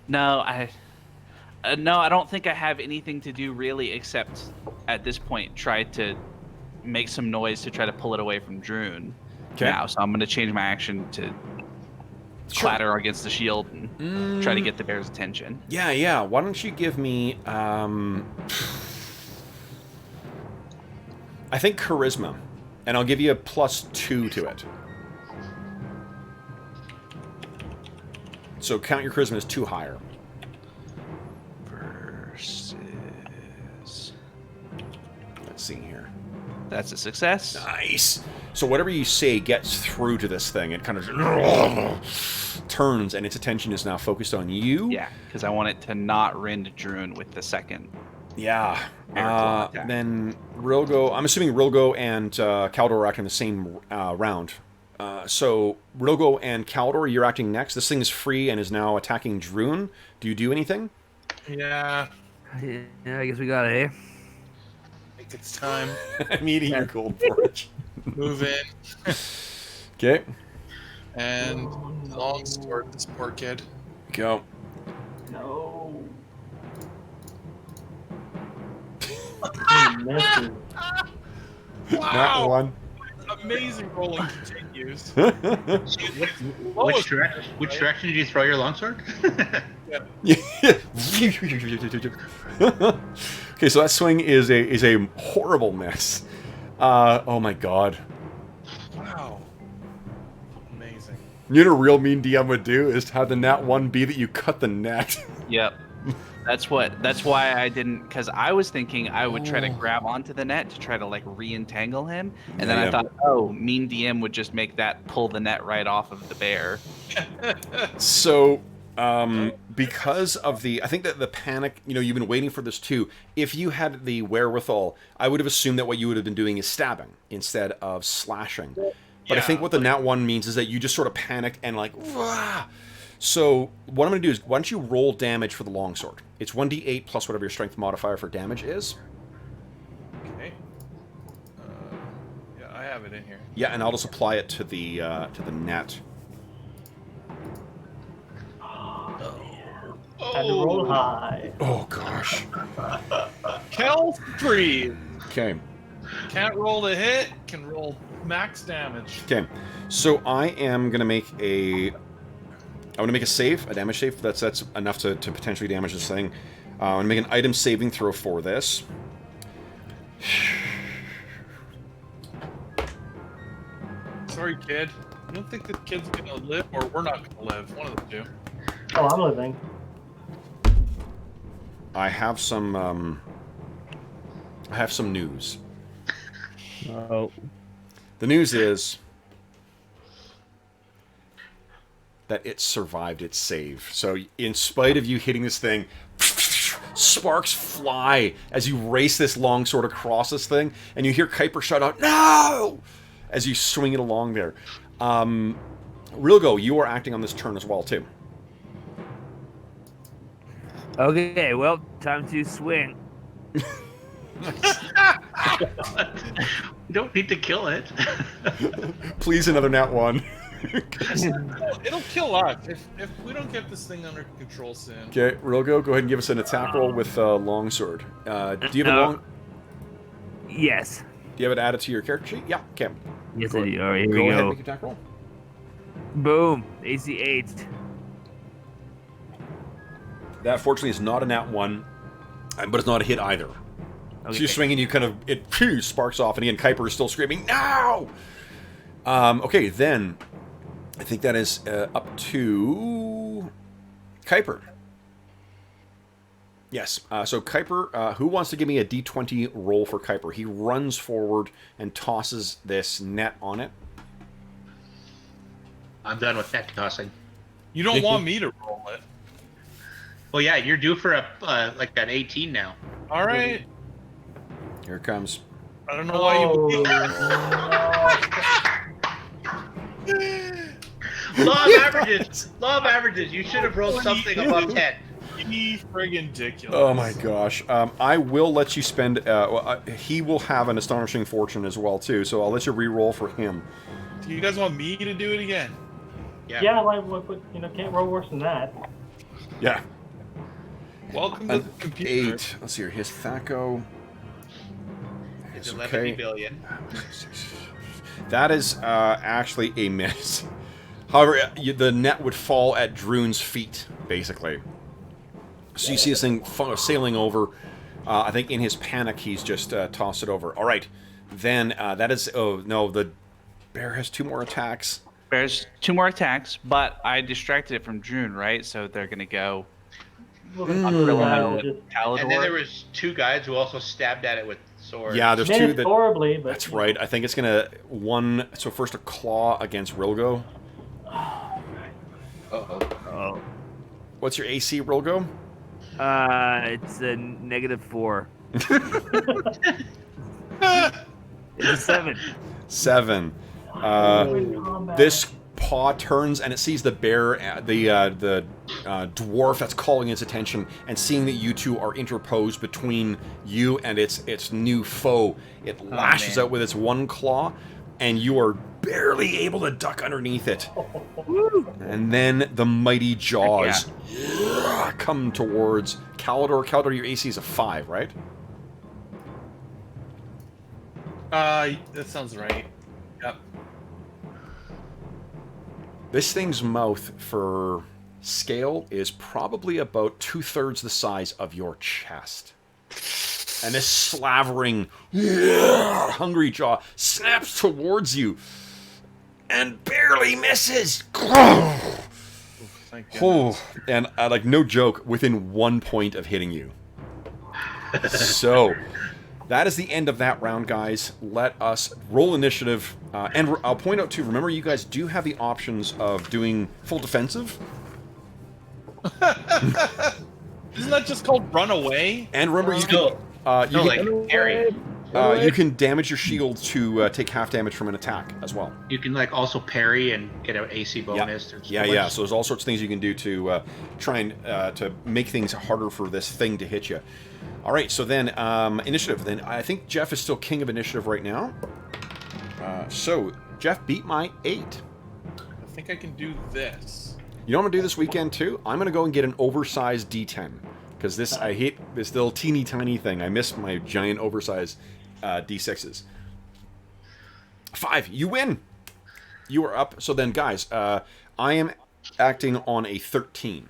No, I don't think I have anything to do really except at this point try to make some noise to try to pull it away from Druin now. So I'm going to change my action to clatter against the shield and try to get the bear's attention. Yeah. Why don't you give me, I think charisma, and I'll give you a +2 to it. So count your charisma as 2 higher. Versus... Let's see here. That's a success. Nice. So whatever you say gets through to this thing. It kind of turns, and its attention is now focused on you. Yeah, because I want it to not rend Druin with the second. Yeah. Then Rilgo... I'm assuming Rilgo and Kaldor are acting the same round. So Rilgo and Kaldor, you're acting next. This thing is free and is now attacking Druin. Do you do anything? Yeah. Yeah, I guess we got it, eh? I think it's time. I'm eating your gold porridge. Move in. Okay. And long sword, this poor kid. Go. No. Wow. Not one. Amazing rolling continues. Which direction did you throw your longsword? Okay, so that swing is a horrible mess. Oh my god. Wow. Amazing. You know what a real mean DM would do is to have the nat 1 be that you cut the net. Yep. That's why I didn't, because I was thinking I would try to grab onto the net to try to like re-entangle him, and then I thought, mean DM would just make that pull the net right off of the bear. So, because of I think that the panic, you've been waiting for this too. If you had the wherewithal, I would have assumed that what you would have been doing is stabbing instead of slashing. But I think what the nat 1 means is that you just sort of panicked and like, wah! So what I'm going to do is, why don't you roll damage for the longsword? It's 1d8 plus whatever your strength modifier for damage is. Okay. Yeah, I have it in here. Yeah, and I'll just apply it to the net. Had to roll high. Oh gosh. Kel 3. Okay. Can't roll to hit. Can roll max damage. Okay. So I am going to make a I'm going to make a save, a damage save. That's enough to potentially damage this thing. I'm going to make an item saving throw for this. Sorry, kid. I don't think the kid's gonna live, or we're not gonna live. One of the two. Oh, I'm living. I have some news. Oh. The news is that it survived its save. So in spite of you hitting this thing, sparks fly as you race this longsword across this thing, and you hear Kuiper shout out, "No!" as you swing it along there. Rilgo, you are acting on this turn as well, too. Okay, well, time to swing. You don't need to kill it. Please, another nat 1. It'll kill us if we don't get this thing under control soon. Okay, Rilgo, go ahead and give us an attack roll with longsword. Do you have a long... Yes. Do you have it added to your character sheet? Yeah, okay. Yes, I do. All right, here Go we ahead and go. make an attack roll. Boom. AC 8. That, fortunately, is not a nat 1, but it's not a hit either. Okay. So you're swinging, you kind of... It sparks off, and again, Kuiper is still screaming, "No!" Okay, then... I think that is up to... Kuiper. Yes, so Kuiper, who wants to give me a d20 roll for Kuiper? He runs forward and tosses this net on it. I'm done with net tossing. You don't want me to roll it. Well, yeah, you're due for a like an 18 now. All right. Here it comes. I don't know why you. Law of averages. Law of averages. You should have rolled something above 10. Friggin' ridiculous. Oh my gosh. I will let you spend... he will have an Astonishing Fortune as well, too, so I'll let you re-roll for him. Do you guys want me to do it again? Yeah, like, can't roll worse than that. Yeah. Welcome to An the computer. 8. Let's see here. His Thaco... It's It's 11 okay. billion. That is actually a miss. However, the net would fall at Druin's feet, basically. So you see this thing sailing over. I think in his panic, he's just tossed it over. All right. Then that is... Oh, no, the bear has 2 more attacks. There's 2 more attacks, but I distracted it from Druin, right? So they're going to go... Well, Palador. And then there was 2 guys who also stabbed at it with swords. Yeah, there's 2 missed that... horribly, but That's right. I think it's going to... One... So first a claw against Rilgo. Oh. What's your AC, Rilgo? It's a -4. It's a 7. 7. This paw turns and it sees the bear, the dwarf that's calling its attention, and seeing that you two are interposed between you and its new foe, it lashes out with its one claw, and you are barely able to duck underneath it. And then the mighty jaws come towards Calidor. Calidor, your AC is a 5, right? That sounds right. Yep. This thing's mouth, for scale, is probably about 2/3 the size of your chest. And this slavering, hungry jaw snaps towards you and barely misses. Thank goodness. And like no joke, within 1 point of hitting you. So that is the end of that round, guys. Let us roll initiative. And I'll point out too, remember you guys do have the options of doing full defensive. Isn't that just called run away? And remember you No, can... like parry. you can damage your shield to take half damage from an attack as well. You can like also parry and get an AC bonus. There's so Yeah. much- So there's all sorts of things you can do to try and to make things harder for this thing to hit you. All right. So then initiative. Then I think Jeff is still king of initiative right now. So Jeff beat my 8. I think I can do this. You know what I'm gonna do this weekend too? I'm gonna go and get an oversized D10 because I hate this little teeny tiny thing. I miss my giant oversized D6s. 5. You win. You are up. So then, guys, I am acting on a 13.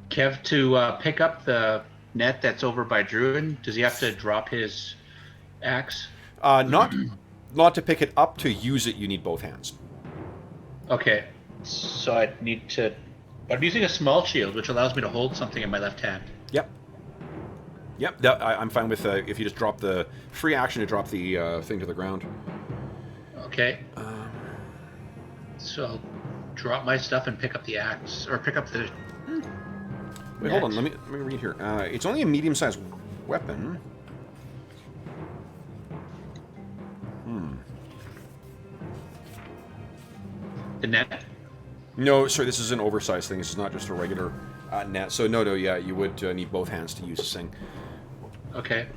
Kev, to pick up the net that's over by Druin, does he have to drop his axe? Not to pick it up. To use it, you need both hands. Okay, so I need to... I'm using a small shield, which allows me to hold something in my left hand. Yep. Yep, I'm fine with if you just drop the free action to drop the thing to the ground. Okay. So I'll drop my stuff and pick up the axe, or pick up the... Wait, hold on. Let me read here. It's only a medium-sized weapon. The net? No, sorry, this is an oversized thing. This is not just a regular net. So no, yeah, you would need both hands to use this thing. Okay.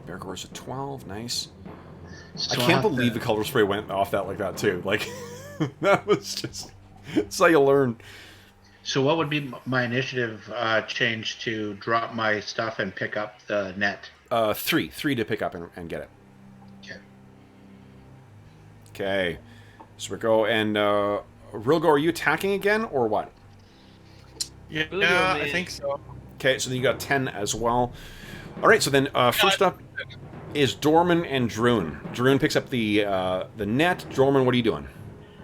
Bergour's a 12. Nice. So I can't believe the color spray went off that like that too. Like that was just. That's how you learn. So what would be my initiative change to drop my stuff and pick up the net? 3 to pick up and get it. Okay. Okay. So we go and Rilgo, are you attacking again or what? Yeah, I think so. Okay, so then you got 10 as well. All right, so then first up is Dorman and Druin. Druin picks up the net. Dorman, what are you doing?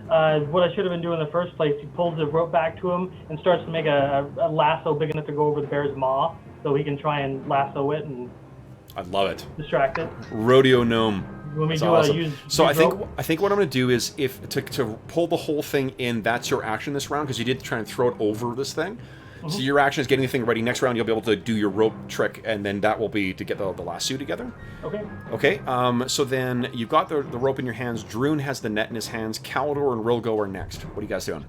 What I should have been doing in the first place, he pulls the rope back to him and starts to make a lasso big enough to go over the bear's maw so he can try and lasso it and I love it. distract it. Rodeo gnome. When we That's do awesome. use So use I rope. think what I'm going to do is if to pull the whole thing in, that's your action this round because you did try and throw it over this thing. So your action is getting the thing ready. Next round you'll be able to do your rope trick, and then that will be to get the lasso together. Okay. Okay. So then you've got the rope in your hands. Druin has the net in his hands. Caldor and Rilgo are next. What are you guys doing?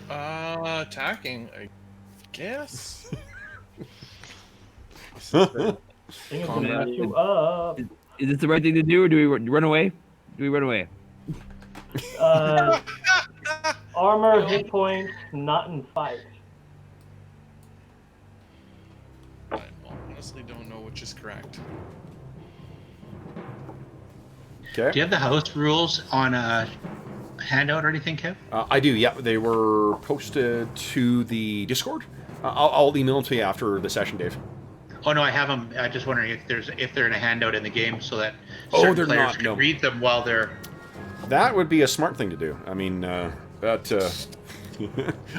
Attacking, I guess. I think it's gonna mess you up. Is this the right thing to do, or do we run away? Do we run away? Armor, hit points, not in fight. I honestly don't know which is correct. Okay. Do you have the house rules on a handout or anything, Kev? I do. Yeah, they were posted to the Discord. I'll email them to you after the session, Dave. Oh no, I have them. I'm just wondering if they're in a handout in the game so that Oh, certain they're players not, can no. read them while they're... That would be a smart thing to do. I mean, that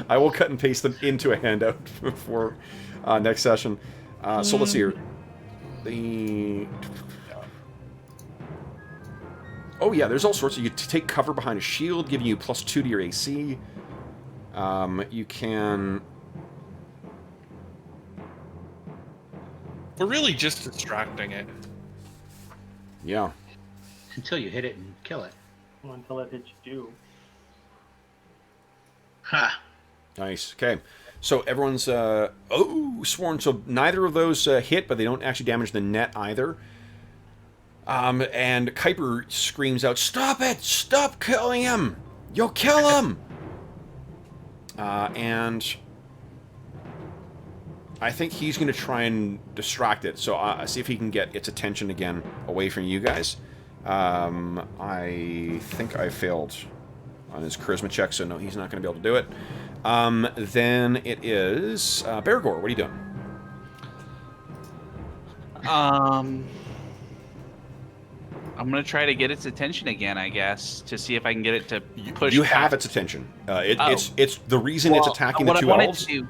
I will cut and paste them into a handout for next session. So let's see here. Oh yeah, there's all sorts. You take cover behind a shield, giving you +2 to your AC. You can. We're really just distracting it. Yeah. Until you hit it and kill it. Until it hits you. Ha! Nice. Okay. So everyone's sworn. So neither of those hit, but they don't actually damage the net either. And Kuiper screams out, "Stop it! Stop killing him! You'll kill him!" And I think he's going to try and distract it. So see if he can get its attention again away from you guys. I think I failed on his charisma check, so no, he's not going to be able to do it. Then it is Bergour. What are you doing? I'm gonna try to get its attention again, I guess, to see if I can get it to push. You back. have its attention. It's the reason it's attacking the two what elves. I wanted to do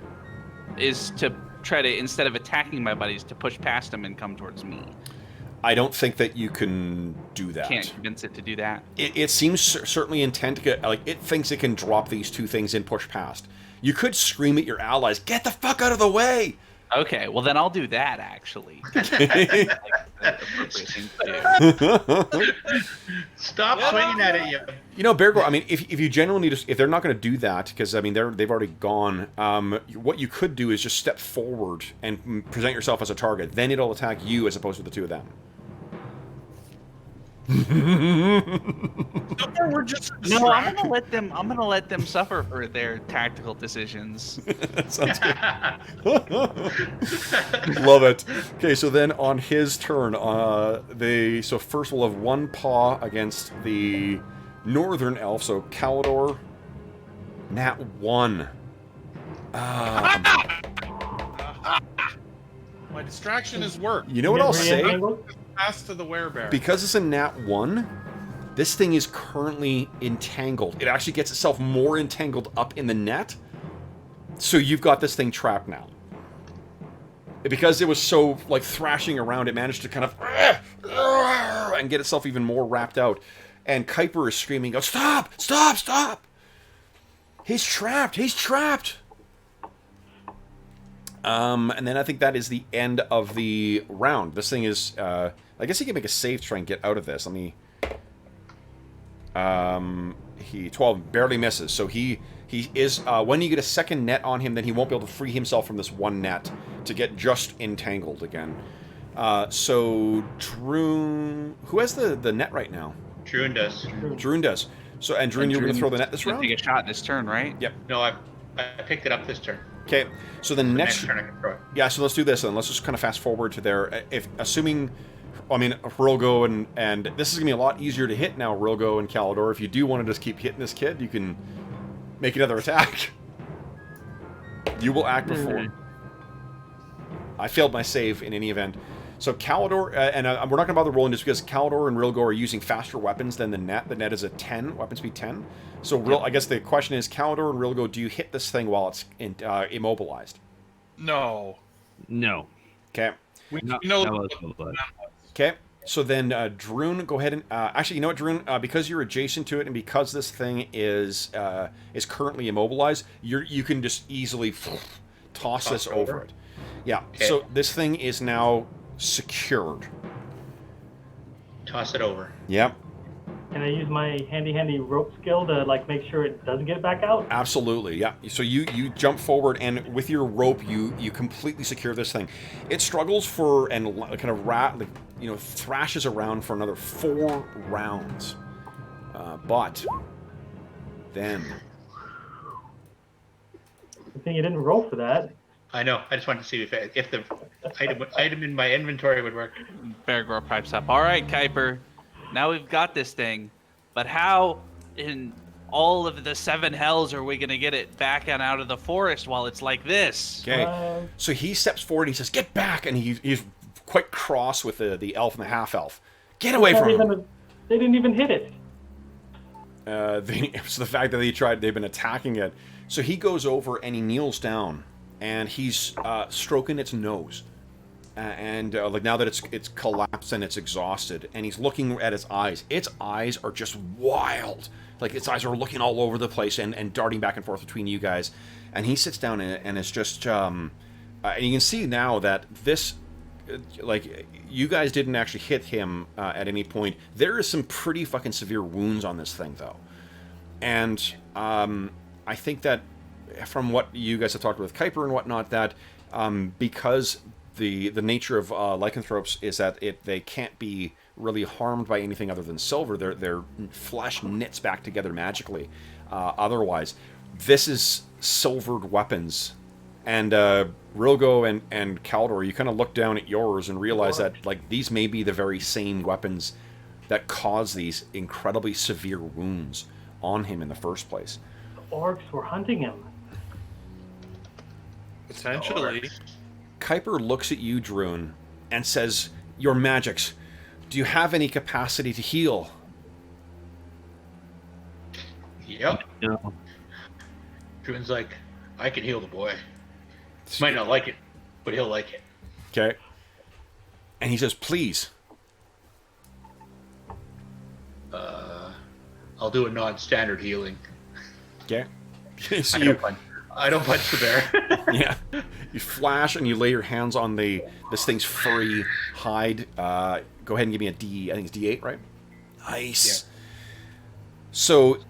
is to try to, instead of attacking my buddies, to push past them and come towards me. I don't think that you can do that. Can't convince it to do that. It seems certainly intent to get, like, it thinks it can drop these two things and push past. You could scream at your allies, "Get the fuck out of the way!" Okay, well then I'll do that actually. Like, the appropriate thing to do. Stop swinging at it, you. You know, Bergour, I mean, if you genuinely just, if they're not going to do that, because, I mean, they've already gone, what you could do is just step forward and present yourself as a target. Then it'll attack you as opposed to the two of them. We're just a No, I'm distraction. gonna let them suffer for their tactical decisions. That sounds good. Love it. Okay, so then on his turn, so first we'll have one paw against the northern elf, so Calidor, nat 1. My distraction is work. You know what I'll say? Pass to the werebear. Because it's a nat 1, this thing is currently entangled. It actually gets itself more entangled up in the net, so you've got this thing trapped now. Because it was so, like, thrashing around, it managed to kind of and get itself even more wrapped out. And Kuiper is screaming, "Go, stop! Stop! Stop! He's trapped! He's trapped!" And then I think that is the end of the round. This thing is, I guess he can make a save to try and get out of this. Let me... he 12 barely misses, so he is when you get a second net on him, then he won't be able to free himself from this one net to get just entangled again. So Druin, who has the net right now? Druin does. Druin does. So and Druin, you're going to throw the net this round? Take a shot this turn, right? Yep. No, I picked it up this turn. Okay. So the next turn I can throw it. Yeah. So let's do this then. Let's just kind of fast forward to there. If assuming. I mean, Rilgo and this is going to be a lot easier to hit now, Rilgo and Calidor. If you do want to just keep hitting this kid, you can make another attack. You will act before. I failed my save in any event. So Calidor, and we're not going to bother rolling just because Calidor and Rilgo are using faster weapons than the net. The net is a 10, weapon speed 10. So I guess the question is, Calidor and Rilgo, do you hit this thing while it's immobilized? No. No. Okay. We No, know that was so bad. Okay, so then Druin, go ahead and actually, you know what, Druin, because you're adjacent to it, and because this thing is currently immobilized, you can just easily toss this over it. Yeah. Okay. So this thing is now secured. Toss it over. Yep. Can I use my handy rope skill to like make sure it doesn't get back out? Absolutely, yeah. So you jump forward, and with your rope, you completely secure this thing. It struggles for and kind of thrashes around for another 4 rounds, but then Good thing you didn't roll for that. I know. I just wanted to see if the item in my inventory would work. Bergour pipes up. All right, Kuiper. Now we've got this thing, but how in all of the 7 hells are we going to get it back and out of the forest while it's like this? okay. So he steps forward. He says, "Get back!" And he's quite cross with the elf and the half elf. Get away from him. They didn't even hit it. So the fact that they've been attacking it. So he goes over and he kneels down, and he's stroking its nose. Like now that it's collapsed and it's exhausted, and he's looking at its eyes. Its eyes are just wild. Like its eyes are looking all over the place and darting back and forth between you guys. And he sits down and it's just, and you can see now that this, like, you guys didn't actually hit him at any point. There is some pretty fucking severe wounds on this thing, though. And I think that from what you guys have talked with Kuiper and whatnot, that because the nature of lycanthropes is that they can't be really harmed by anything other than silver. Their flesh knits back together magically. Otherwise, this is silvered weapons. And Rilgo and Calidor, you kind of look down at yours and realize that like these may be the very same weapons that cause these incredibly severe wounds on him in the first place. The orcs were hunting him. Potentially. Kuiper looks at you, Druin, and says, "Your magics, do you have any capacity to heal?" Yep. No. Druin's like, I can heal the boy. Might not like it, but he'll like it. Okay. And he says, "Please." I'll do a non-standard healing. Okay. So I don't punch the bear. yeah, you flash and you lay your hands on this thing's furry hide. Go ahead and give me a D. I think it's D8, right? Nice. Yeah. So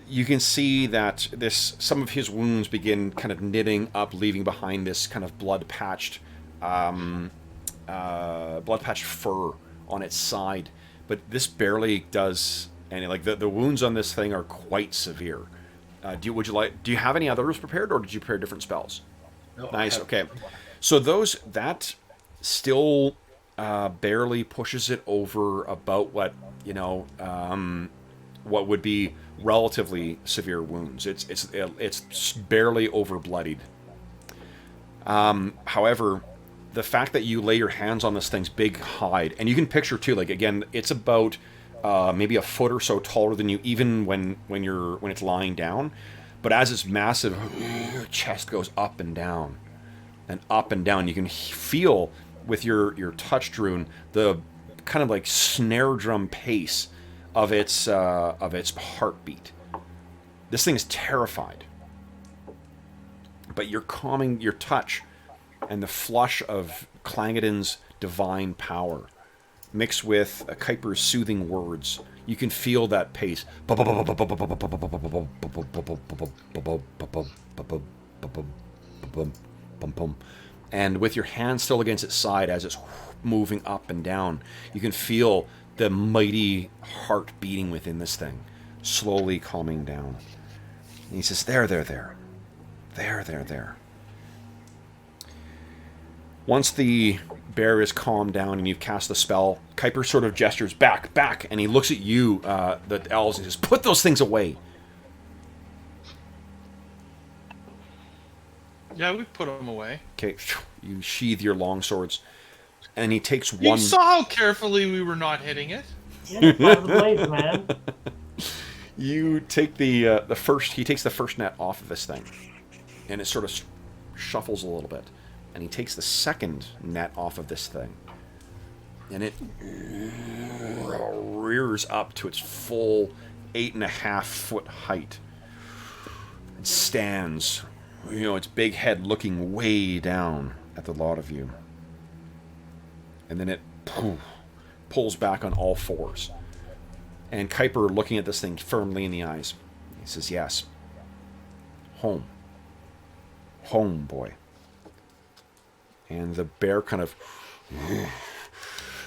you can see that some of his wounds begin kind of knitting up, leaving behind this kind of blood-patched fur on its side. but this barely does any. Like the wounds on this thing are quite severe. Do you have any others prepared, or did you prepare different spells? No, Nice. Okay. So that still barely pushes it over about what what would be relatively severe wounds. It's barely over bloodied. However, the fact that you lay your hands on this thing's big hide, and you can picture too, like again, it's about maybe a foot or so taller than you, even when it's lying down. But as its massive chest goes up and down, you can feel with your touch, Druin, the kind of like snare drum pace of its heartbeat. This thing is terrified, but you're calming your touch, and the flush of Clangadin's divine power, mixed with Kuiper's soothing words, you can feel that pace. And with your hand still against its side as it's moving up and down, you can feel the mighty heart beating within this thing, slowly calming down. And he says, there. Once the bear is calmed down and you've cast the spell, Kuiper sort of gestures back, and he looks at you, the elves, and says, put those things away. Yeah, we put them away. Okay, you sheathe your long swords, and he takes You one... saw how carefully we were not hitting it. Yeah, follow the blades, man. You take the first... He takes the first net off of this thing, and it sort of shuffles a little bit. And he takes the second net off of this thing, and it rears up to its full 8.5-foot height. It stands, its big head looking way down at the lot of you. And then it pulls back on all fours. And Kuiper, looking at this thing firmly in the eyes, he says, yes. Home. Home, boy. And the bear kind of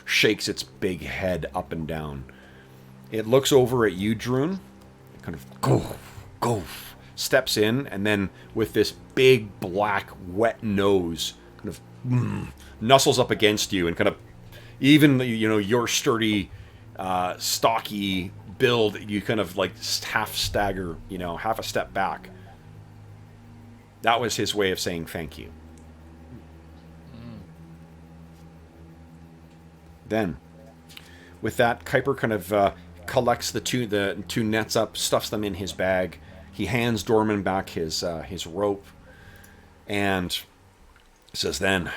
shakes its big head up and down. It looks over at you, Druin, kind of go, steps in, and then with this big, black, wet nose, kind of nuzzles up against you, and kind of, even, your sturdy, stocky build, you kind of like half stagger, half a step back. That was his way of saying thank you. Then, with that, Kuiper kind of collects the two nets up, stuffs them in his bag. He hands Dorman back his rope, and says, "Then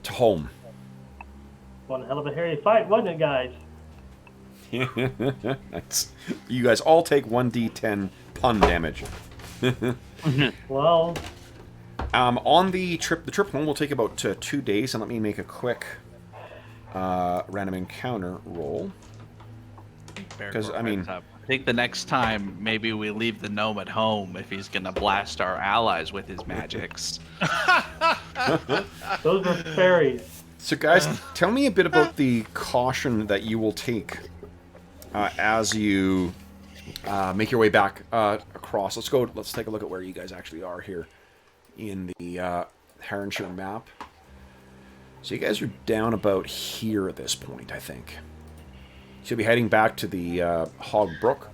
to home." One hell of a hairy fight, wasn't it, guys? You guys all take 1d10 pun damage. Well. On the trip home will take about 2 days, and let me make a quick random encounter roll. Because, I think the next time, maybe we leave the gnome at home if he's going to blast our allies with his magics. Those are fairies. So, guys, tell me a bit about the caution that you will take as you make your way back across. Let's take a look at where you guys actually are here in the Herrenshire map. So you guys are down about here at this point, I think. So you'll be heading back to the Hog Brook,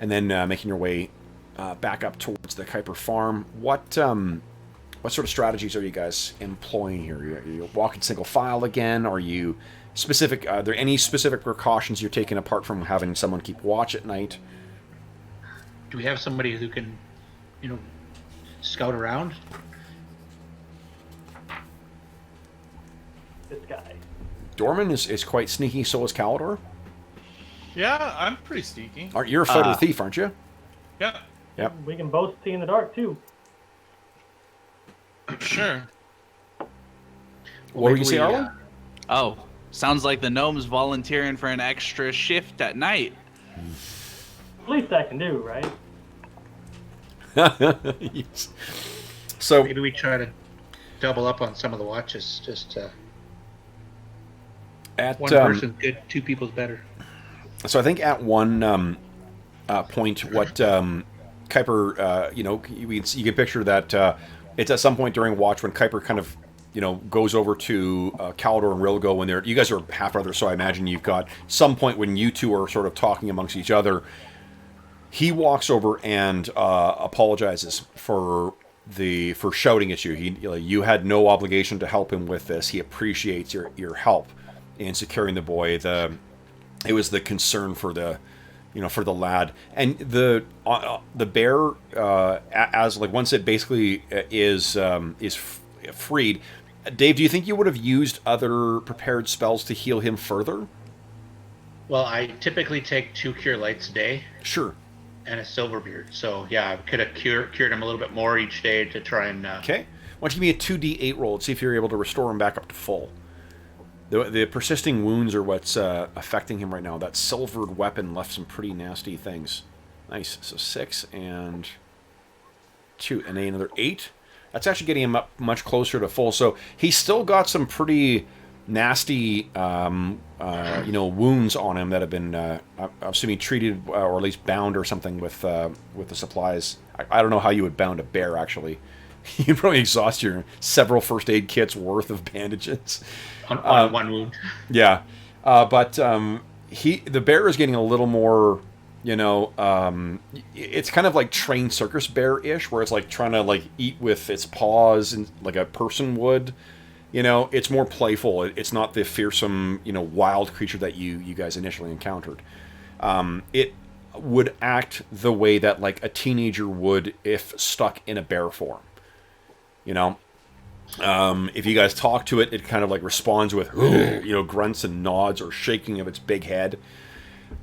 and then making your way back up towards the Kuiper farm. What sort of strategies are you guys employing here? Are you walking single file again? Are you specific? Are there any specific precautions you're taking apart from having someone keep watch at night? Do we have somebody who can, scout around? This guy. Dorman is quite sneaky, so is Caldor. Yeah, I'm pretty sneaky. You're a fighter thief, aren't you? Yeah. Yep. We can both see in the dark, too. Sure. What were you saying, Arlen? Oh, sounds like the gnome's volunteering for an extra shift at night. Least I can do, right? Yes. So Maybe we try to double up on some of the watches, just At One person's good, two people's better. So I think at one point, what Kuiper, you can picture that it's at some point during watch when Kuiper kind of, goes over to Caldor and Rilgo when you guys are half brothers, so I imagine you've got some point when you two are sort of talking amongst each other. He walks over and apologizes for shouting at you. You had no obligation to help him with this. He appreciates your help in securing the boy. It was the concern for the lad, and the bear as like once it basically is freed. Dave, do you think you would have used other prepared spells to heal him further? Well, I typically take 2 cure lights a day. Sure. And a Silverbeard. So, yeah, I could have cured him a little bit more each day to try and... Okay. Why don't you give me a 2d8 roll and see if you're able to restore him back up to full. The persisting wounds are what's affecting him right now. That silvered weapon left some pretty nasty things. Nice. So 6 and 2. And then another 8. That's actually getting him up much closer to full. So he's still got some pretty nasty, wounds on him that have been, I'm assuming, treated or at least bound or something with the supplies. I don't know how you would bound a bear, actually. You'd probably exhaust your several first aid kits worth of bandages. On one wound. Yeah. But the bear is getting a little more, it's kind of like trained circus bear-ish, where it's like trying to like eat with its paws and like a person would. It's more playful. It's not the fearsome, wild creature that you guys initially encountered. It would act the way that like a teenager would if stuck in a bear form. If you guys talk to it, it kind of like responds with, grunts and nods or shaking of its big head.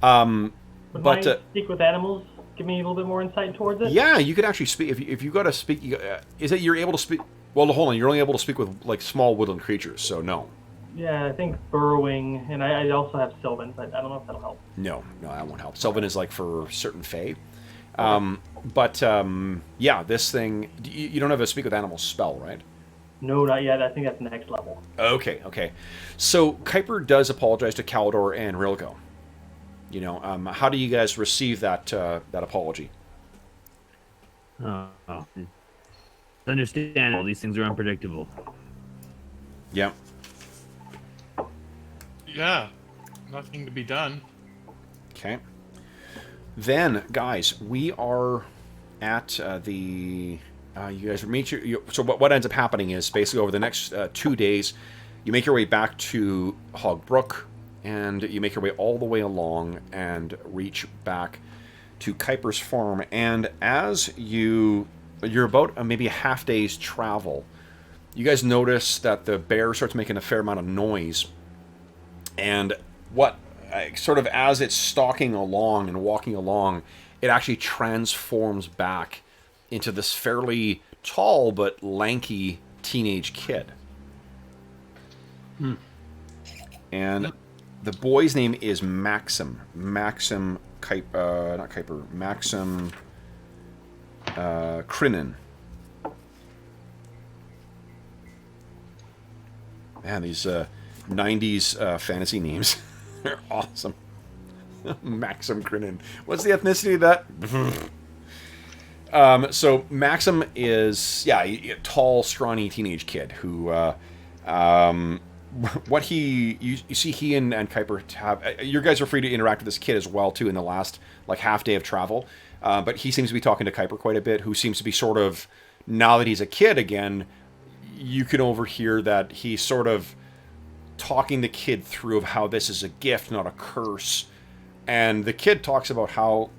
But speak with animals, give me a little bit more insight towards it? Yeah, you could actually speak. If you got to speak, is it you're able to speak? Well, hold on, you're only able to speak with like small woodland creatures, so no. Yeah, I think burrowing, and I also have Sylvan, but I don't know if that'll help. No, that won't help. Sylvan is like for certain fae. This thing, you don't have a speak with animals spell, right? No, not yet. I think that's next level. Okay. So Kuiper does apologize to Caldor and Rilgo. How do you guys receive that apology? It's understandable. These things are unpredictable. Yeah. Yeah, nothing to be done. Okay. Then, guys, we are at you guys meet so what ends up happening is basically over the next 2 days, you make your way back to Hogbrook, and you make your way all the way along and reach back to Kuiper's farm. And as you're about maybe a half day's travel, you guys notice that the bear starts making a fair amount of noise. And sort of as it's stalking along and walking along, it actually transforms back into this fairly tall but lanky teenage kid. And the boy's name is Maxim. Maxim Crinan. Man, these 90s fantasy names. They're awesome. Maxim Crinan. What's the ethnicity of that? So Maxim is, a tall, scrawny teenage kid who, you see he and Kuiper have, you guys are free to interact with this kid as well, too, in the last, half day of travel. But he seems to be talking to Kuiper quite a bit, who seems to be sort of, now that he's a kid again, you can overhear that he's sort of talking the kid through of how this is a gift, not a curse. And the kid talks about how,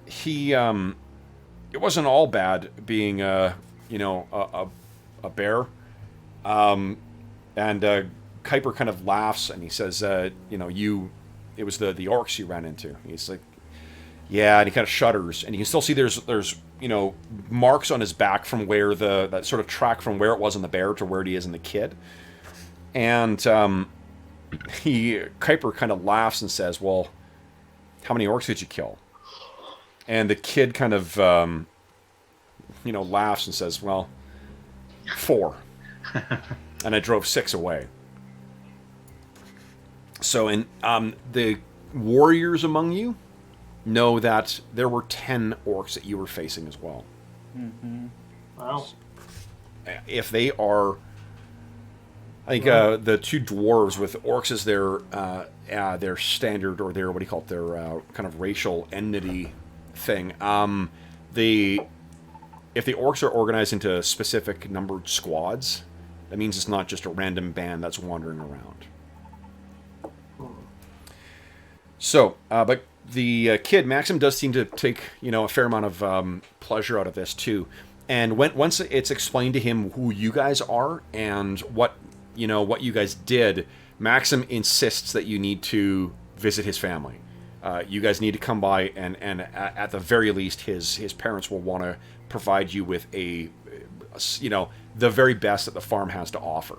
he, it wasn't all bad being, a bear. And Kuiper kind of laughs and he says, it was the orcs you ran into. He's like, yeah, and he kind of shudders, and you can still see there's marks on his back from where that sort of track from where it was in the bear to where he is in the kid. And Kuiper kind of laughs and says, well, how many orcs did you kill? And the kid kind of laughs and says, well, 4. And I drove 6 away. So, and the warriors among you know that there were 10 orcs that you were facing as well. Wow. If they are, I think the two dwarves with orcs as their standard, or their, what do you call it, their kind of racial enmity thing. If the orcs are organized into specific numbered squads, that means it's not just a random band that's wandering around. So, but the kid, Maxim, does seem to take, a fair amount of pleasure out of this, too. And once it's explained to him who you guys are and what you guys did, Maxim insists that you need to visit his family. You guys need to come by, and at the very least, his parents will want to provide you with the very best that the farm has to offer.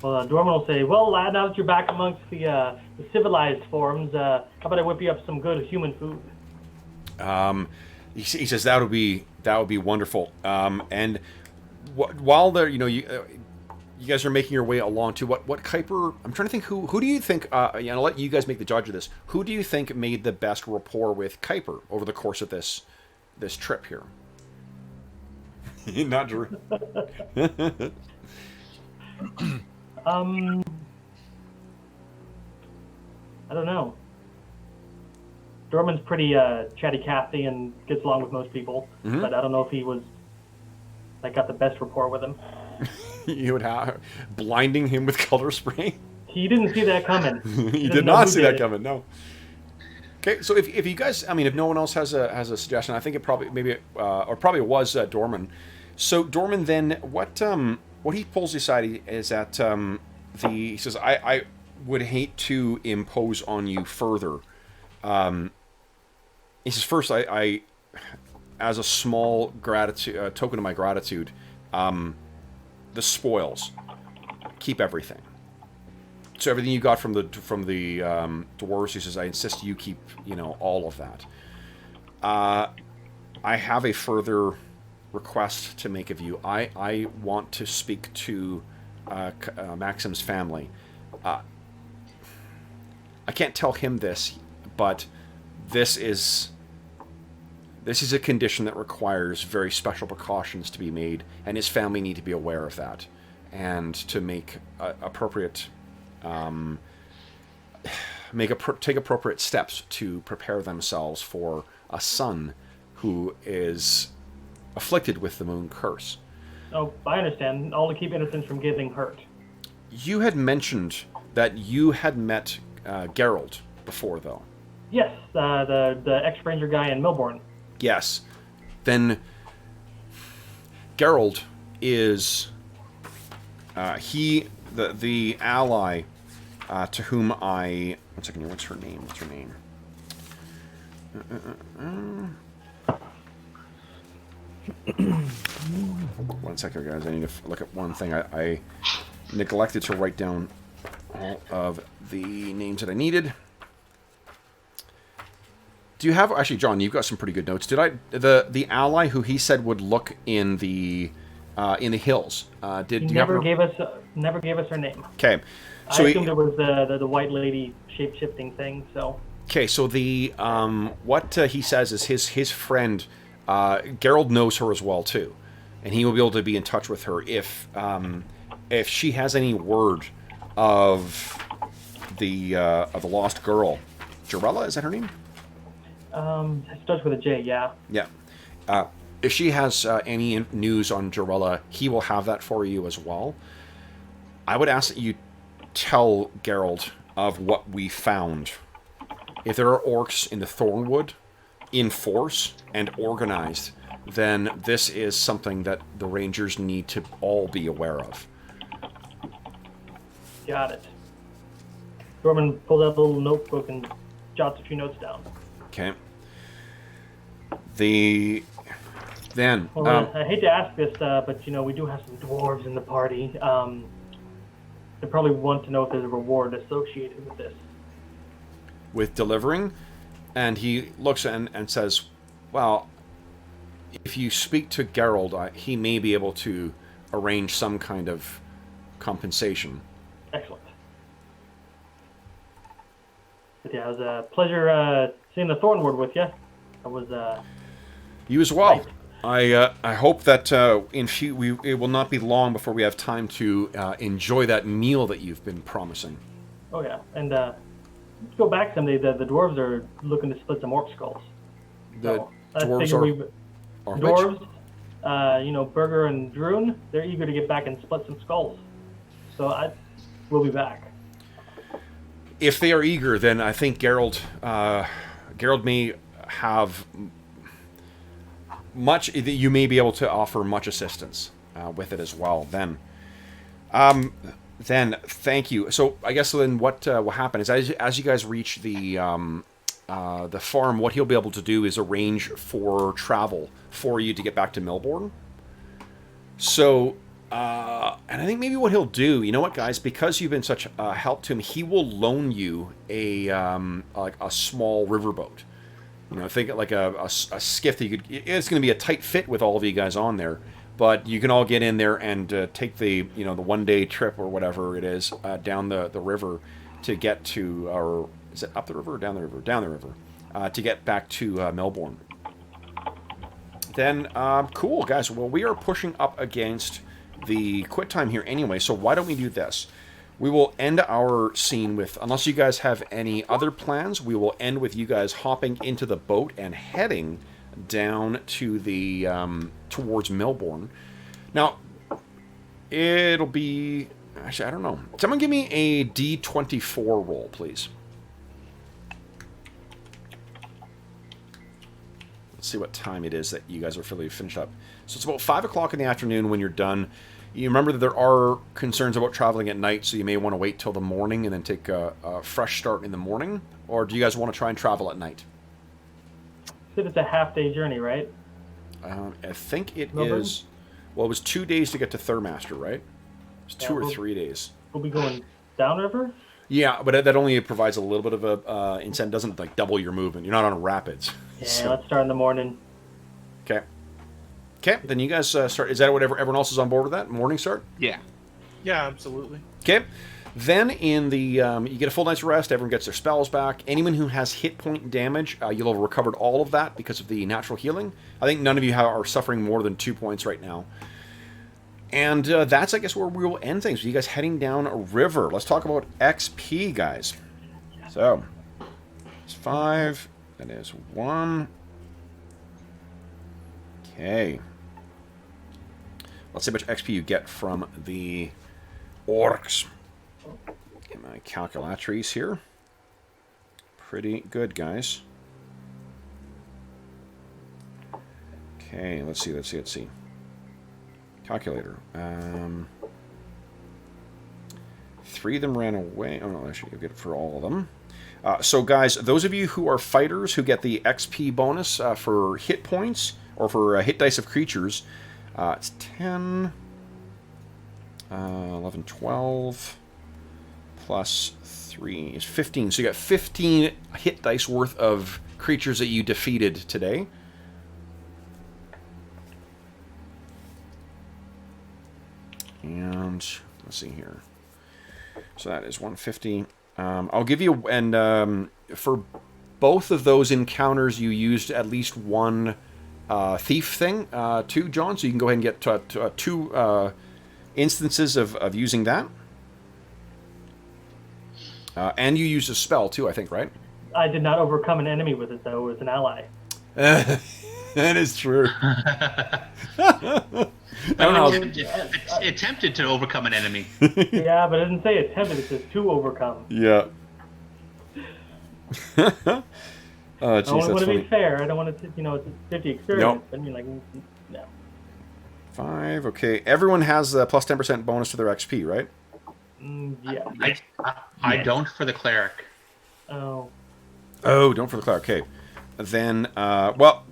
Well, Dorman will say, well, lad, now that you're back amongst the civilized forms, how about I whip you up some good human food? He says that would be wonderful. And while they're, you guys are making your way along to what Kuiper, I'm trying to think who do you think, I'll let you guys make the judge of this. Who do you think made the best rapport with Kuiper over the course of this trip here? Not Drew. I don't know. Dorman's pretty chatty Cathy and gets along with most people, but I don't know if he was got the best rapport with him. You would have blinding him with color spray. He didn't see that coming. He did not see that coming. No. Okay, so if you guys, if no one else has a suggestion, I think it probably it was Dorman. So Dorman, then what he pulls aside is that he says, I would hate to impose on you further. He says, first, I as a small gratitude token of my gratitude, the spoils, keep everything. So everything you got from the dwarves, he says, I insist you keep all of that. I have a further request to make of you. I want to speak to Maxim's family. I can't tell him this, but this is a condition that requires very special precautions to be made, and his family need to be aware of that, and to make appropriate take appropriate steps to prepare themselves for a son who is afflicted with the moon curse. Oh, I understand. All to keep innocents from getting hurt. You had mentioned that you had met Geralt before, though. Yes, the ex-ranger guy in Milbourne. Yes. Then Geralt is the ally to whom I... One second here, what's her name? One second, guys. I need to look at one thing. I neglected to write down all of the names that I needed. Do you have... Actually, John, you've got some pretty good notes. The ally who he said would look in the hills, never gave us her name. Okay. So I assumed it was the white lady shape-shifting thing, so... Okay, so the what he says is his friend, Gerald knows her as well, too. And he will be able to be in touch with her if she has any word of the lost girl. Jarella, is that her name? It starts with a J, yeah. Yeah. If she has any news on Jarella, he will have that for you as well. I would ask that you tell Geralt of what we found. If there are orcs in the Thorn Wood, in force and organized, then this is something that the Rangers need to all be aware of. Got it. Dorman pulls out a little notebook and jots a few notes down. Okay. I hate to ask this, but we do have some dwarves in the party. They probably want to know if there's a reward associated with this. With delivering, and he looks and says, well, if you speak to Geralt, he may be able to arrange some kind of compensation. Excellent. Yeah, it was a pleasure seeing the Thorn Wood with you. I was. You as well. Right. I hope that it will not be long before we have time to enjoy that meal that you've been promising. Oh yeah, and let's go back someday. The dwarves are looking to split some orc skulls. The I dwarves figure are dwarves, which? Bergour and Druin, they're eager to get back and split some skulls. So we'll be back. If they are eager, then I think Geralt may have much. You may be able to offer much assistance with it as well. Then thank you. So I guess then what will happen is as you guys reach the farm, what he'll be able to do is arrange for travel for you to get back to Melbourne. So. And I think maybe what he'll do, you know what, guys, because you've been such help to him, he will loan you a small riverboat. Think like a skiff that you could. It's going to be a tight fit with all of you guys on there, but you can all get in there and take the the 1 day trip or whatever it is down the river to get to, or is it up the river or down the river? Down the river to get back to Melbourne. Then cool, guys. Well, we are pushing up against the quit time here anyway, so why don't we do this? We will end our scene with, unless you guys have any other plans, we will end with you guys hopping into the boat and heading down to the towards Melbourne. Now, it'll be, actually, I don't know. Someone give me a D24 roll, please. Let's see what time it is that you guys are fully finished up. So it's about 5 o'clock in the afternoon when you're done. You remember that there are concerns about traveling at night, so you may want to wait till the morning and then take a fresh start in the morning. Or do you guys want to try and travel at night? Said it's a half-day journey, right? I think it Melbourne? is. Well, it was 2 days to get to Thurmaster, right? It's 2 or 3 days. We'll be going downriver? Yeah, but that only provides a little bit of a incentive. Doesn't like double your movement. You're not on rapids. Yeah, So- let's start in the morning. Okay. Okay, then you guys start. Is that what everyone else is on board with that? Morning start? Yeah. Yeah, absolutely. Okay. Then in the you get a full night's rest. Everyone gets their spells back. Anyone who has hit point damage, you'll have recovered all of that because of the natural healing. I think none of you are suffering more than 2 points right now. And that's, I guess, where we will end things. You guys heading down a river. Let's talk about XP, guys. So, it's 5. That is 1. Okay. Let's see how much XP you get from the orcs. Get my calculatrice here. Pretty good, guys. Okay, let's see. Calculator. 3 of them ran away. Oh, no, actually, you'll get it for all of them. So, guys, those of you who are fighters who get the XP bonus for hit points or for hit dice of creatures, it's 10, 11, 12, plus 3 is 15. So you got 15 hit dice worth of creatures that you defeated today. And let's see here. So that is 150. I'll give you, and for both of those encounters, you used at least one thief thing too, John. So you can go ahead and get 2 instances of using that. And you used a spell too, I think, right? I did not overcome an enemy with it, though. It was an ally. That is true. I don't know. Attempted to overcome an enemy. Yeah, but it didn't say attempted. It says to overcome. Yeah. Oh, I jeez, want that's to funny. be fair. I don't want to, it's a 50 experience. Nope. I mean, like, no. 5. Okay, everyone has the plus 10% bonus to their XP, right? Yeah. I don't for the cleric. Oh. Oh, don't for the cleric. Okay, then well.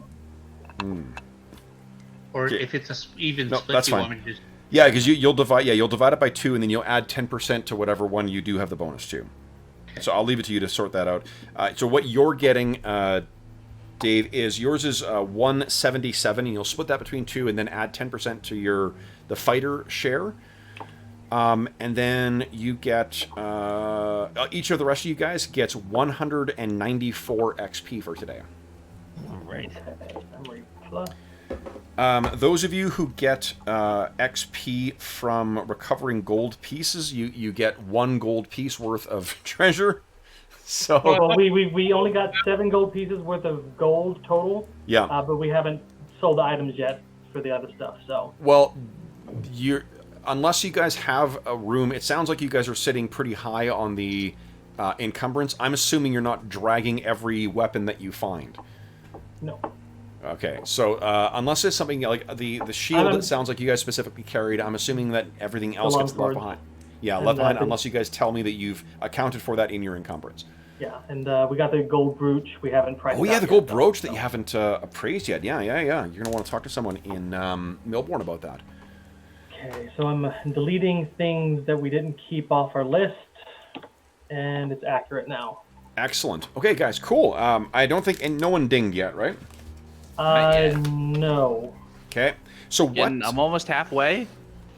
Or Okay. if it's a even No, split, that's you fine. want me to just... Yeah, because you'll divide. Yeah, you'll divide it by 2, and then you'll add 10% to whatever one you do have the bonus to. Okay. So I'll leave it to you to sort that out. So what you're getting, Dave, is yours is 177, and you'll split that between 2, and then add 10% to the fighter share. And then you get each of the rest of you guys gets 194 XP for today. All right. Memory plus. Those of you who get XP from recovering gold pieces, you get 1 gold piece worth of treasure. So Well, we only got 7 gold pieces worth of gold total. yeah. But we haven't sold the items yet for the other stuff. So. Well, unless you guys have a room, it sounds like you guys are sitting pretty high on the encumbrance. I'm assuming you're not dragging every weapon that you find. No. Okay, so unless it's something like the shield, it sounds like you guys specifically carried. I'm assuming that everything else gets left behind. Yeah, left behind, unless you guys tell me that you've accounted for that in your encumbrance. Yeah, and we got the gold brooch. We haven't priced. Oh yeah, the gold brooch that you haven't appraised yet. Yeah. You're gonna want to talk to someone in Milbourne about that. Okay, so I'm deleting things that we didn't keep off our list, and it's accurate now. Excellent. Okay, guys, cool. I don't think no one dinged yet, right? No. Okay. So what? And I'm almost halfway.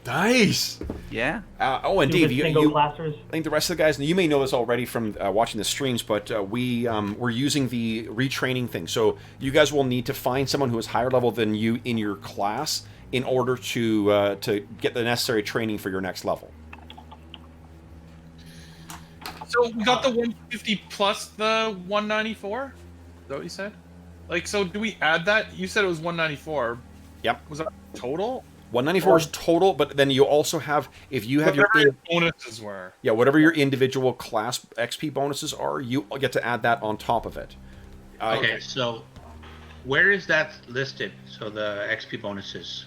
Nice. Yeah. And Dave, you classers. I think the rest of the guys, you may know this already from watching the streams, but we're using the retraining thing. So you guys will need to find someone who is higher level than you in your class in order to get the necessary training for your next level. So we got the 150 plus the 194? Is that what you said? Like, so do we add that? You said it was 194. Yep. Was that total? 194 is total, but then you also have, if you have whatever your bonuses were. Yeah, whatever your individual class XP bonuses are, you get to add that on top of it. Okay, so where is that listed? So the XP bonuses.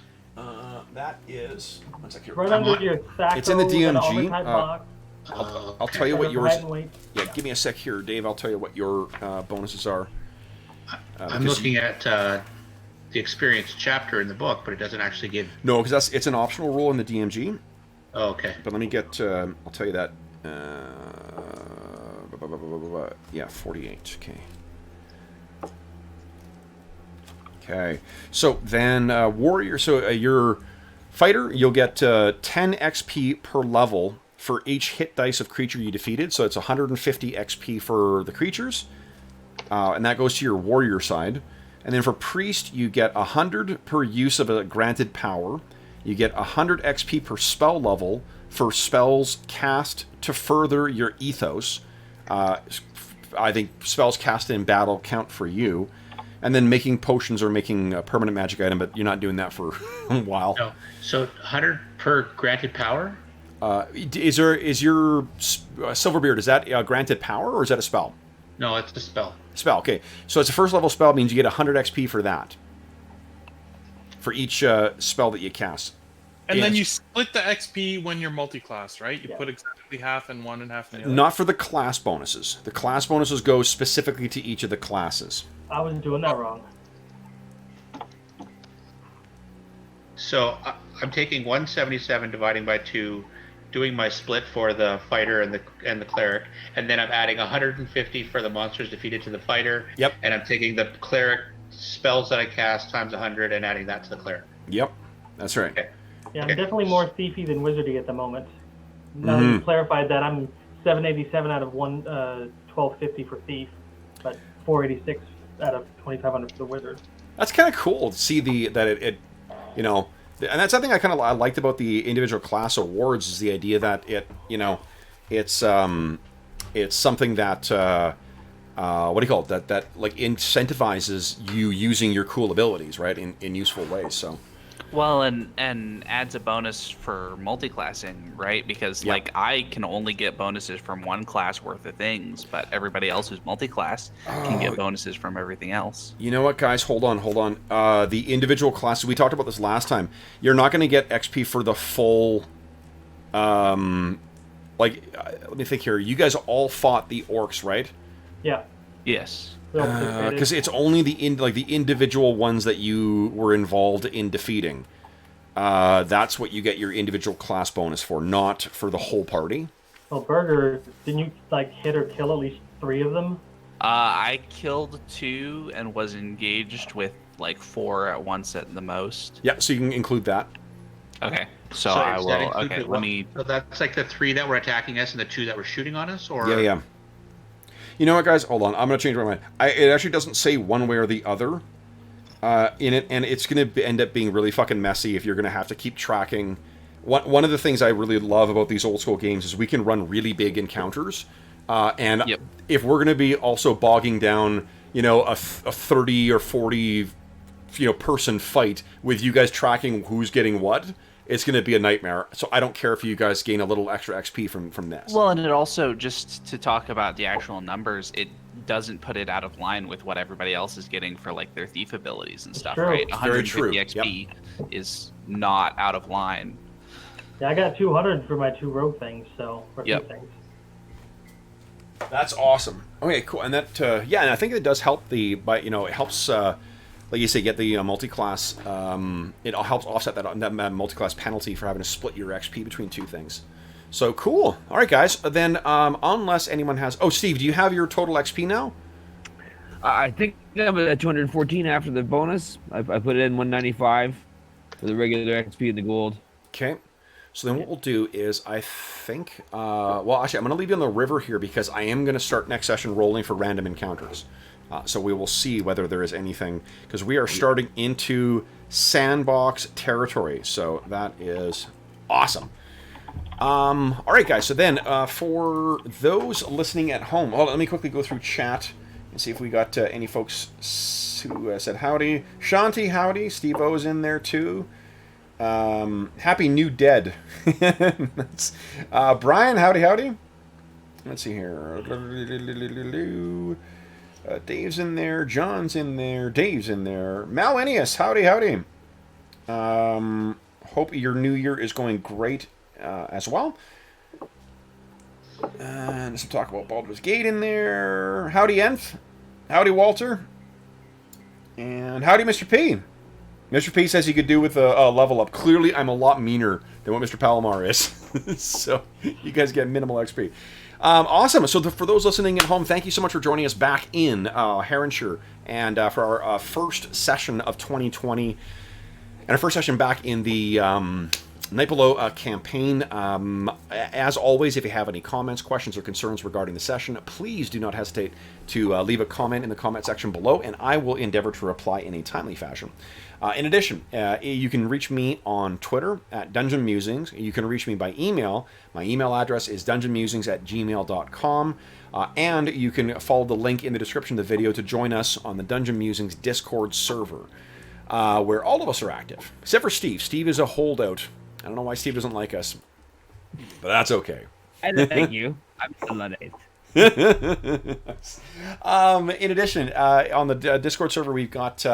That is. One second. Right under your sacco. It's in the DMG. Box. I'll tell you what yours. Height and weight. Yeah, give me a sec here, Dave. I'll tell you what your bonuses are. I'm looking at the experience chapter in the book, but it doesn't actually give. No, because it's an optional rule in the DMG. Oh, okay. But let me get. I'll tell you that. Yeah, 48. Okay. Okay. So then, warrior. So your fighter, you'll get 10 XP per level for each hit dice of creature you defeated. So it's 150 XP for the creatures, and that goes to your warrior side. And then for priest, you get 100 per use of a granted power. You get 100 XP per spell level for spells cast to further your ethos. I think spells cast in battle count for you. And then making potions or making a permanent magic item, but you're not doing that for a while. No. So 100 per granted power? Is your Silverbeard, is that granted power or is that a spell? No, it's a spell. Spell, okay. So it's a first level spell, means you get 100 XP for that. For each spell that you cast. And then you split the XP when you're multi-class, right? You put exactly half in one and half in the other. Not for the class bonuses. The class bonuses go specifically to each of the classes. I was doing that wrong. So I'm taking 177 dividing by 2, doing my split for the fighter and the cleric, and then I'm adding 150 for the monsters defeated to the fighter. Yep. And I'm taking the cleric spells that I cast times 100 and adding that to the cleric. Yep, that's right. Okay. Yeah, I'm definitely more thiefy than wizardy at the moment. Now that you clarified that, I'm 787 out of 1250 for thief, but 486 out of 2500 for the wizard. That's kind of cool to see that it you know, and that's something I liked about the individual class awards is the idea that it's something that what do you call it, that like incentivizes you using your cool abilities, right, in useful ways. So well, and adds a bonus for multi-classing, right? Because like I can only get bonuses from one class worth of things, but everybody else who's multi-class can get bonuses from everything else. You know what, guys? Hold on. The individual classes, we talked about this last time. You're not going to get XP for the full. Let me think here. You guys all fought the orcs, right? Yeah. Yes. Because it's only the individual ones that you were involved in defeating. That's what you get your individual class bonus for, not for the whole party. Well, Bergour, didn't you hit or kill at least 3 of them? I killed 2 and was engaged with 4 at once at the most. Yeah, so you can include that. Okay. So Sorry, I does that will. include Okay, the let one- me. So that's like the 3 that were attacking us and the 2 that were shooting on us, or Yeah. You know what, guys? Hold on. I'm going to change my mind. It actually doesn't say one way or the other in it, and it's going to end up being really fucking messy if you're going to have to keep tracking. One of the things I really love about these old school games is we can run really big encounters, and Yep. if we're going to be also bogging down, a 30 or 40, person fight with you guys tracking who's getting what, it's going to be a nightmare. So I don't care if you guys gain a little extra XP from this. Well, and it also, just to talk about the actual numbers, it doesn't put it out of line with what everybody else is getting for like their thief abilities and stuff, True. right? Very true. 150 XP is not out of line. Yeah, I got 200 for my 2 rogue things, so for Yep. 2 things. That's awesome. Okay, cool. And that, and I think it does help it helps, like you say, get the multi-class. It helps offset that multi-class penalty for having to split your XP between 2 things. So cool. All right, guys. Then, unless anyone has, Steve, do you have your total XP now? I think I'm at 214 after the bonus. I put it in 195 for the regular XP and the gold. Okay. So then what we'll do is, I think, actually, I'm going to leave you on the river here because I am going to start next session rolling for random encounters. So we will see whether there is anything, because we are starting into sandbox territory. So that is awesome. All right, guys. So then, for those listening at home, let me quickly go through chat and see if we got any folks who said howdy. Shanti, howdy. Steve O's in there too. Happy New Dead. That's, Brian, howdy. Let's see here. Dave's in there. John's in there. Dave's in there. Malenius, howdy. Hope your new year is going great as well. And some talk about Baldur's Gate in there. Howdy, Enth. Howdy, Walter. And howdy, Mr. P. Mr. P says he could do with a level up. Clearly, I'm a lot meaner than what Mr. Palomar is. So, you guys get minimal XP. Awesome. So, for those listening at home, thank you so much for joining us back in Heronshire. And for our first session of 2020. And our first session back in the Night Below campaign. As always, if you have any comments, questions, or concerns regarding the session, please do not hesitate to leave a comment in the comment section below, and I will endeavor to reply in a timely fashion. In addition, you can reach me on Twitter at Dungeon Musings. You can reach me by email. My email address is dungeonmusings@gmail.com. And you can follow the link in the description of the video to join us on the Dungeon Musings Discord server, where all of us are active, except for Steve. Steve is a holdout. I don't know why Steve doesn't like us, but that's okay. Thank you. I'm still not it. In addition, on the Discord server, we've got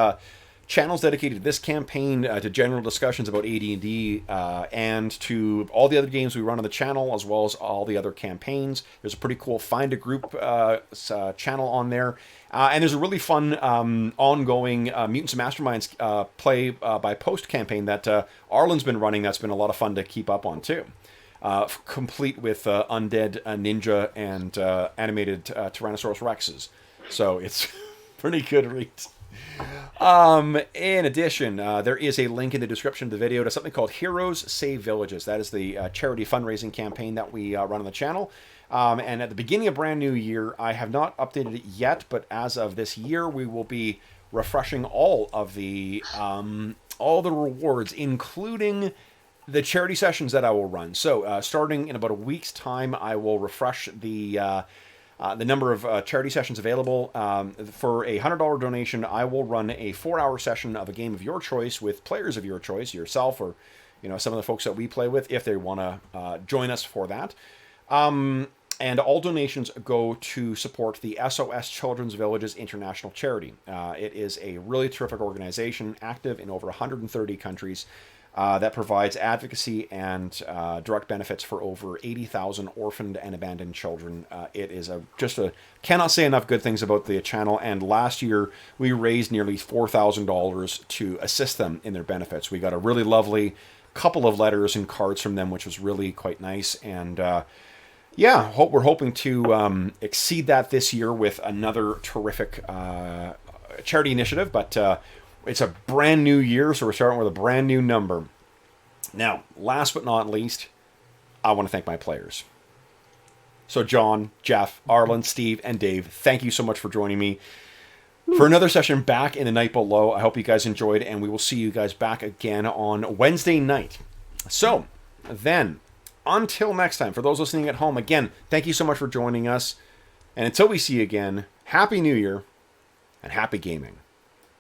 channels dedicated to this campaign, to general discussions about AD&D, and to all the other games we run on the channel, as well as all the other campaigns. There's a pretty cool Find a Group channel on there. And there's a really fun ongoing Mutants and Masterminds play by post campaign that Arlen's been running. That's been a lot of fun to keep up on, too. Complete with undead ninja and animated Tyrannosaurus Rexes. So it's pretty good read. In addition, there is a link in the description of the video to something called Heroes Save Villages. That is the charity fundraising campaign that we run on the channel. And at the beginning of brand new year, I have not updated it yet, but as of this year, we will be refreshing all the rewards, including the charity sessions that I will run. So starting in about a week's time, I will refresh the number of charity sessions available. For a $100 donation, I will run a 4-hour session of a game of your choice with players of your choice, yourself or some of the folks that we play with, if they want to join us for that. And all donations go to support the SOS Children's Villages International Charity. It is a really terrific organization, active in over 130 countries, that provides advocacy and direct benefits for over 80,000 orphaned and abandoned children. It is cannot say enough good things about the channel, and last year we raised nearly $4,000 to assist them in their benefits. We got a really lovely couple of letters and cards from them, which was really quite nice, and we're hoping to exceed that this year with another terrific charity initiative, but it's a brand new year, so we're starting with a brand new number. Now, last but not least, I want to thank my players. So John, Jeff, Arlen, Steve, and Dave, thank you so much for joining me for another session back in the night below. I hope you guys enjoyed, and we will see you guys back again on Wednesday night. So, then, until next time, for those listening at home, again, thank you so much for joining us. And until we see you again, Happy New Year, and happy gaming.